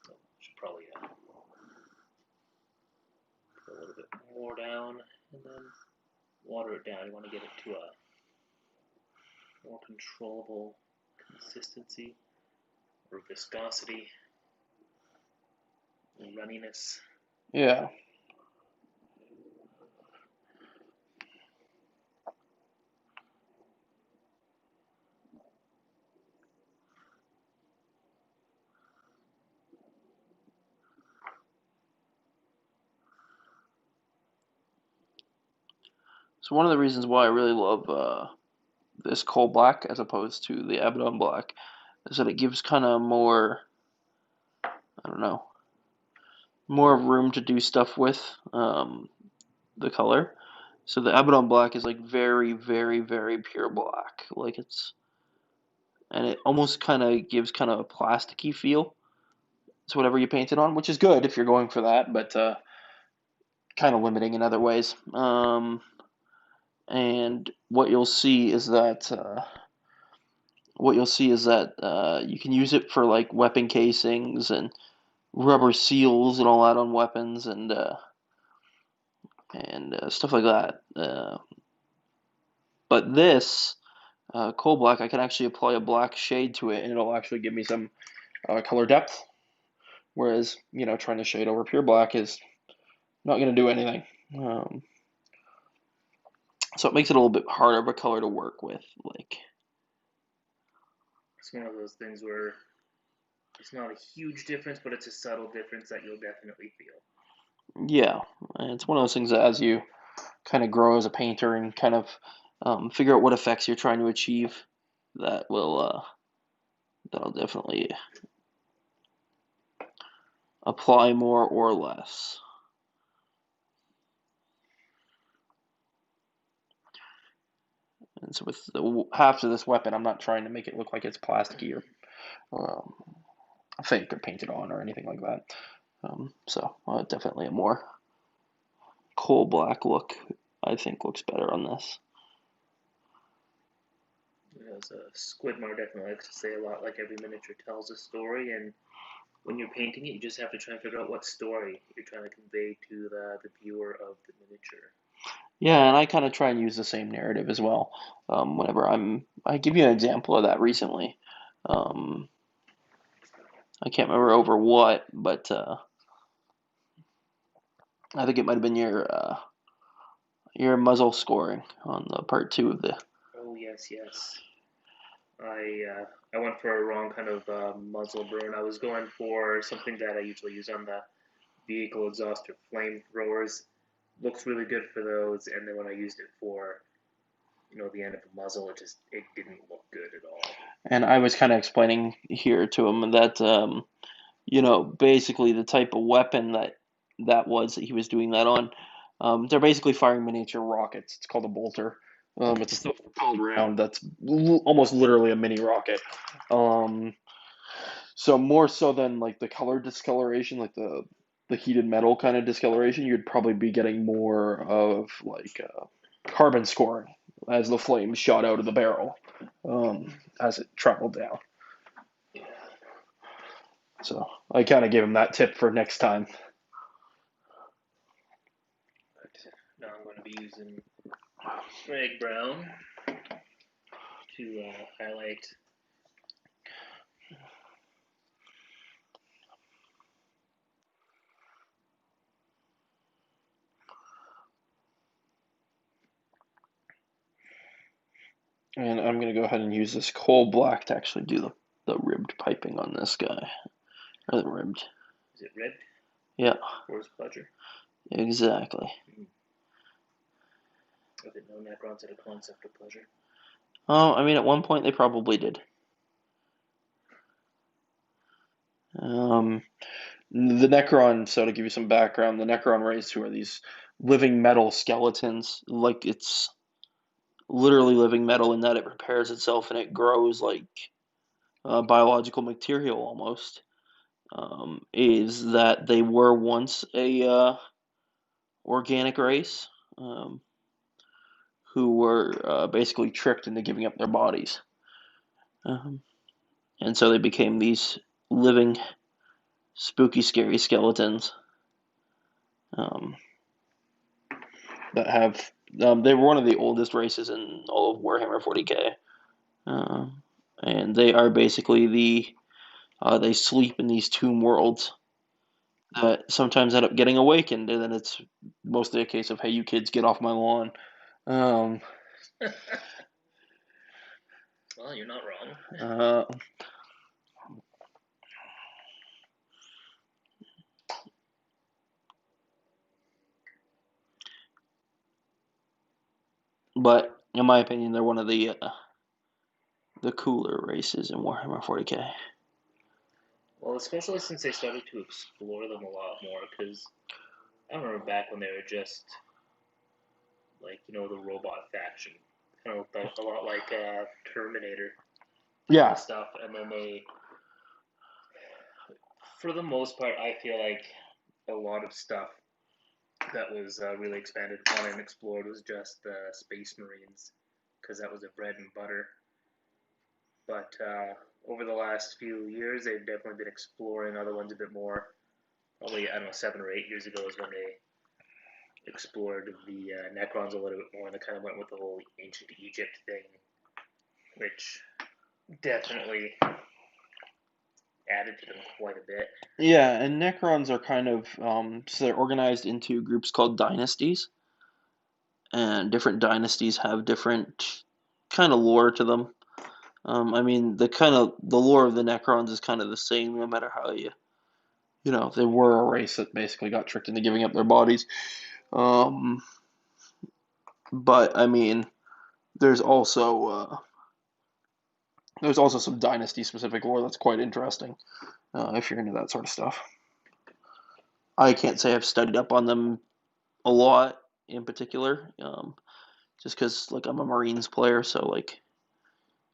So should probably put a little bit more down and then water it down. You want to get it to a more controllable consistency or viscosity, runniness. Yeah. So one of the reasons why I really love this coal black as opposed to the Abaddon black is that it gives kind of more, I don't know, more room to do stuff with the color. So the Abaddon black is like very, very, very pure black. Like and it almost kind of gives kind of a plasticky feel to whatever you paint it on, which is good if you're going for that, but kind of limiting in other ways. And what you'll see is that you can use it for like weapon casings and rubber seals and all that on weapons and stuff like that. But this coal black, I can actually apply a black shade to it, and it'll actually give me some color depth. Whereas, trying to shade over pure black is not going to do anything. So it makes it a little bit harder of a color to work with. Like, it's one of those things where it's not a huge difference, but it's a subtle difference that you'll definitely feel. Yeah, and it's one of those things that as you kind of grow as a painter and kind of figure out what effects you're trying to achieve, that'll definitely apply more or less. And so with the half of this weapon, I'm not trying to make it look like it's plasticky or fake or painted on or anything like that. So definitely a more coal black look, I think, looks better on this. As Squidmar definitely likes to say a lot, like every miniature tells a story, and when you're painting it, you just have to try and figure out what story you're trying to convey to the viewer of the miniature. Yeah, and I kind of try and use the same narrative as well. Whenever I give you an example of that recently. I can't remember over what, but I think it might have been your muzzle scoring on the part 2 of the. Oh yes. I went for a wrong kind of muzzle burn. I was going for something that I usually use on the vehicle exhaust or flamethrowers. Looks really good for those, and then when I used it for the end of the muzzle, it didn't look good at all. And I was kind of explaining here to him that basically the type of weapon that he was doing that on They're basically firing miniature rockets. It's called a bolter. It's a self-propelled round that's almost literally a mini rocket. Um, so more so than like the color discoloration, like the heated metal kind of discoloration, you'd probably be getting more of like carbon scoring as the flames shot out of the barrel as it traveled down. Yeah. So I kind of gave him that tip for next time. But now I'm going to be using Greg Brown to highlight. And I'm going to go ahead and use this coal black to actually do the ribbed piping on this guy. Or the ribbed. Is it ribbed? Yeah. For his pleasure. Exactly. I didn't know Necrons had a concept of pleasure. I mean, at one point they probably did. The Necron, so to give you some background, the Necron race, who are these living metal skeletons, like it's literally living metal in that it repairs itself and it grows like biological material almost, is that they were once a organic race um, who were basically tricked into giving up their bodies. Um, and so they became these living, spooky, scary skeletons um, that have. They were one of the oldest races in all of Warhammer 40k. And they are basically they sleep in these tomb worlds that sometimes end up getting awakened, and then it's mostly a case of, hey, you kids, get off my lawn. Um, Well, you're not wrong. uh, but in my opinion, they're one of the cooler races in Warhammer 40k. Well, especially since they started to explore them a lot more, because I remember back when they were just like, the robot faction, kind of a lot like Terminator Yeah, stuff, and then they, for the most part, I feel like a lot of stuff that was really expanded upon and explored was just Space Marines, because that was their bread and butter. But over the last few years, they've definitely been exploring other ones a bit more. Probably, I don't know, 7 or 8 years ago is when they explored the Necrons a little bit more, and they kind of went with the whole ancient Egypt thing, which definitely added to them quite a bit. yeah, and Necrons are kind of so they're organized into groups called dynasties, and different dynasties have different kind of lore to them. I mean, the lore of the Necrons is kind of the same, no matter how they were a race that basically got tricked into giving up their bodies. Um, but I mean, there's also uh, there's also some dynasty specific lore that's quite interesting if you're into that sort of stuff. I can't say I've studied up on them a lot in particular, just because like I'm a Marines player, so like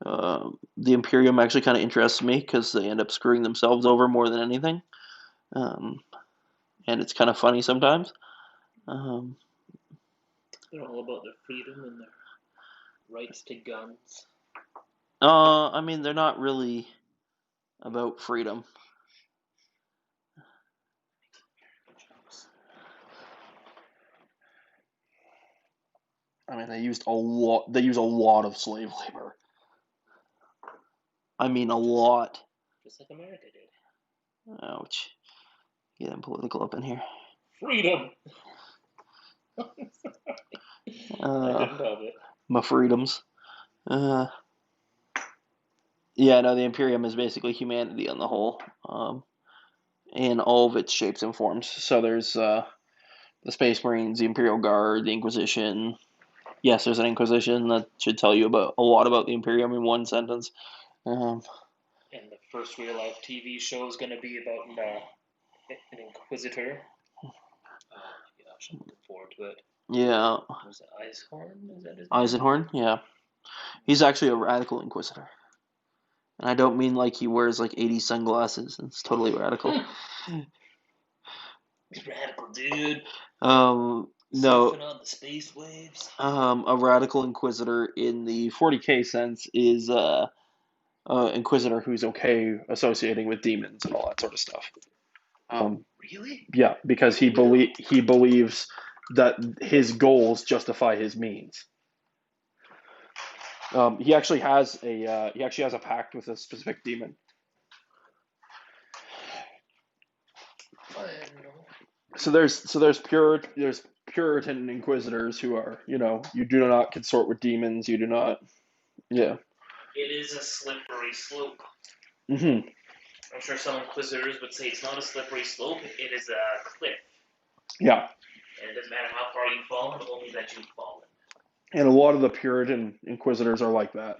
the Imperium actually kind of interests me because they end up screwing themselves over more than anything, um, and it's kind of funny sometimes. Um, They're all about their freedom and their rights to guns. I mean, they're not really about freedom. I mean, they used a lot. They use a lot of slave labor. I mean, a lot. Just like America did. Ouch. Getting political up in here. Freedom! I Uh, couldn't help it. my freedoms. Uh, yeah, no, the Imperium is basically humanity on the whole, in all of its shapes and forms. So there's the Space Marines, the Imperial Guard, the Inquisition. Yes, there's an Inquisition that should tell you about a lot about the Imperium in one sentence. Um, And the first real life TV show is going to be about an Inquisitor. Oh my gosh, I'm looking forward to it. Yeah. Was it Eishorn? Is that his name? Eisenhorn, yeah. He's actually a radical inquisitor. And I don't mean like he wears like 80 sunglasses. It's totally radical. He's radical, dude. No. Surfing on the space waves. A radical inquisitor in the 40k sense is inquisitor who's okay associating with demons and all that sort of stuff. Really? Yeah, because he believes that his goals justify his means. He actually has a pact with a specific demon. I didn't know. So there's Puritan inquisitors who are, you do not consort with demons. You do not. Yeah. It is a slippery slope. Mm-hmm. I'm sure some inquisitors would say it's not a slippery slope, it is a cliff. Yeah. And it doesn't matter how far you've fallen, only that you've fallen. And a lot of the Puritan inquisitors are like that.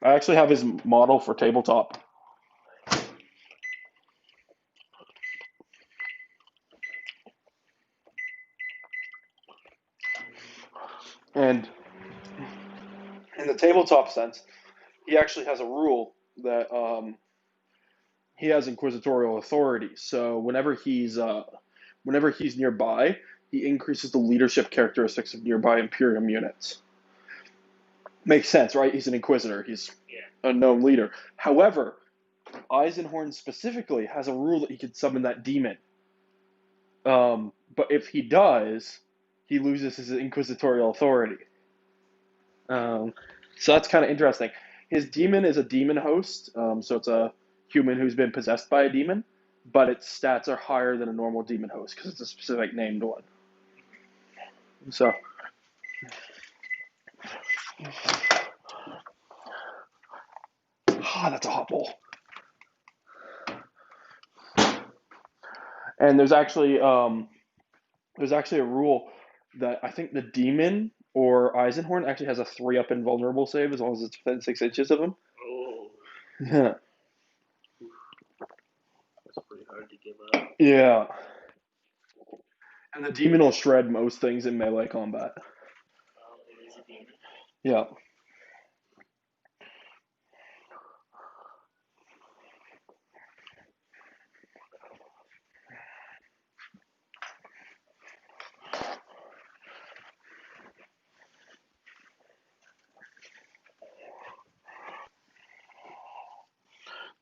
I actually have his model for tabletop. And in the tabletop sense, he actually has a rule that he has inquisitorial authority. So whenever he's nearby, he increases the leadership characteristics of nearby Imperium units. Makes sense, right? He's an inquisitor. He's a known leader. However, Eisenhorn specifically has a rule that he can summon that demon. But if he does, he loses his inquisitorial authority. So that's kind of interesting. His demon is a demon host, so it's a human who's been possessed by a demon, but its stats are higher than a normal demon host because it's a specific named one. So, that's a hot bowl. And there's actually a rule that I think the demon or Eisenhorn actually has a 3-up invulnerable save as long as it's within 6 inches of him. Oh. Yeah. That's pretty hard to give up. Yeah. And the demon will shred most things in melee combat. It is a demon. Yeah.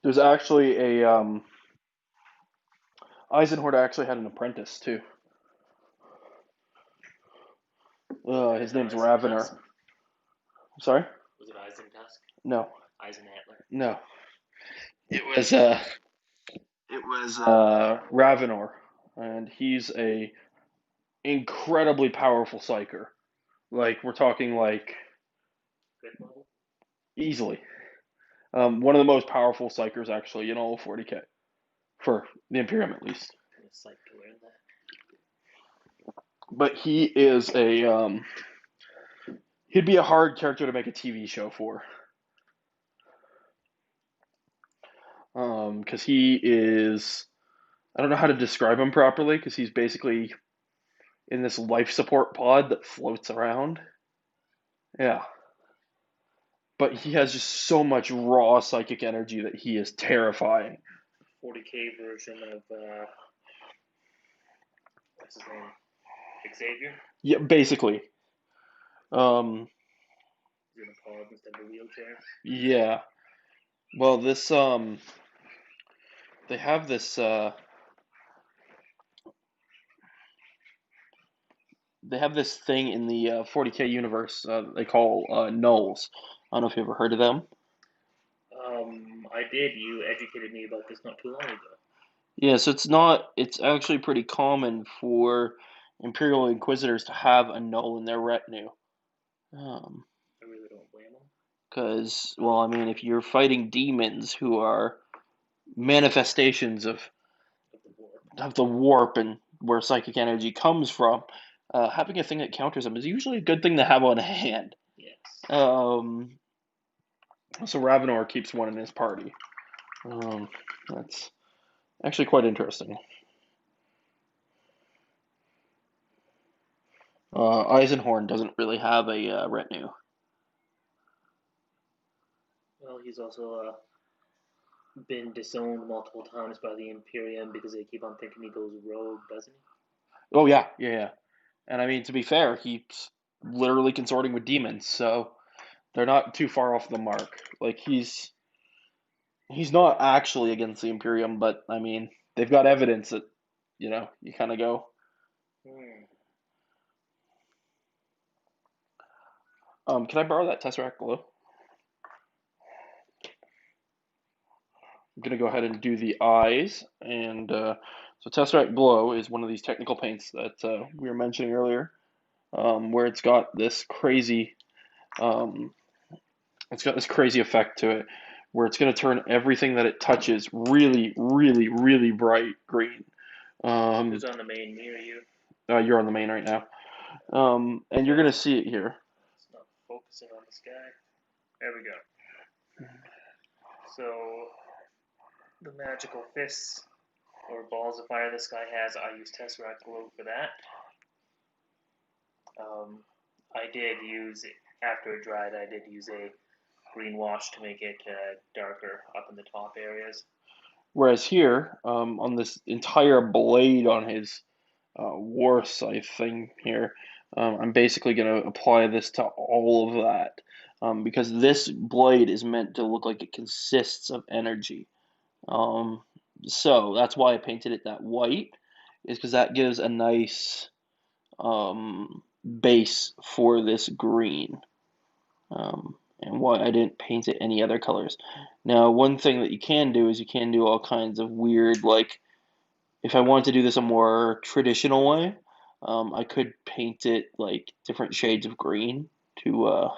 There's actually a Eisenhorn actually had an apprentice too. His name's Ravener. Sorry? Was it Eisentusk? No. Eisenantler? No. It was Ravenor, and he's a incredibly powerful psyker. Like we're talking like Good level? easily. One of the most powerful psychers actually in all of 40k. For the Imperium at least. I'm psyched to learn that. But he is he'd be a hard character to make a TV show for. Because he is, I don't know how to describe him properly, because he's basically in this life support pod that floats around. Yeah. But he has just so much raw psychic energy that he is terrifying. 40k version of, what's his name? Xavier? Yeah, basically. He's in a pod instead of a wheelchair. Yeah. Well, this, they have this, thing in the 40k universe they call nulls. I don't know if you ever heard of them. I did. You educated me about this not too long ago. Yeah, so it's actually pretty common for Imperial Inquisitors to have a null in their retinue. I really don't blame them. Because, well, I mean, if you're fighting demons who are manifestations of the warp and where psychic energy comes from, having a thing that counters them is usually a good thing to have on hand. Yes. So Ravenor keeps one in his party. That's actually quite interesting. Eisenhorn doesn't really have a retinue. Well, he's also been disowned multiple times by the Imperium because they keep on thinking he goes rogue, doesn't he? Oh yeah. And I mean, to be fair, he's literally consorting with demons, so they're not too far off the mark. Like he's not actually against the Imperium, but I mean, they've got evidence that you kind of go. Hmm. Can I borrow that Tesseract Glow? I'm gonna go ahead and do the eyes, and so Tesseract Glow is one of these technical paints that we were mentioning earlier, where um, it's got this crazy effect to it, where it's gonna turn everything that it touches really, really, really bright green. Um, Who's on the main near you? you're on the main right now, and you're Okay. gonna see it here. It's not focusing on this guy. There we go. So the magical fists or balls of fire this guy has, I use Tesseract Glow for that. I did use, after it dried, I did use a green wash to make it darker up in the top areas. Whereas here, on this entire blade on his war scythe thing here, I'm basically going to apply this to all of that. Because this blade is meant to look like it consists of energy. Um, so that's why I painted it that white, is because that gives a nice base for this green. And why I didn't paint it any other colors. Now, one thing that you can do is you can do all kinds of weird, like, if I wanted to do this a more traditional way, I could paint it like different shades of green to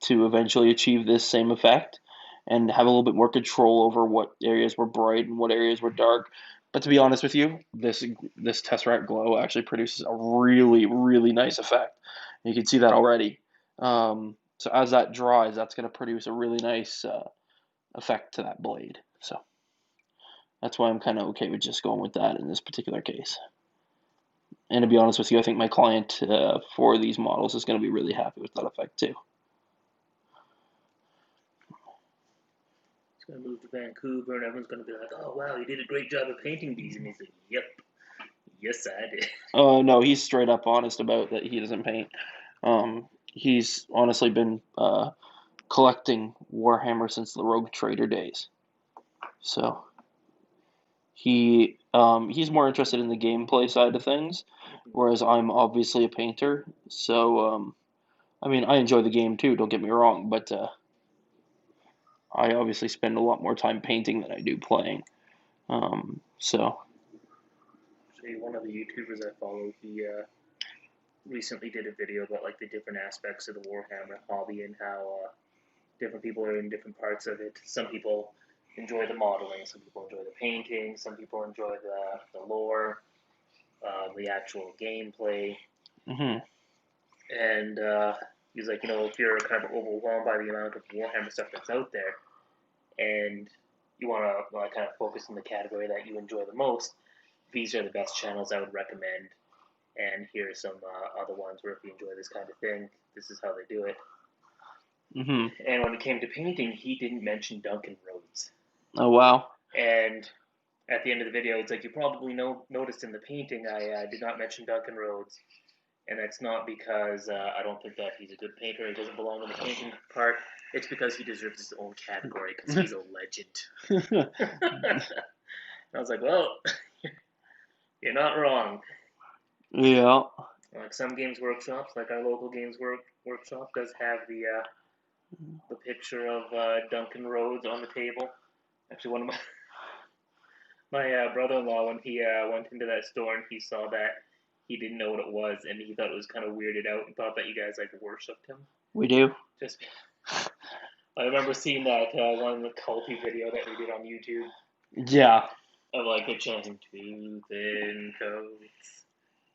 eventually achieve this same effect and have a little bit more control over what areas were bright and what areas were dark. But to be honest with you, this Tesseract Glow actually produces a really, really nice effect. You can see that already. So as that dries, that's going to produce a really nice effect to that blade. So that's why I'm kind of okay with just going with that in this particular case. And to be honest with you, I think my client for these models is going to be really happy with that effect too. He's going to move to Vancouver and everyone's going to be like, oh wow, you did a great job of painting these. And he's like, yep, yes I did. No, he's straight up honest about that he doesn't paint. He's honestly been collecting Warhammer since the Rogue Trader days. So he's more interested in the gameplay side of things, whereas I'm obviously a painter. So I mean, I enjoy the game too. Don't get me wrong, but I obviously spend a lot more time painting than I do playing. So Actually, one of the YouTubers I follow, he recently did a video about like the different aspects of the Warhammer hobby and how different people are in different parts of it. Some people enjoy the modeling, some people enjoy the painting, some people enjoy the lore, the actual gameplay. mhm. And he's like, if you're kind of overwhelmed by the amount of Warhammer stuff that's out there, and you want to kind of focus in the category that you enjoy the most, these are the best channels I would recommend. And here are some other ones where if you enjoy this kind of thing, this is how they do it. Mhm. And when it came to painting, he didn't mention Duncan Rhodes. Oh wow. And at the end of the video, it's like you probably noticed in the painting, I did not mention Duncan Rhodes. And that's not because I don't think that he's a good painter. He doesn't belong in the painting part. It's because he deserves his own category because he's a legend. And I was like, well, you're not wrong. Yeah. Like some games workshops, like our local games workshop, does have the picture of Duncan Rhodes on the table. Actually, one of my brother-in-law, when he went into that store and he saw that, he didn't know what it was, and he thought it was kind of weirded out and thought that you guys like worshipped him. We do. Just, I remember seeing that one the culty video that we did on YouTube Yeah. of like it chanting "Too thin coats,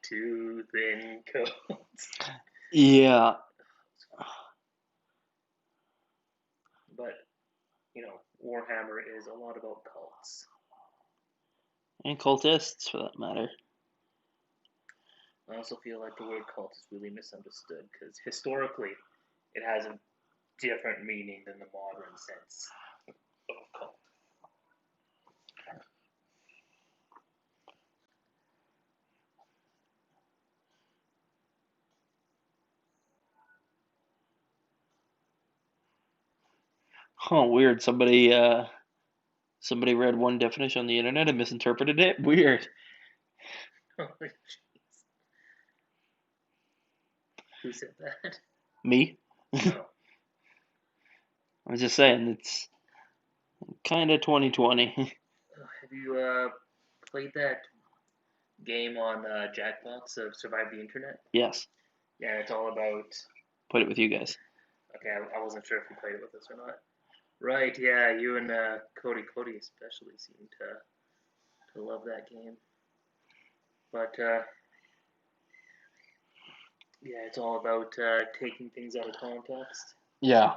too thin coats." Yeah. Warhammer is a lot about cults. And cultists, for that matter. I also feel like the word cult is really misunderstood because historically it has a different meaning than the modern sense of cult. Oh, weird. Somebody read one definition on the internet and misinterpreted it. Weird. Oh, jeez. Who said that? Me? No. I was just saying, it's kind of 2020. Have you played that game on Jackbox of Survive the Internet? Yes, Yeah, it's all about. put it with you guys. Okay, I wasn't sure if you played it with us or not. Right, yeah, you and Cody especially seem to love that game. But yeah, it's all about taking things out of context. Yeah.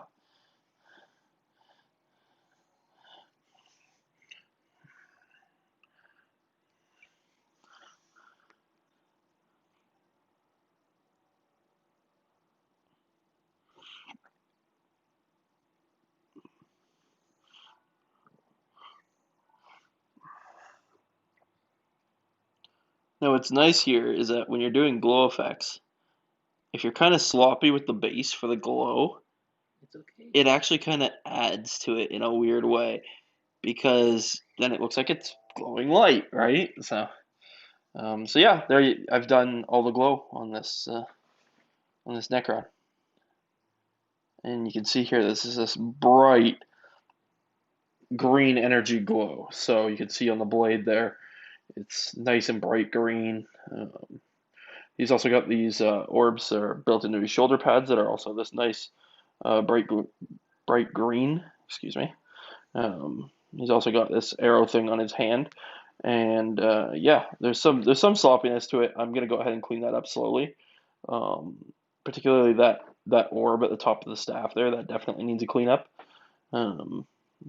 Now, what's nice here is that when you're doing glow effects, if you're kind of sloppy with the base for the glow, It's okay. it actually kind of adds to it in a weird way because then it looks like it's glowing light, right? So yeah, I've done all the glow on this Necron, and you can see here this is this bright green energy glow. So you can see on the blade there, it's nice and bright green. He's also got these orbs that are built into his shoulder pads that are also this nice bright green. Excuse me. He's also got this arrow thing on his hand, and yeah, there's some sloppiness to it. I'm gonna go ahead and clean that up slowly. Um, Particularly that orb at the top of the staff there, that definitely needs a cleanup. Um,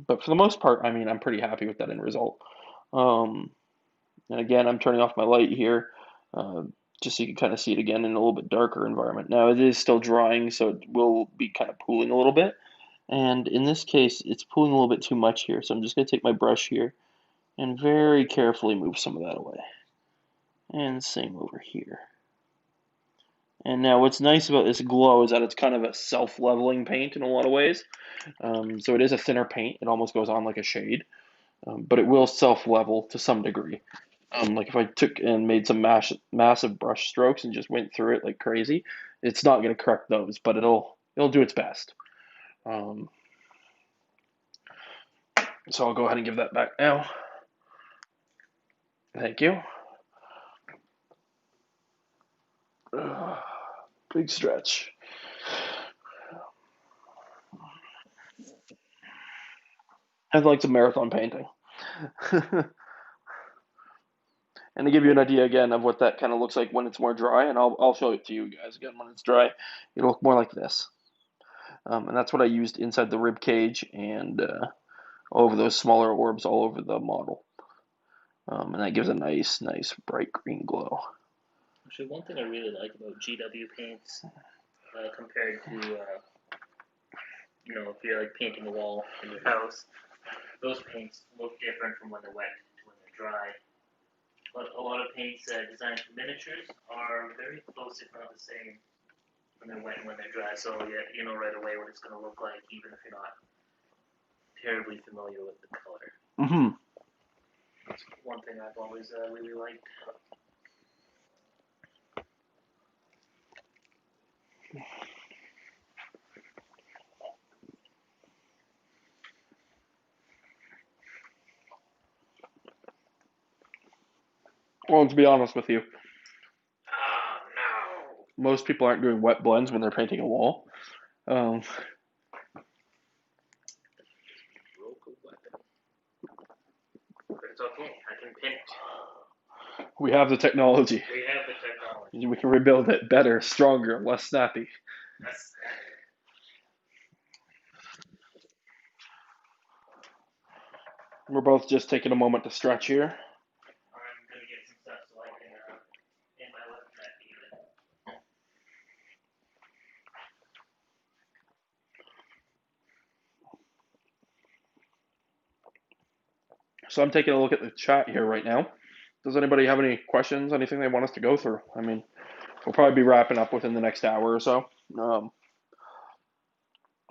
but for the most part, I mean, I'm pretty happy with that end result. Um, and again, I'm turning off my light here, uh, just so you can kind of see it again in a little bit darker environment. Now it is still drying, so it will be kind of pooling a little bit. And in this case, it's pooling a little bit too much here, so I'm just going to take my brush here and very carefully move some of that away. And same over here. And now what's nice about this glow is that it's kind of a self-leveling paint in a lot of ways. So it is a thinner paint. It almost goes on like a shade, but it will self-level to some degree. Like if I took and made some massive brush strokes and just went through it like crazy, it's not going to correct those, but it'll do its best. Um, so I'll go ahead and give that back now. Thank you. Big stretch. I'd like some marathon painting. And to give you an idea again of what that kind of looks like when it's more dry, and I'll show it to you guys again when it's dry, it'll look more like this. And that's what I used inside the rib cage and all over those smaller orbs all over the model. And that gives a nice bright green glow. Actually, one thing I really like about GW paints compared to if you're like painting a wall in your house, those paints look different from when they're wet to when they're dry. But a lot of paints designed for miniatures are very close, if not the same, when they're wet and when they're dry. So yeah, you know right away what it's going to look like, even if you're not terribly familiar with the color. Mm-hmm. That's one thing I've always really liked. Well, to be honest with you, Oh no! most people aren't doing wet blends when they're painting a wall. Broke a weapon. But it's okay, I can paint. We have the technology. We have the technology. We can rebuild it better, stronger, less snappy. That's We're both just taking a moment to stretch here. I'm gonna get some stuff so I can in my left track even. So I'm taking a look at the chat here right now. Does anybody have any questions, anything they want us to go through? I mean, we'll probably be wrapping up within the next hour or so.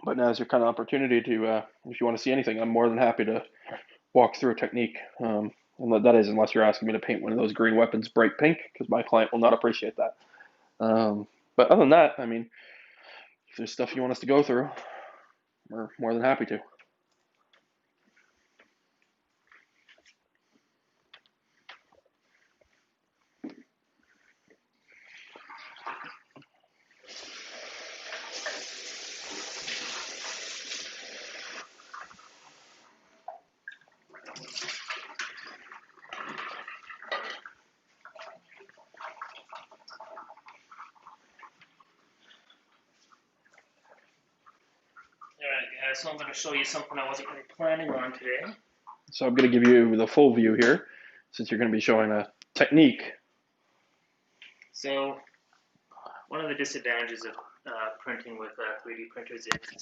But now's your kind of opportunity to, if you want to see anything, I'm more than happy to walk through a technique. And that is, unless you're asking me to paint one of those green weapons bright pink, because my client will not appreciate that. But other than that, I mean, if there's stuff you want us to go through, we're more than happy to. Alright guys, so I'm gonna show you something I wasn't really planning on today. So I'm going to give you the full view here, since you're going to be showing a technique. So, one of the disadvantages of printing with 3D printers is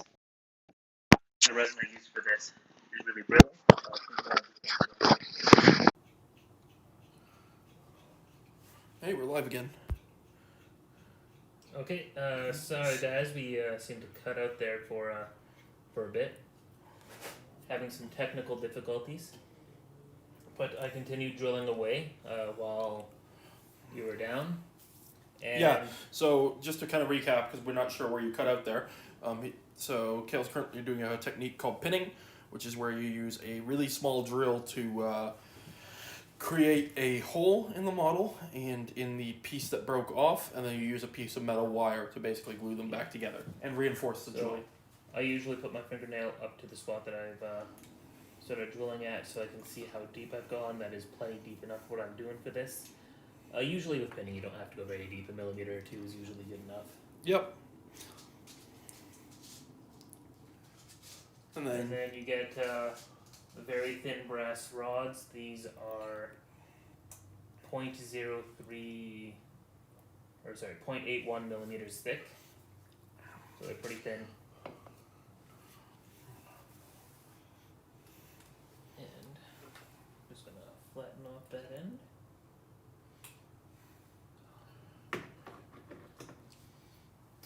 the resin I use for this is really brittle. Hey, we're live again. Okay, sorry guys, we seem to cut out there for a bit. Having some technical difficulties. But I continued drilling away while you were down. And Yeah, so just to kind of recap, because we're not sure where you cut out there. So Kale's currently doing a technique called pinning, which is where you use a really small drill to create a hole in the model and in the piece that broke off, and then you use a piece of metal wire to basically glue them back together and reinforce the joint. I usually put my fingernail up to the spot that I've started drilling at so I can see how deep I've gone. That is plenty deep enough for what I'm doing for this. Usually with pinning you don't have to go very deep. A millimeter or two is usually good enough. Yep. And And then then you get very thin brass rods. These are 0.81 millimeters thick. So they're pretty thin. And I'm just gonna flatten off that end.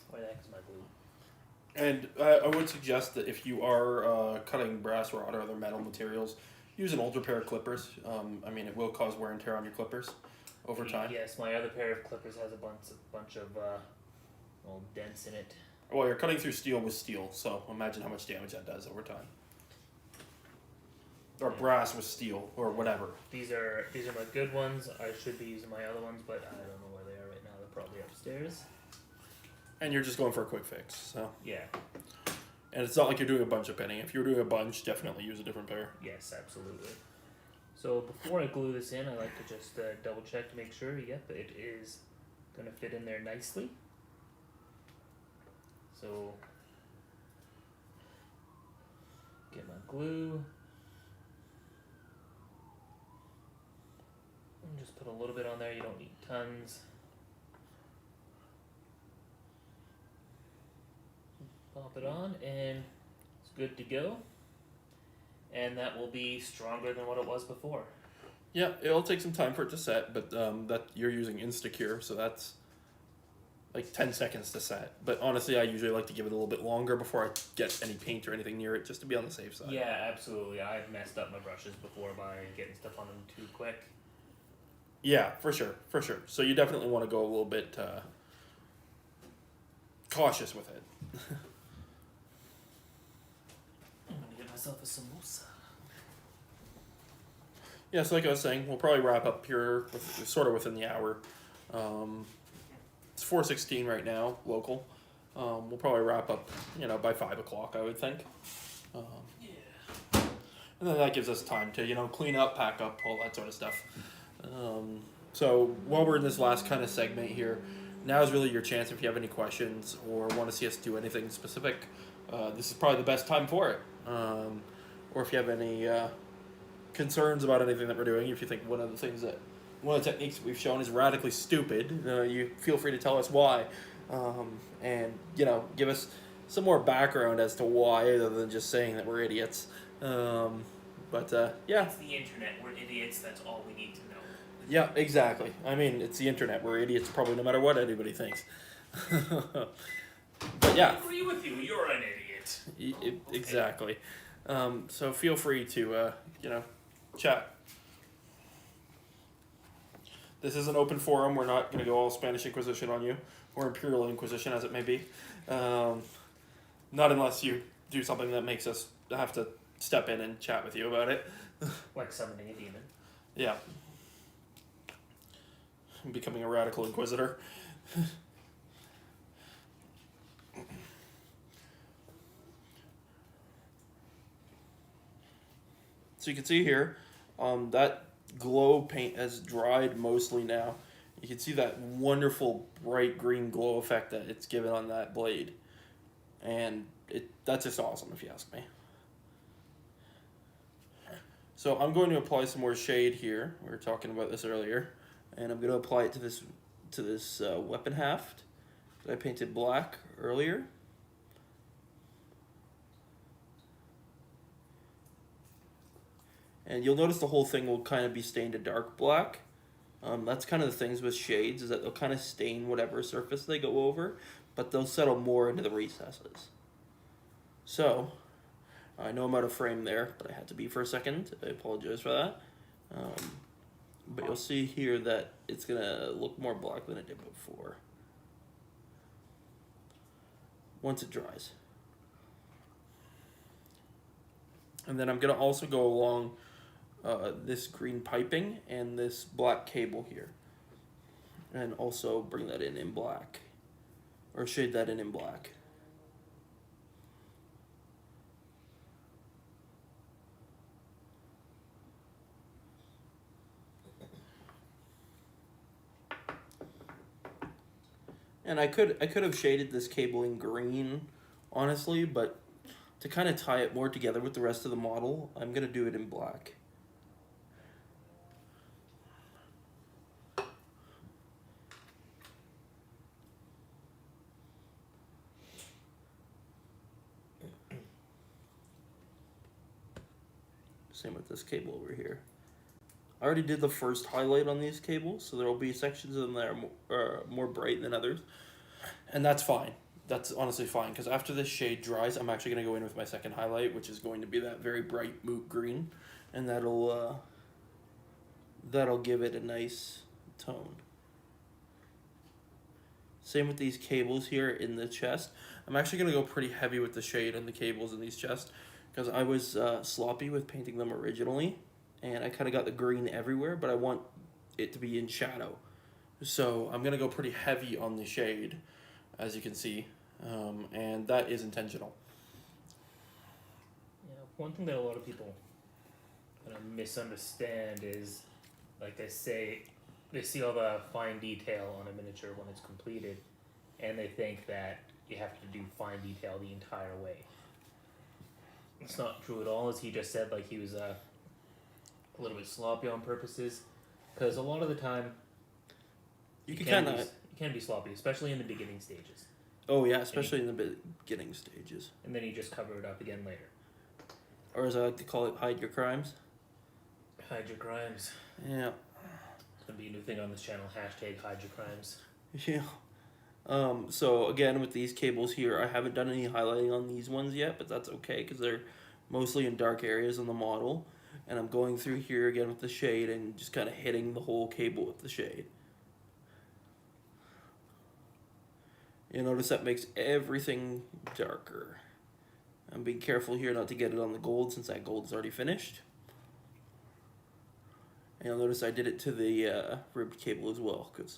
Where the heck is my glue? And I would suggest that if you are cutting brass rod or other metal materials, use an older pair of clippers. I mean, it will cause wear and tear on your clippers over time. Yes, my other pair of clippers has a bunch of old dents in it. Well, you're cutting through steel with steel, so imagine how much damage that does over time. Or brass with steel, or whatever. These are my good ones. I should be using my other ones, but I don't know where they are right now. They're probably upstairs. And you're just going for a quick fix, so. Yeah. And it's not like you're doing a bunch of pinning. If you're doing a bunch, definitely use a different pair. Yes, absolutely. So before I glue this in, I like to just double check to make sure, yep, it is going to fit in there nicely. So, get my glue. And just put a little bit on there, you don't need tons. Pop it on and it's good to go. And that will be stronger than what it was before. Yeah, it'll take some time for it to set, but that you're using Instacure, so that's like 10 seconds to set. But honestly, I usually like to give it a little bit longer before I get any paint or anything near it, just to be on the safe side. Yeah, absolutely. I've messed up my brushes before by getting stuff on them too quick. Yeah, for sure. So you definitely want to go a little bit cautious with it. I'm gonna get myself a samosa. Yeah, so like I was saying, we'll probably wrap up here sort of within the hour. It's 4:16 right now, local. We'll probably wrap up, by 5 o'clock, I would think. Yeah. And then that gives us time to, clean up, pack up, all that sort of stuff. So while we're in this last kind of segment here, now is really your chance if you have any questions or want to see us do anything specific. This is probably the best time for it. Or if you have any concerns about anything that we're doing, if you think one of the techniques that we've shown is radically stupid, you feel free to tell us why, and give us some more background as to why, other than just saying that we're idiots. But yeah. It's the internet. We're idiots. That's all we need to know. Yeah, exactly. I mean, it's the internet. We're idiots probably no matter what anybody thinks. But yeah. I agree with you. You're an idiot. Exactly. So feel free to, chat. This is an open forum. We're not going to go all Spanish Inquisition on you, or Imperial Inquisition, as it may be. Not unless you do something that makes us have to step in and chat with you about it. Like summoning a demon. Yeah. Becoming a radical inquisitor. So you can see here, that glow paint has dried mostly now. You can see that wonderful bright green glow effect that it's given on that blade. And that's just awesome if you ask me. So I'm going to apply some more shade here. We were talking about this earlier. And I'm going to apply it to this weapon haft that I painted black earlier. And you'll notice the whole thing will kind of be stained a dark black. That's kind of the things with shades, is that they'll kind of stain whatever surface they go over, but they'll settle more into the recesses. So, I know I'm out of frame there, but I had to be for a second. I apologize for that. But you'll see here that it's going to look more black than it did before, once it dries. And then I'm going to also go along this green piping and this black cable here, and also bring that in black, or shade that in black. And I could have shaded this cable in green, honestly, but to kind of tie it more together with the rest of the model, I'm going to do it in black. Same with this cable over here. I already did the first highlight on these cables, so there will be sections of them that are more bright than others. And that's fine. That's honestly fine, because after this shade dries, I'm actually going to go in with my second highlight, which is going to be that very bright moot green, and that'll give it a nice tone. Same with these cables here in the chest. I'm actually going to go pretty heavy with the shade and the cables in these chests, because I was sloppy with painting them originally, and I kind of got the green everywhere, but I want it to be in shadow. So I'm going to go pretty heavy on the shade, as you can see, and that is intentional. Yeah, one thing that a lot of people kind of misunderstand is, like they say, they see all the fine detail on a miniature when it's completed, and they think that you have to do fine detail the entire way. It's not true at all, as he just said. Like, he was a little bit sloppy on purposes, because a lot of the time you can be sloppy, especially in the beginning stages. Oh yeah, especially in the beginning stages. And then you just cover it up again later. Or as I like to call it, hide your crimes. Hide your crimes. Yeah. It's gonna be a new thing on this channel. Hashtag hide your crimes. Yeah. So again, with these cables here, I haven't done any highlighting on these ones yet, but that's okay, because they're mostly in dark areas on the model. And I'm going through here again with the shade and just kind of hitting the whole cable with the shade. You'll notice that makes everything darker. I'm being careful here not to get it on the gold, since that gold is already finished. And you'll notice I did it to the ribbed cable as well, because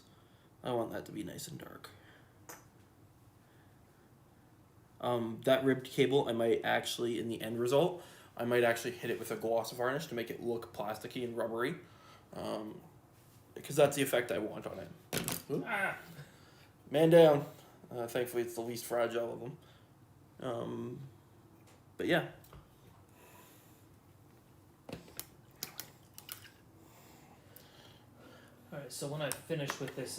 I want that to be nice and dark. That ribbed cable, I might actually, in the end result, I might actually hit it with a gloss varnish to make it look plasticky and rubbery. Because that's the effect I want on it. Ooh. Ah. Man down. Thankfully, it's the least fragile of them. But yeah. Alright, so when I finish with this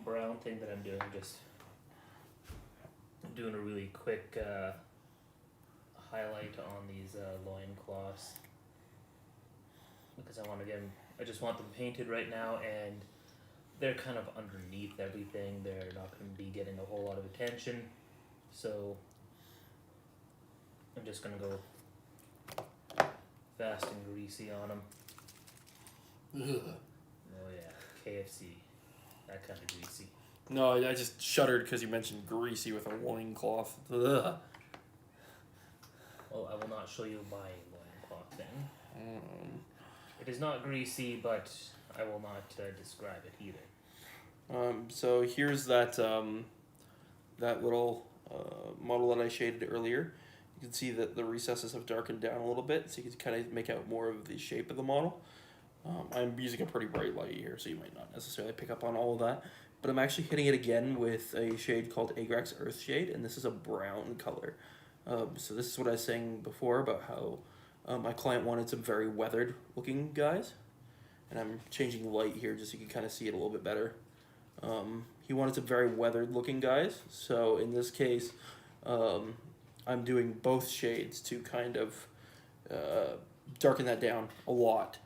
brown thing that I'm doing, just doing a really quick highlight on these loincloths. Because I just want them painted right now, and they're kind of underneath everything. They're not going to be getting a whole lot of attention. So I'm just going to go fast and greasy on them. Ugh. Oh yeah, KFC. That kind of greasy. No, I just shuddered because you mentioned greasy with a loincloth. Ugh. Well, I will not show you my loincloth then. It is not greasy, but I will not describe it either. So here's that that little model that I shaded earlier. You can see that the recesses have darkened down a little bit, so you can kind of make out more of the shape of the model. I'm using a pretty bright light here, so you might not necessarily pick up on all of that. But I'm actually hitting it again with a shade called Agrax Earth Shade, and this is a brown color. So this is what I was saying before about how my client wanted some very weathered looking guys. And I'm changing the light here just so you can kind of see it a little bit better. He wanted some very weathered looking guys, so in this case, I'm doing both shades to kind of darken that down a lot.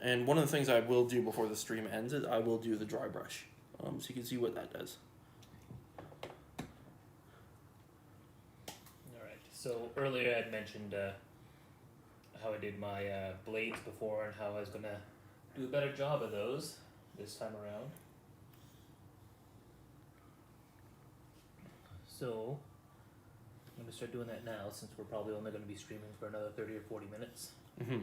And one of the things I will do before the stream ends is I will do the dry brush, so you can see what that does. Alright, so earlier I had mentioned how I did my blades before and how I was going to do a better job of those this time around. So I'm going to start doing that now, since we're probably only going to be streaming for another 30 or 40 minutes. Mm-hmm.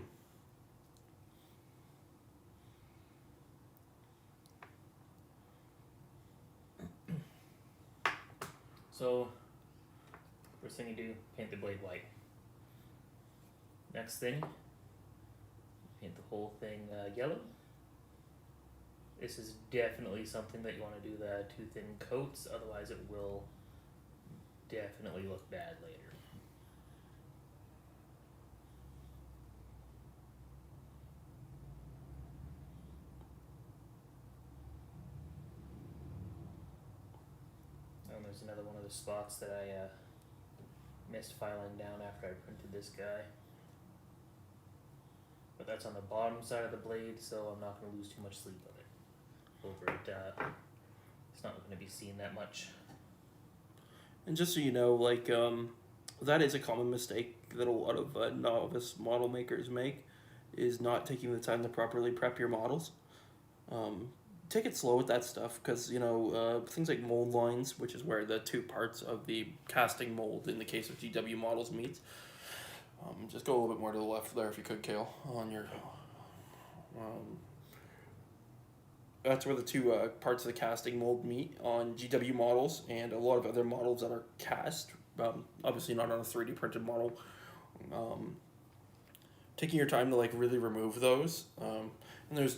So first thing you do, paint the blade white. Next thing, paint the whole thing yellow. This is definitely something that you want to do the too thin coats, otherwise it will definitely look bad later. And there's another one of the spots that I missed filing down after I printed this guy. But that's on the bottom side of the blade, so I'm not going to lose too much sleep with it. Over it, it's not going to be seen that much. And just so you know, like, that is a common mistake that a lot of novice model makers make, is not taking the time to properly prep your models. Take it slow with that stuff, because, you know, things like mold lines, which is where the two parts of the casting mold in the case of GW models meet. Just go a little bit more to the left there if you could, Kale, on your... that's where the two parts of the casting mold meet on GW models and a lot of other models that are cast, obviously not on a 3D printed model. Taking your time to like really remove those, and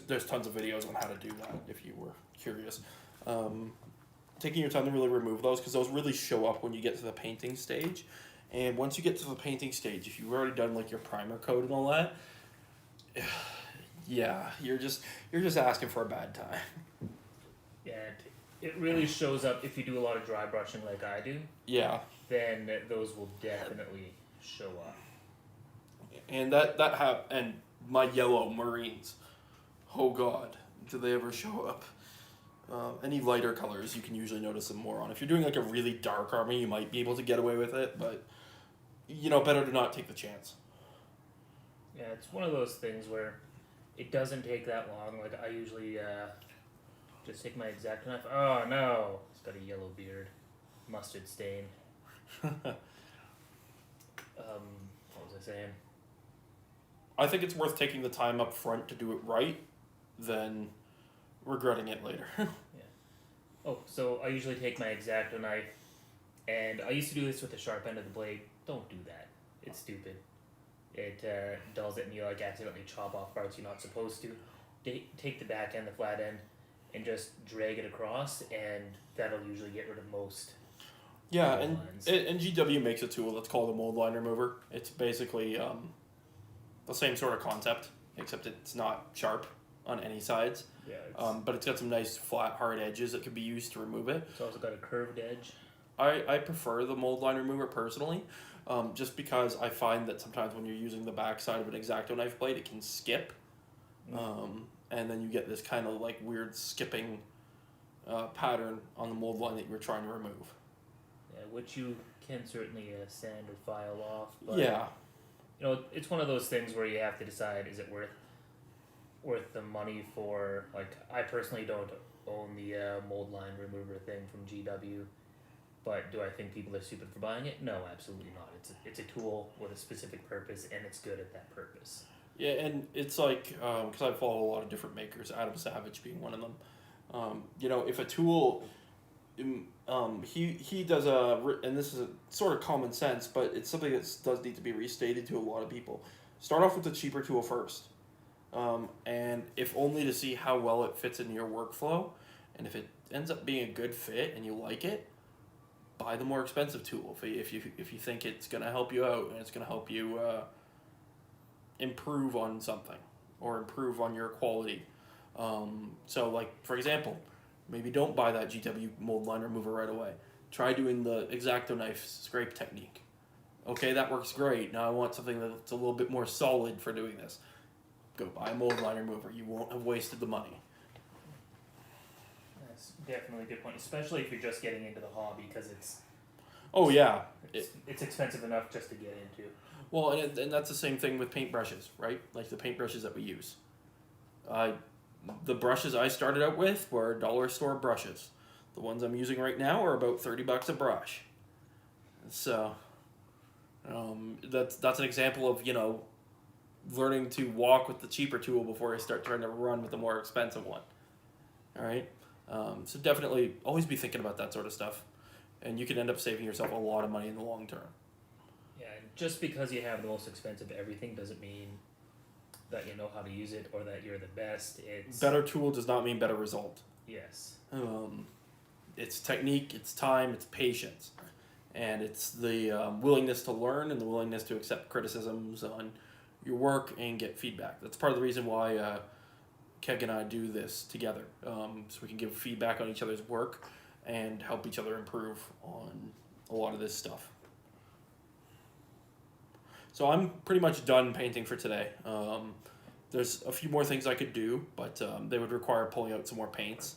there's tons of videos on how to do that if you were curious. Taking your time to really remove those, because those really show up when you get to the painting stage. And once you get to the painting stage, if you've already done like your primer coat and all that, yeah, you're just asking for a bad time. Yeah, it really shows up if you do a lot of dry brushing like I do. Yeah. Then those will definitely show up. And and my yellow Marines, oh god, do they ever show up? Any lighter colors you can usually notice them more on. If you're doing like a really dark army, you might be able to get away with it, but you know, better to not take the chance. Yeah, it's one of those things where it doesn't take that long. Like I usually just take my X-Acto knife. Oh no, it's got a yellow beard, mustard stain. What was I saying? I think it's worth taking the time up front to do it right, than regretting it later. Yeah. Oh, so I usually take my X-Acto knife, and I used to do this with the sharp end of the blade. Don't do that. It's stupid. It dulls it and you like accidentally chop off parts you're not supposed to. Take the back end, the flat end, and just drag it across, and that'll usually get rid of most. Yeah, and GW makes a tool that's called a mold line remover. It's basically the same sort of concept, except it's not sharp on any sides. Yeah, it's, But it's got some nice flat hard edges that can be used to remove it. it's also got a curved edge. I prefer the mold line remover personally, just because I find that sometimes when you're using the backside of an X-Acto knife blade, it can skip, and then you get this kind of like weird skipping pattern on the mold line that you were trying to remove. Yeah, which you can certainly sand or file off. But, Yeah, you know, it's one of those things where you have to decide, is it worth the money for, like, I personally don't own the mold line remover thing from GW, but do I think people are stupid for buying it? No, absolutely not. It's a tool with a specific purpose, and it's good at that purpose. yeah, and it's like because I follow a lot of different makers, Adam Savage being one of them. You know, if a tool, he does and this is a sort of common sense, but it's something that does need to be restated to a lot of people. Start off with the cheaper tool first, and if only to see how well it fits into your workflow, and if it ends up being a good fit and you like it, buy the more expensive tool if you think it's going to help you out and it's going to help you improve on something or improve on your quality. So, like, for example, maybe don't buy that GW mold line remover right away. Try doing the X-Acto knife scrape technique. Okay, that works great. Now I want something that's a little bit more solid for doing this. Go buy a mold line remover. You won't have wasted the money. That's definitely a good point, especially if you're just getting into the hobby, because Oh, yeah. it's expensive enough just to get into. Well, and that's the same thing with paintbrushes, right? Like the paintbrushes that we use. The brushes I started out with were dollar store brushes. The ones I'm using right now are about $30 a brush. So, that's an example of, you know, learning to walk with the cheaper tool before I start trying to run with the more expensive one. All right? So definitely always be thinking about that sort of stuff. And you can end up saving yourself a lot of money in the long term. Yeah, and just because you have the most expensive everything doesn't mean that you know how to use it or that you're the best. It's Better tool does not mean better result. Yes. It's technique, it's time, it's patience. And it's the willingness to learn and the willingness to accept criticisms on your work and get feedback. That's part of the reason why Keg and I do this together. So we can give feedback on each other's work and help each other improve on a lot of this stuff. So I'm pretty much done painting for today. There's a few more things I could do, but they would require pulling out some more paints.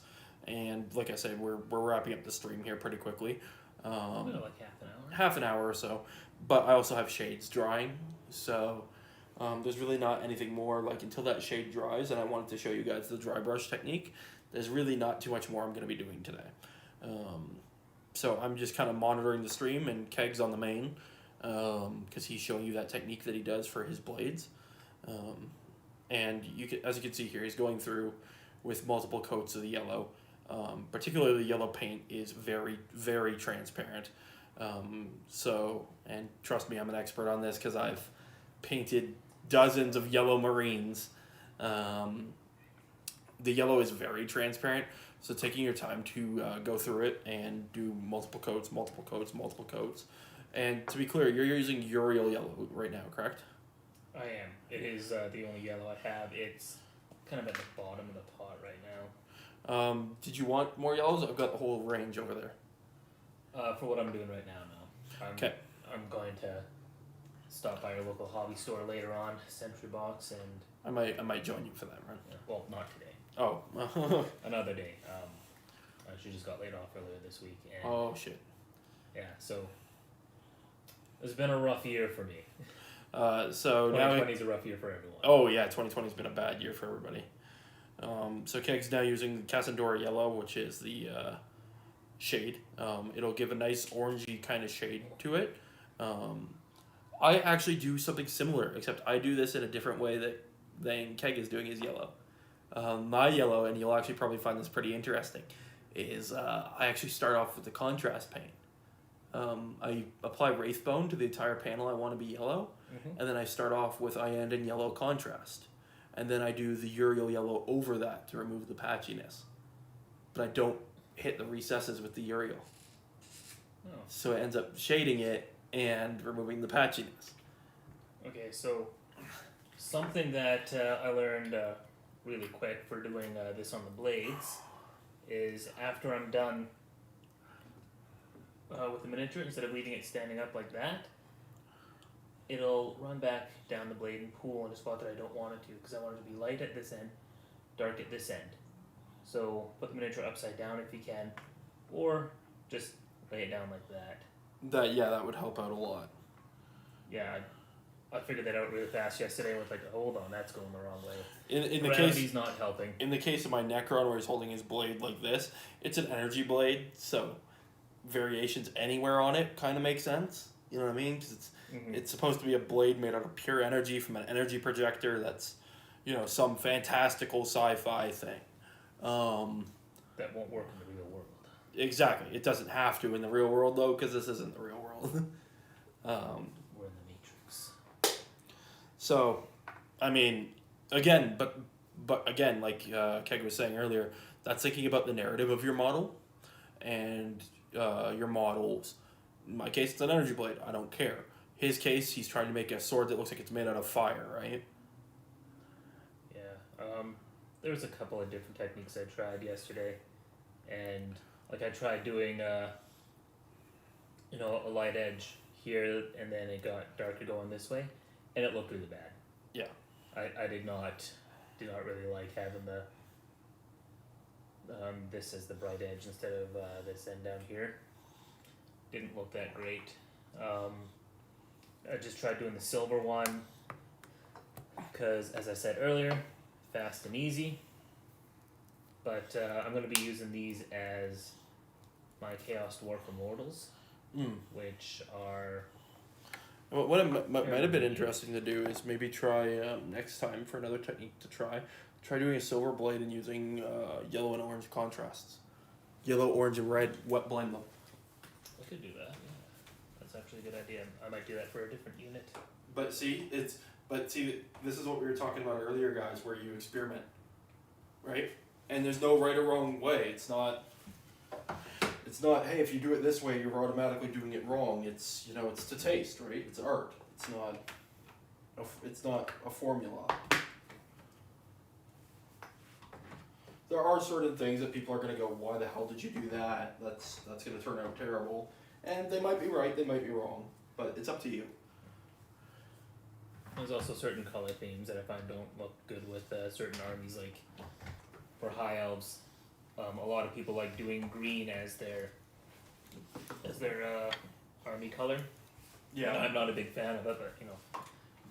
And like I said, we're wrapping up the stream here pretty quickly. Like half an hour. Half an hour or so. But I also have shades drying, so there's really not anything more. Like until that shade dries, and I wanted to show you guys the dry brush technique. There's really not too much more I'm going to be doing today. So I'm just kind of monitoring the stream, and Keg's on the main because he's showing you that technique that he does for his blades. And as you can see here, he's going through with multiple coats of the yellow. Particularly the yellow paint is very, very transparent. And trust me, I'm an expert on this because I've painted dozens of yellow marines. The yellow is very transparent, so taking your time to go through it and do multiple coats. And to be clear, you're using Uriel yellow right now, correct? I am. It is the only yellow I have. It's kind of at the bottom of the pot right now. Did you want more yellows? I've got the whole range over there. For what I'm doing right now, no. Okay. I'm going to stop by your local hobby store later on, Century Box, and I might join you for that, right? well, not today. Oh. Another day. She just got laid off earlier this week, and Oh shit. yeah, so it's been a rough year for me. So now 2020 is a rough year for everyone. Oh yeah, 2020's been a bad year for everybody. So Keg's now using Casandora Yellow, which is the shade. It'll give a nice orangey kind of shade to it. I actually do something similar, except I do this in a different way than Keg is doing his yellow. My yellow, and you'll actually probably find this pretty interesting, is I actually start off with the contrast paint. I apply Wraithbone to the entire panel I want to be yellow, and then I start off with Iyanden Yellow contrast. And then I do the Uriel Yellow over that to remove the patchiness. But I don't hit the recesses with the Uriel. Oh. So it ends up shading it and removing the patchiness. Okay, so something that I learned really quick for doing this on the blades is after I'm done with the miniature, instead of leaving it standing up like that, it'll run back down the blade and pool in a spot that I don't want it to, because I want it to be light at this end, dark at this end. So put the miniature upside down if you can, or just lay it down like that. That would help out a lot. Yeah, I figured that out really fast yesterday with like, hold on, that's going the wrong way. In the Gravity's case not helping. in the case of my Necron, where he's holding his blade like this, it's an energy blade, so variations anywhere on it kind of make sense. You know what I mean? 'Cause it's supposed to be a blade made out of pure energy from an energy projector. That's, some fantastical sci-fi thing. That won't work in the real world. Exactly. It doesn't have to in the real world though, because this isn't the real world. We're in the Matrix. So, I mean, again, but again, like Keg was saying earlier, that's thinking about the narrative of your model, and your models. In my case, it's an energy blade. I don't care. His case, he's trying to make a sword that looks like it's made out of fire, right? Yeah. There was a couple of different techniques I tried yesterday, and like I tried doing a light edge here, and then it got darker going this way, and it looked really bad. Yeah. I did not really like having the this as the bright edge instead of this end down here. Didn't look that great. I just tried doing the silver one because, as I said earlier, fast and easy. But I'm going to be using these as my Chaos Dwarf Immortals, which are... Well, what it might have been interesting to do is maybe try next time for another technique to try doing a silver blade and using yellow and orange contrasts. Yellow, orange, and red, wet blend them. I could do that, yeah. That's actually a good idea. I might do that for a different unit. But see, this is what we were talking about earlier, guys, where you experiment, right? And there's no right or wrong way. It's not, hey, if you do it this way, you're automatically doing it wrong. It's, it's to taste, right? It's art. It's not a formula. There are certain things that people are going to go, why the hell did you do that? That's going to turn out terrible. And they might be right, they might be wrong, but it's up to you. There's also certain color themes that I find don't look good with certain armies, like for High Elves. A lot of people like doing green as their army color. Yeah. And I'm not a big fan of it, but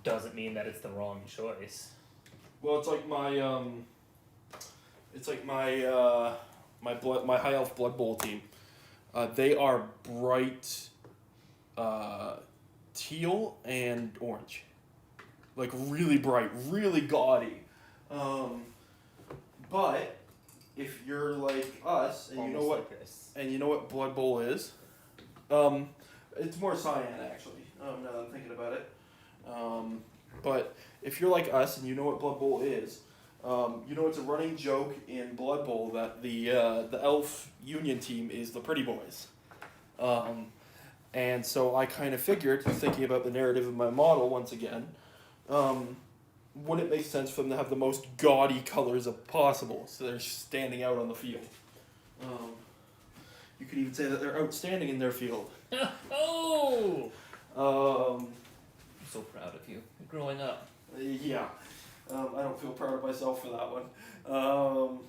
doesn't mean that it's the wrong choice. Well, it's like my High Elf Blood Bowl team. They are bright teal and orange. Like really bright, really gaudy. But if you're like us and Almost you know what like this. and you know what Blood Bowl is, it's more cyan actually. Now that I'm thinking about it. But if you're like us and you know what Blood Bowl is, it's a running joke in Blood Bowl that the elf union team is the pretty boys. And so I kind of figured, thinking about the narrative of my model once again, wouldn't it make sense for them to have the most gaudy colors possible so they're standing out on the field? You could even say that they're outstanding in their field. Oh! I'm so proud of you. Growing up. Yeah. I don't feel proud of myself for that one.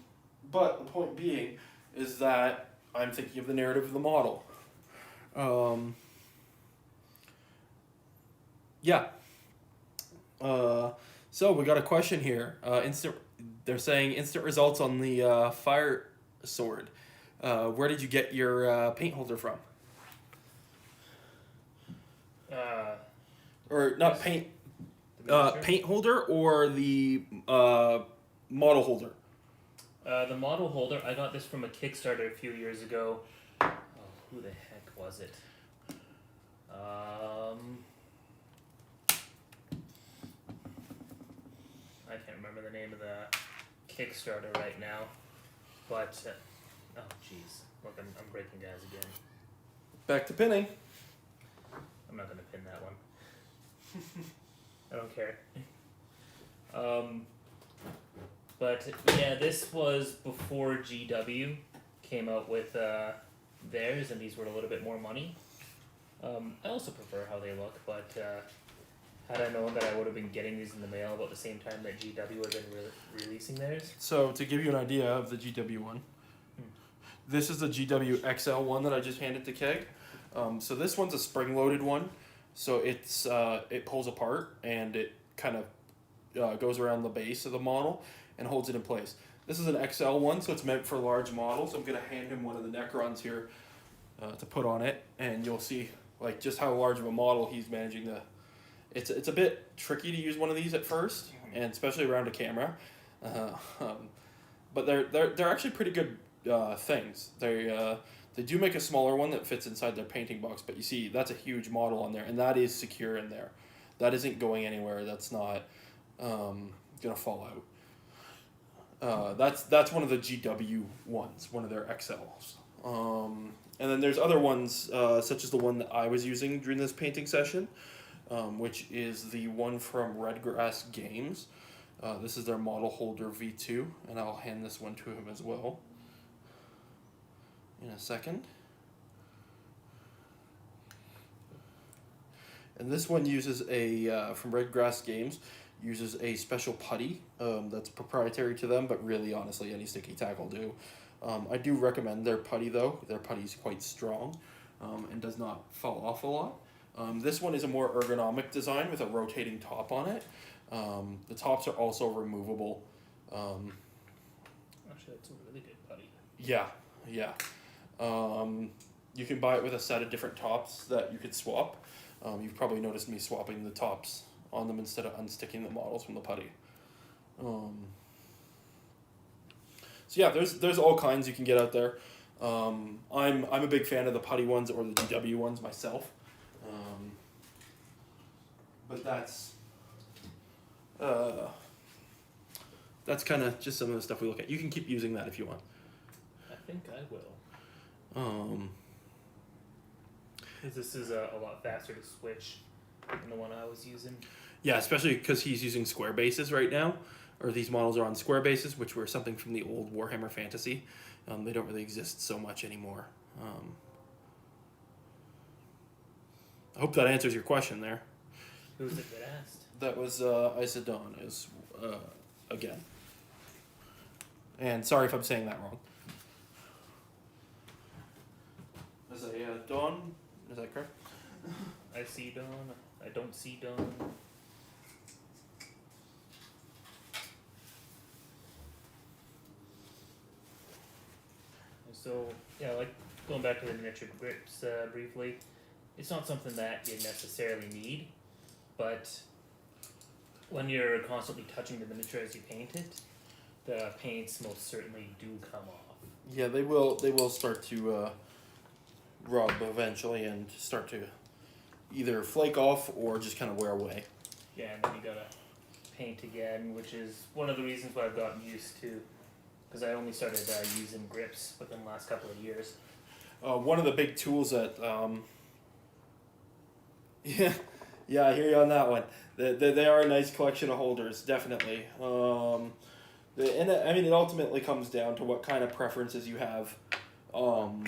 But the point being is that I'm thinking of the narrative of the model. Yeah. So we got a question here. They're saying instant results on the fire sword. Where did you get your paint holder from? Or not paint. Paint holder or the model holder? The model holder, I got this from a Kickstarter a few years ago. Oh, who the heck was it? I can't remember the name of the Kickstarter right now, but oh jeez, look, I'm breaking guys again. Back to pinning. I'm not gonna pin that one. I don't care. But yeah, this was before GW came out with theirs, and these were a little bit more money. I also prefer how they look, but had I known that I would have been getting these in the mail about the same time that GW would have been releasing theirs. So to give you an idea of the GW one, this is the GW XL one that I just handed to Keg. So this one's a spring-loaded one, so it pulls apart and it kind of goes around the base of the model and holds it in place. This is an XL one, so it's meant for large models. I'm gonna hand him one of the Necrons here to put on it, and you'll see like just how large of a model he's managing to. It's a bit tricky to use one of these at first, and especially around a camera, but they're actually pretty good things. They do make a smaller one that fits inside their painting box, but you see that's a huge model on there, and that is secure in there. That isn't going anywhere. That's not gonna fall out. That's one of the GW ones, one of their XLs. And then there's other ones, such as the one that I was using during this painting session, which is the one from Redgrass Games. This is their model holder V2, and I'll hand this one to him as well in a second. And this one uses from Redgrass Games, uses a special putty that's proprietary to them, but really, honestly, any sticky tack will do. I do recommend their putty, though. Their putty is quite strong and does not fall off a lot. This one is a more ergonomic design with a rotating top on it. The tops are also removable. Actually, that's a really good putty. Yeah. You can buy it with a set of different tops that you could swap. You've probably noticed me swapping the tops on them instead of unsticking the models from the putty. So yeah, there's all kinds you can get out there. I'm a big fan of the putty ones or the GW ones myself. But that's kind of just some of the stuff we look at. You can keep using that if you want. I think I will. Because this is a lot faster to switch than the one I was using. Yeah, especially because he's using square bases right now, or these models are on square bases, which were something from the old Warhammer Fantasy. They don't really exist so much anymore. I hope that answers your question there. Who was it that asked? That was Isidon is again. And sorry if I'm saying that wrong. Is that Dawn? Is that correct? I see Dawn. I don't see Dawn. So, yeah, like going back to the miniature grips briefly, it's not something that you necessarily need, but when you're constantly touching the miniature as you paint it, the paints most certainly do come off. Yeah, they will start to rub eventually and start to either flake off or just kind of wear away. Yeah, and then you gotta paint again, which is one of the reasons why I've gotten used to, because I only started using grips within the last couple of years. One of the big tools that yeah, I hear you on that one. They are a nice collection of holders, definitely. And it ultimately comes down to what kind of preferences you have on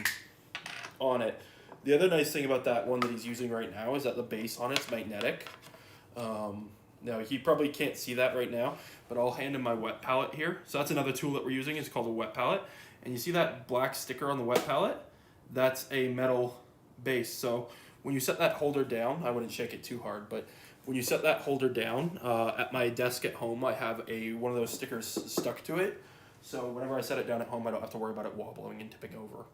it. The other nice thing about that one that he's using right now is that the base on it's magnetic. Now, he probably can't see that right now, but I'll hand him my wet palette here. So that's another tool that we're using. It's called a wet palette. And you see that black sticker on the wet palette? That's a metal base. So when you set that holder down, I wouldn't shake it too hard, but when you set that holder down, at my desk at home, I have one of those stickers stuck to it. So whenever I set it down at home, I don't have to worry about it wobbling and tipping over.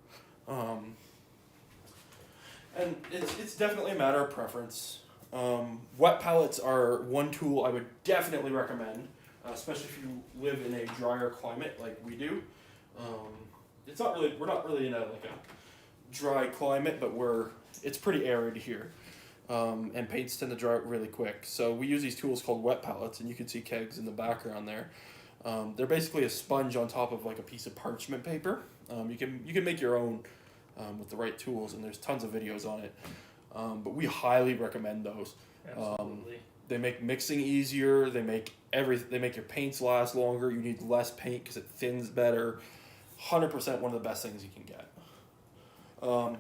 And it's definitely a matter of preference. Wet palettes are one tool I would definitely recommend, especially if you live in a drier climate like we do. We're not really in a dry climate, but it's pretty arid here. And paints tend to dry out really quick. So we use these tools called wet palettes, and you can see kegs in the background there. They're basically a sponge on top of like a piece of parchment paper. You can make your own with the right tools, and there's tons of videos on it. But we highly recommend those. Absolutely. They make mixing easier. They make They make your paints last longer. You need less paint because it thins better. 100% one of the best things you can get.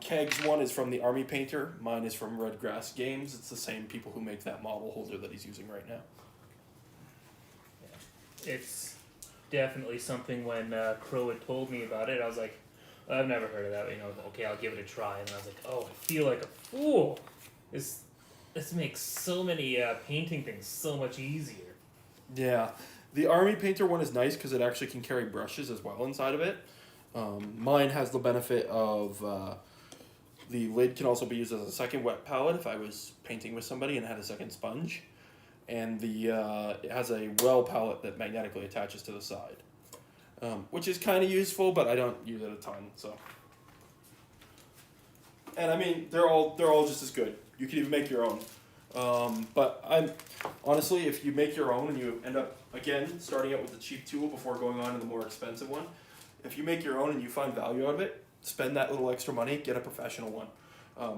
Keg's one is from the Army Painter. Mine is from Redgrass Games. It's the same people who make that model holder that he's using right now. It's definitely something. When Crow had told me about it, I was like, I've never heard of that. Okay, I'll give it a try. And then I was like, oh, I feel like a fool. This makes so many painting things so much easier. Yeah, the Army Painter one is nice because it actually can carry brushes as well inside of it. Mine has the benefit of the lid can also be used as a second wet palette if I was painting with somebody and had a second sponge. And it has a well palette that magnetically attaches to the side, which is kind of useful, but I don't use it a ton. So, and I mean they're all just as good. You can even make your own. But honestly, if you make your own and you end up again starting out with the cheap tool before going on to the more expensive one, if you make your own and you find value out of it, spend that little extra money, get a professional one.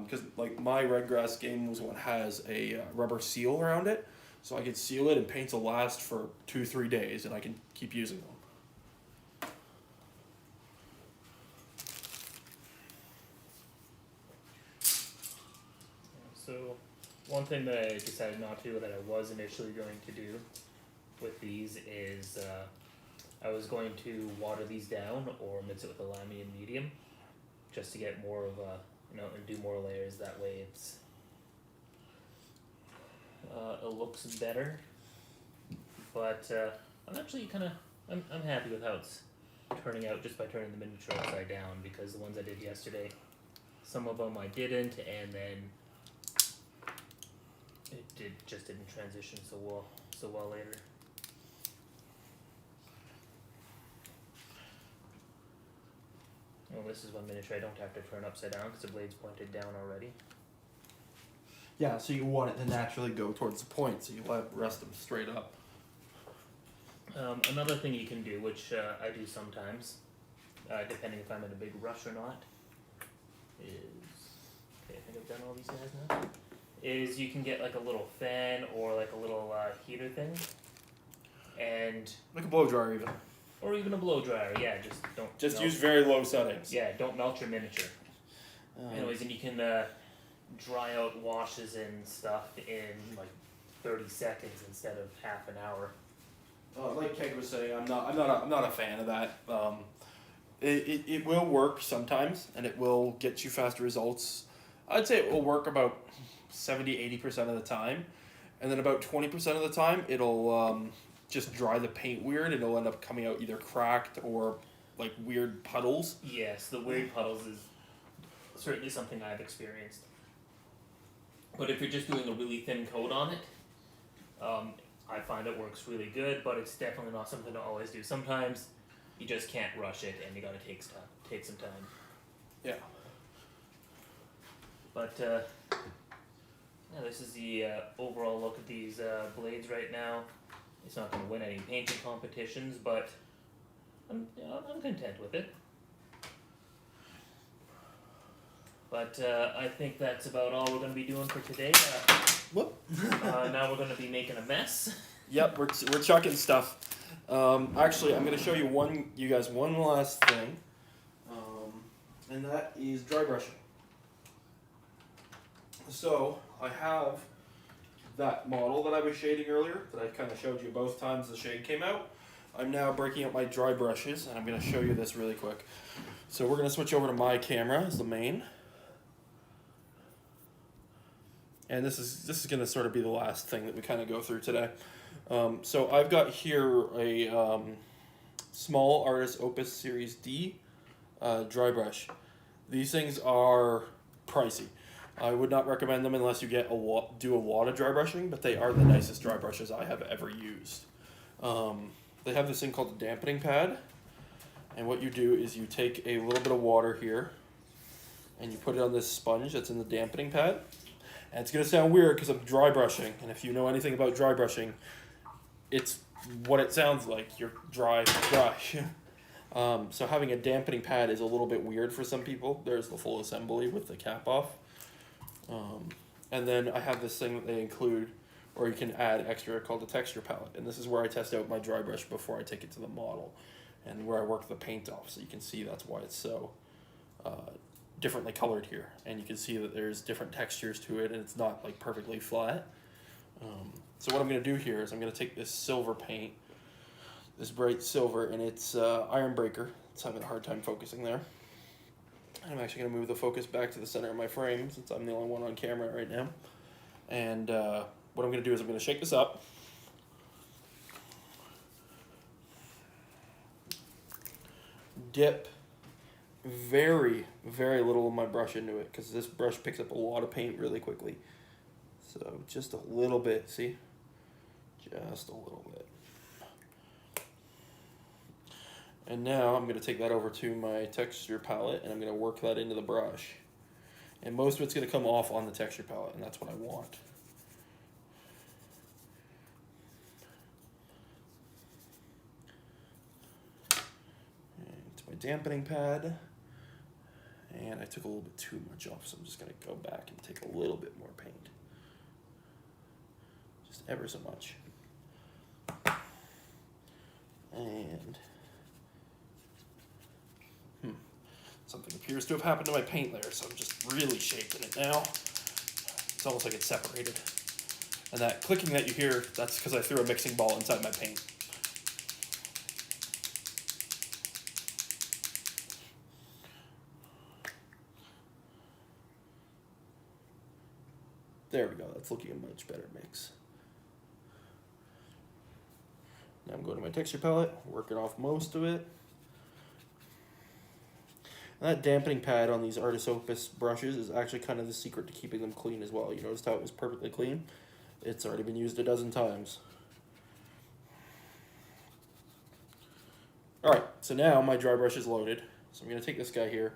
Because like my Redgrass Games one has a rubber seal around it. So I can seal it and paints will last for 2-3 days and I can keep using them. So, one thing that I decided not to do that I was initially going to do with these is I was going to water these down or mix it with a Lamian medium just to get more of a, and do more layers. That way it looks better. But I'm actually I'm happy with how it's turning out just by turning the miniature upside down, because the ones I did yesterday, some of them I didn't, and then it didn't transition so well later. Well, this is one miniature I don't have to turn upside down because the blade's pointed down already. Yeah, so you want it to naturally go towards the point, so you let rest them straight up. Another thing you can do, which I do sometimes, depending if I'm in a big rush or not, I think I've done all these guys now, is you can get like a little fan or like a little heater thing, and Like a blow dryer even. or even a blow dryer. Yeah, just don't Use very low settings. Yeah, don't melt your miniature. Anyways, and you can dry out washes and stuff in like 30 seconds instead of half an hour. Like Keg was saying, I'm not a fan of that. It will work sometimes, and it will get you faster results. I'd say it will work about 70-80% of the time, and then about 20% of the time it'll just dry the paint weird, and it'll end up coming out either cracked or like weird puddles. Yes, the weird puddles is certainly something I've experienced. But if you're just doing a really thin coat on it, I find it works really good, but it's definitely not something to always do. Sometimes you just can't rush it, and you gotta take some time. Yeah. But yeah, this is the overall look at these blades right now. It's not going to win any painting competitions, but I'm content with it. But I think that's about all we're going to be doing for today. Whoop. Now we're going to be making a mess. Yep, we're chucking stuff. Actually, I'm going to show you guys one last thing, and that is dry brushing. So I have that model that I was shading earlier, that I kind of showed you both times the shade came out. I'm now breaking out my dry brushes, and I'm going to show you this really quick. So we're going to switch over to my camera as the main. And this is going to sort of be the last thing that we kind of go through today. So I've got here a small Artist Opus Series D dry brush. These things are pricey. I would not recommend them unless you do a lot of dry brushing, but they are the nicest dry brushes I have ever used. They have this thing called a dampening pad, and what you do is you take a little bit of water here, and you put it on this sponge that's in the dampening pad. And it's going to sound weird because I'm dry brushing, and if you know anything about dry brushing, it's what it sounds like, your dry brush. So having a dampening pad is a little bit weird for some people. There's the full assembly with the cap off. And then I have this thing that they include or you can add extra called a texture palette. And this is where I test out my dry brush before I take it to the model, and where I work the paint off. So you can see that's why it's so differently colored here, and you can see that there's different textures to it, and it's not like perfectly flat. So what I'm going to do here is I'm going to take this silver paint, this bright silver, and it's Iron Breaker. It's having a hard time focusing there. I'm actually going to move the focus back to the center of my frame since I'm the only one on camera right now. And what I'm going to do is I'm going to shake this up. Dip very, very little of my brush into it because this brush picks up a lot of paint really quickly. So just a little bit, see? Just a little bit. And now I'm going to take that over to my texture palette and I'm going to work that into the brush. And most of it's going to come off on the texture palette, and that's what I want. And to my dampening pad. And I took a little bit too much off, so I'm just going to go back and take a little bit more paint. Just ever so much. And something appears to have happened to my paint layer, so I'm just really shaping it now. It's almost like it's separated. And that clicking that you hear, that's because I threw a mixing ball inside my paint. There we go, that's looking a much better mix. Now I'm going to my texture palette, working off most of it. And that dampening pad on these Artis Opus brushes is actually kind of the secret to keeping them clean as well. You noticed how it was perfectly clean? It's already been used a dozen times. Alright, so now my dry brush is loaded. So I'm going to take this guy here,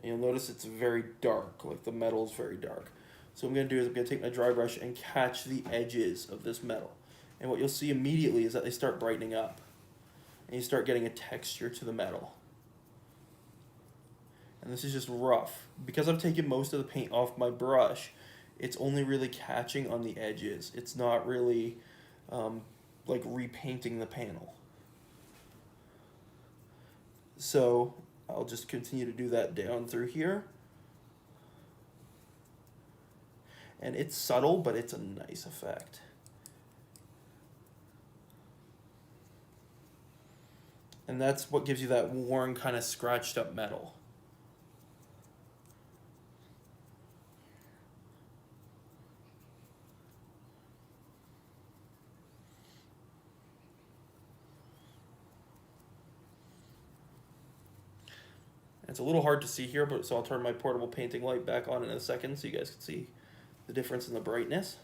and you'll notice it's very dark, like the metal is very dark. So what I'm going to do is I'm going to take my dry brush and catch the edges of this metal. And what you'll see immediately is that they start brightening up. And you start getting a texture to the metal. And this is just rough. Because I've taken most of the paint off my brush, it's only really catching on the edges. It's not really like repainting the panel. So I'll just continue to do that down through here. And it's subtle, but it's a nice effect. And that's what gives you that worn, kind of scratched up metal. It's a little hard to see here, but so I'll turn my portable painting light back on in a second so you guys can see the difference in the brightness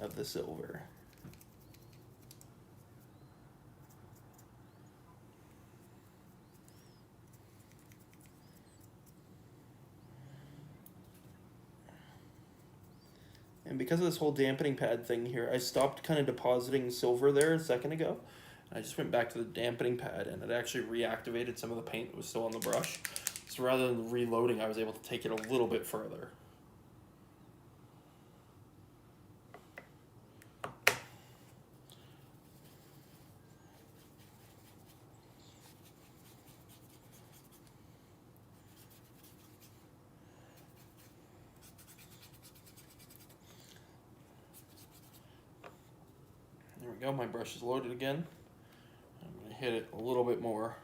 of the silver. And because of this whole dampening pad thing here, I stopped kind of depositing silver there a second ago. I just went back to the dampening pad and it actually reactivated some of the paint that was still on the brush. So rather than reloading, I was able to take it a little bit further. There we go, my brush is loaded again. I'm going to hit it a little bit more.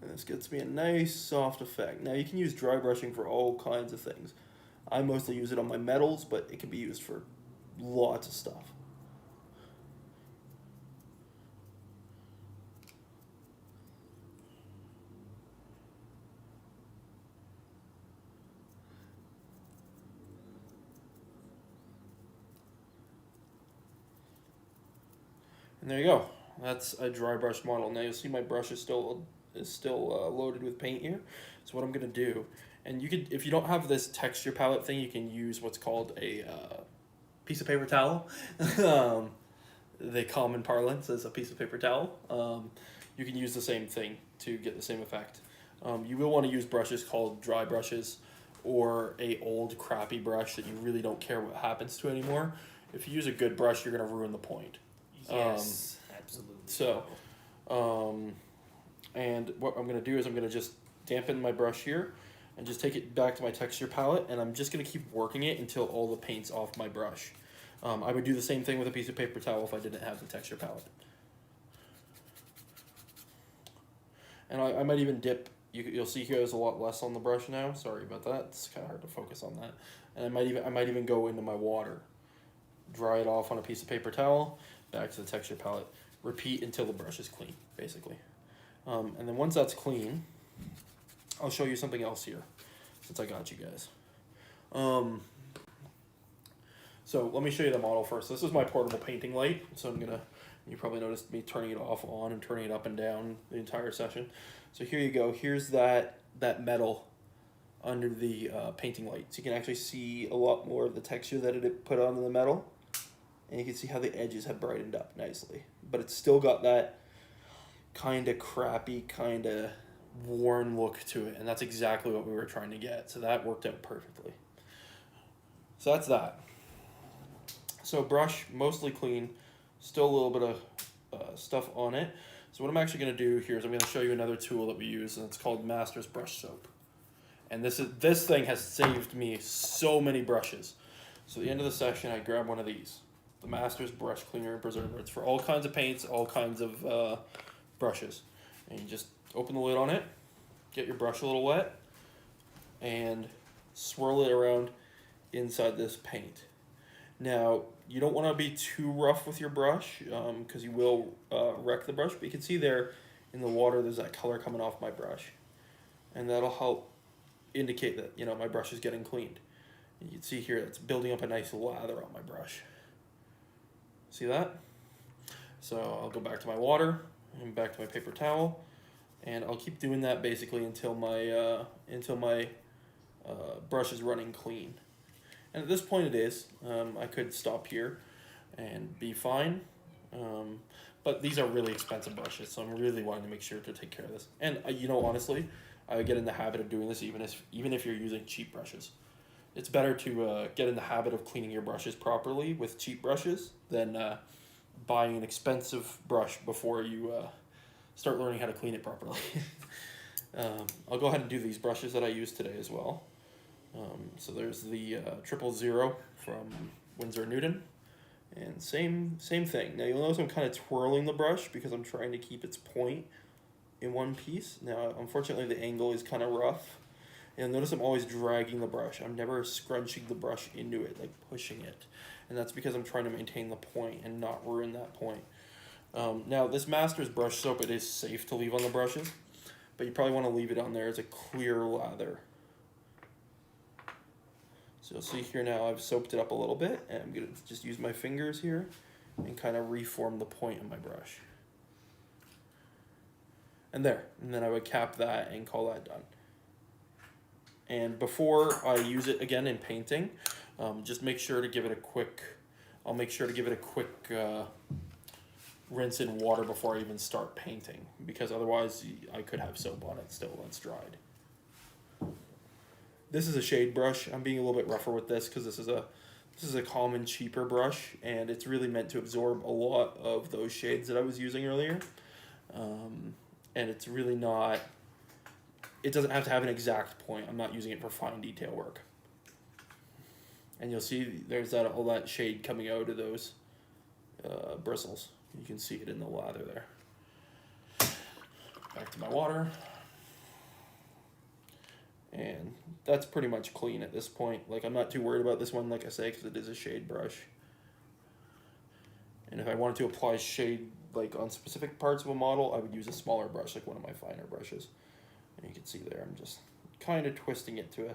And this gets me a nice soft effect. Now you can use dry brushing for all kinds of things. I mostly use it on my metals, but it can be used for lots of stuff. And there you go. That's a dry brush model. Now you'll see my brush is still loaded with paint here. So what I'm gonna do, and you could, if you don't have this texture palette thing, you can use what's called a piece of paper towel. they common parlance as a piece of paper towel. You can use the same thing to get the same effect. You will want to use brushes called dry brushes, or a old crappy brush that you really don't care what happens to anymore. If you use a good brush, you're going to ruin the point. Yes, absolutely. So, and what I'm going to do is I'm going to just dampen my brush here and just take it back to my texture palette, and I'm just going to keep working it until all the paint's off my brush. I would do the same thing with a piece of paper towel if I didn't have the texture palette. And I might even dip. You'll see here there's a lot less on the brush now. Sorry about that. It's kind of hard to focus on that. And I might even go into my water, dry it off on a piece of paper towel, back to the texture palette. Repeat until the brush is clean, basically. And then once that's clean, I'll show you something else here, since I got you guys. So let me show you the model first. This is my portable painting light. So you probably noticed me turning it off, on, and turning it up and down the entire session. So here you go. Here's that metal under the painting light. So you can actually see a lot more of the texture that it put onto the metal. And you can see how the edges have brightened up nicely. But it's still got that kind of crappy, kind of worn look to it. And that's exactly what we were trying to get. So that worked out perfectly. So that's that. So brush, mostly clean. Still a little bit of stuff on it. So what I'm actually going to do here is I'm going to show you another tool that we use, and it's called Masters Brush Soap. And this thing has saved me so many brushes. So at the end of the session, I grab one of these, the Masters Brush Cleaner and Preserver. It's for all kinds of paints, all kinds of brushes. And you just open the lid on it, get your brush a little wet, and swirl it around inside this paint. Now, you don't want to be too rough with your brush because you will wreck the brush. But you can see there in the water there's that color coming off my brush. And that'll help indicate that, my brush is getting cleaned. And you can see here it's building up a nice lather on my brush. See that? So I'll go back to my water and back to my paper towel. And I'll keep doing that basically until my brush is running clean. And at this point it is. I could stop here and be fine. But these are really expensive brushes, so I'm really wanting to make sure to take care of this. And, honestly, I would get in the habit of doing this even if you're using cheap brushes. It's better to get in the habit of cleaning your brushes properly with cheap brushes than buying an expensive brush before you start learning how to clean it properly. I'll go ahead and do these brushes that I used today as well. So there's the 000 from Winsor & Newton, and same thing. Now you'll notice I'm kind of twirling the brush because I'm trying to keep its point in one piece. Now unfortunately the angle is kind of rough, and notice I'm always dragging the brush. I'm never scrunching the brush into it, like pushing it, and that's because I'm trying to maintain the point and not ruin that point. Now this Masters Brush Soap, it is safe to leave on the brushes, but you probably want to leave it on there as a clear lather. So you'll see here now I've soaped it up a little bit, and I'm going to just use my fingers here and kind of reform the point in my brush. And there. And then I would cap that and call that done. And before I use it again in painting, just make sure to give it a quick, rinse in water before I even start painting, because otherwise I could have soap on it still when it's dried. This is a shade brush. I'm being a little bit rougher with this because this is a common cheaper brush, and it's really meant to absorb a lot of those shades that I was using earlier. And it's really not, it doesn't have to have an exact point. I'm not using it for fine detail work. And you'll see there's all that shade coming out of those bristles. You can see it in the lather there. Back to my water. And that's pretty much clean at this point. Like, I'm not too worried about this one, like I say, because it is a shade brush. And if I wanted to apply shade like on specific parts of a model, I would use a smaller brush, like one of my finer brushes. And you can see there, I'm just kind of twisting it to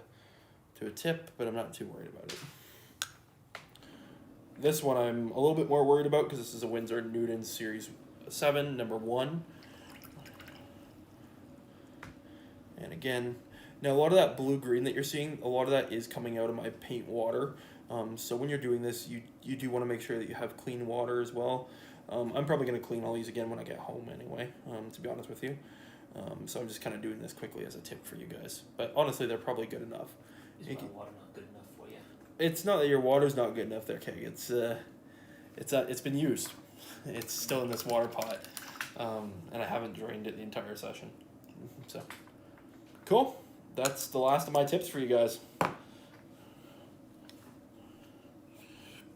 a tip, but I'm not too worried about it. This one I'm a little bit more worried about because this is a Winsor & Newton Series 7, number 1. And again, now a lot of that blue-green that you're seeing, a lot of that is coming out of my paint water. So when you're doing this, you do want to make sure that you have clean water as well. I'm probably going to clean all these again when I get home anyway, to be honest with you. So I'm just kind of doing this quickly as a tip for you guys. But honestly, they're probably good enough. Is my water not good enough for you? It's not that your water's not good enough there, Keg. It's been used. It's still in this water pot, and I haven't drained it the entire session. So, cool. That's the last of my tips for you guys.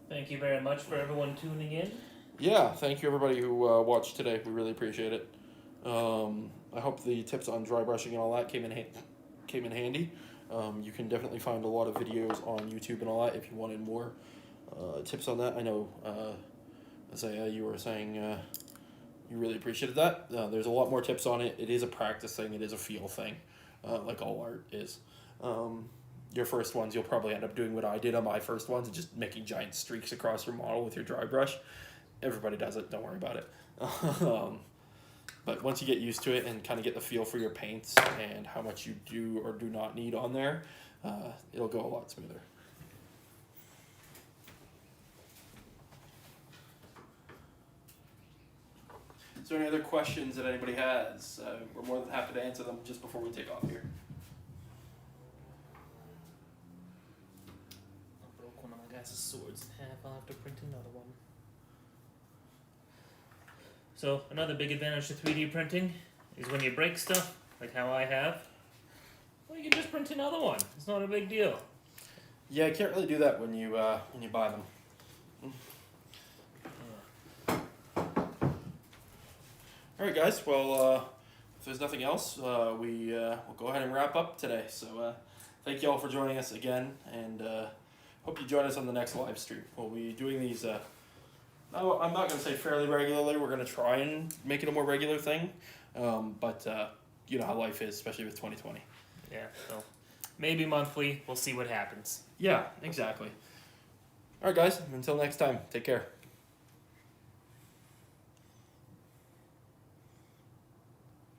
Thank you very much for everyone tuning in. Yeah, thank you everybody who watched today. We really appreciate it. I hope the tips on dry brushing and all that came in handy. You can definitely find a lot of videos on YouTube and all that if you wanted more tips on that. I know, Isaiah, you were saying you really appreciated that. There's a lot more tips on it. It is a practice thing. It is a feel thing, like all art is. Your first ones, you'll probably end up doing what I did on my first ones, just making giant streaks across your model with your dry brush. Everybody does it. Don't worry about it. But once you get used to it and kind of get the feel for your paints and how much you do or do not need on there, it'll go a lot smoother. Is there any other questions that anybody has? We're more than happy to answer them just before we take off here. I broke one of my guys' swords in half. I'll have to print another one. So another big advantage to 3D printing is when you break stuff, like how I have, well, you can just print another one. It's not a big deal. Yeah, I can't really do that when you buy them. All right, guys. Well, if there's nothing else, we'll go ahead and wrap up today. So, thank you all for joining us again, and hope you join us on the next live stream. We'll be doing these. I'm not going to say fairly regularly. We're going to try and make it a more regular thing, but you know how life is, especially with 2020. Yeah, so maybe monthly. We'll see what happens. Yeah, exactly. All right, guys. Until next time. Take care.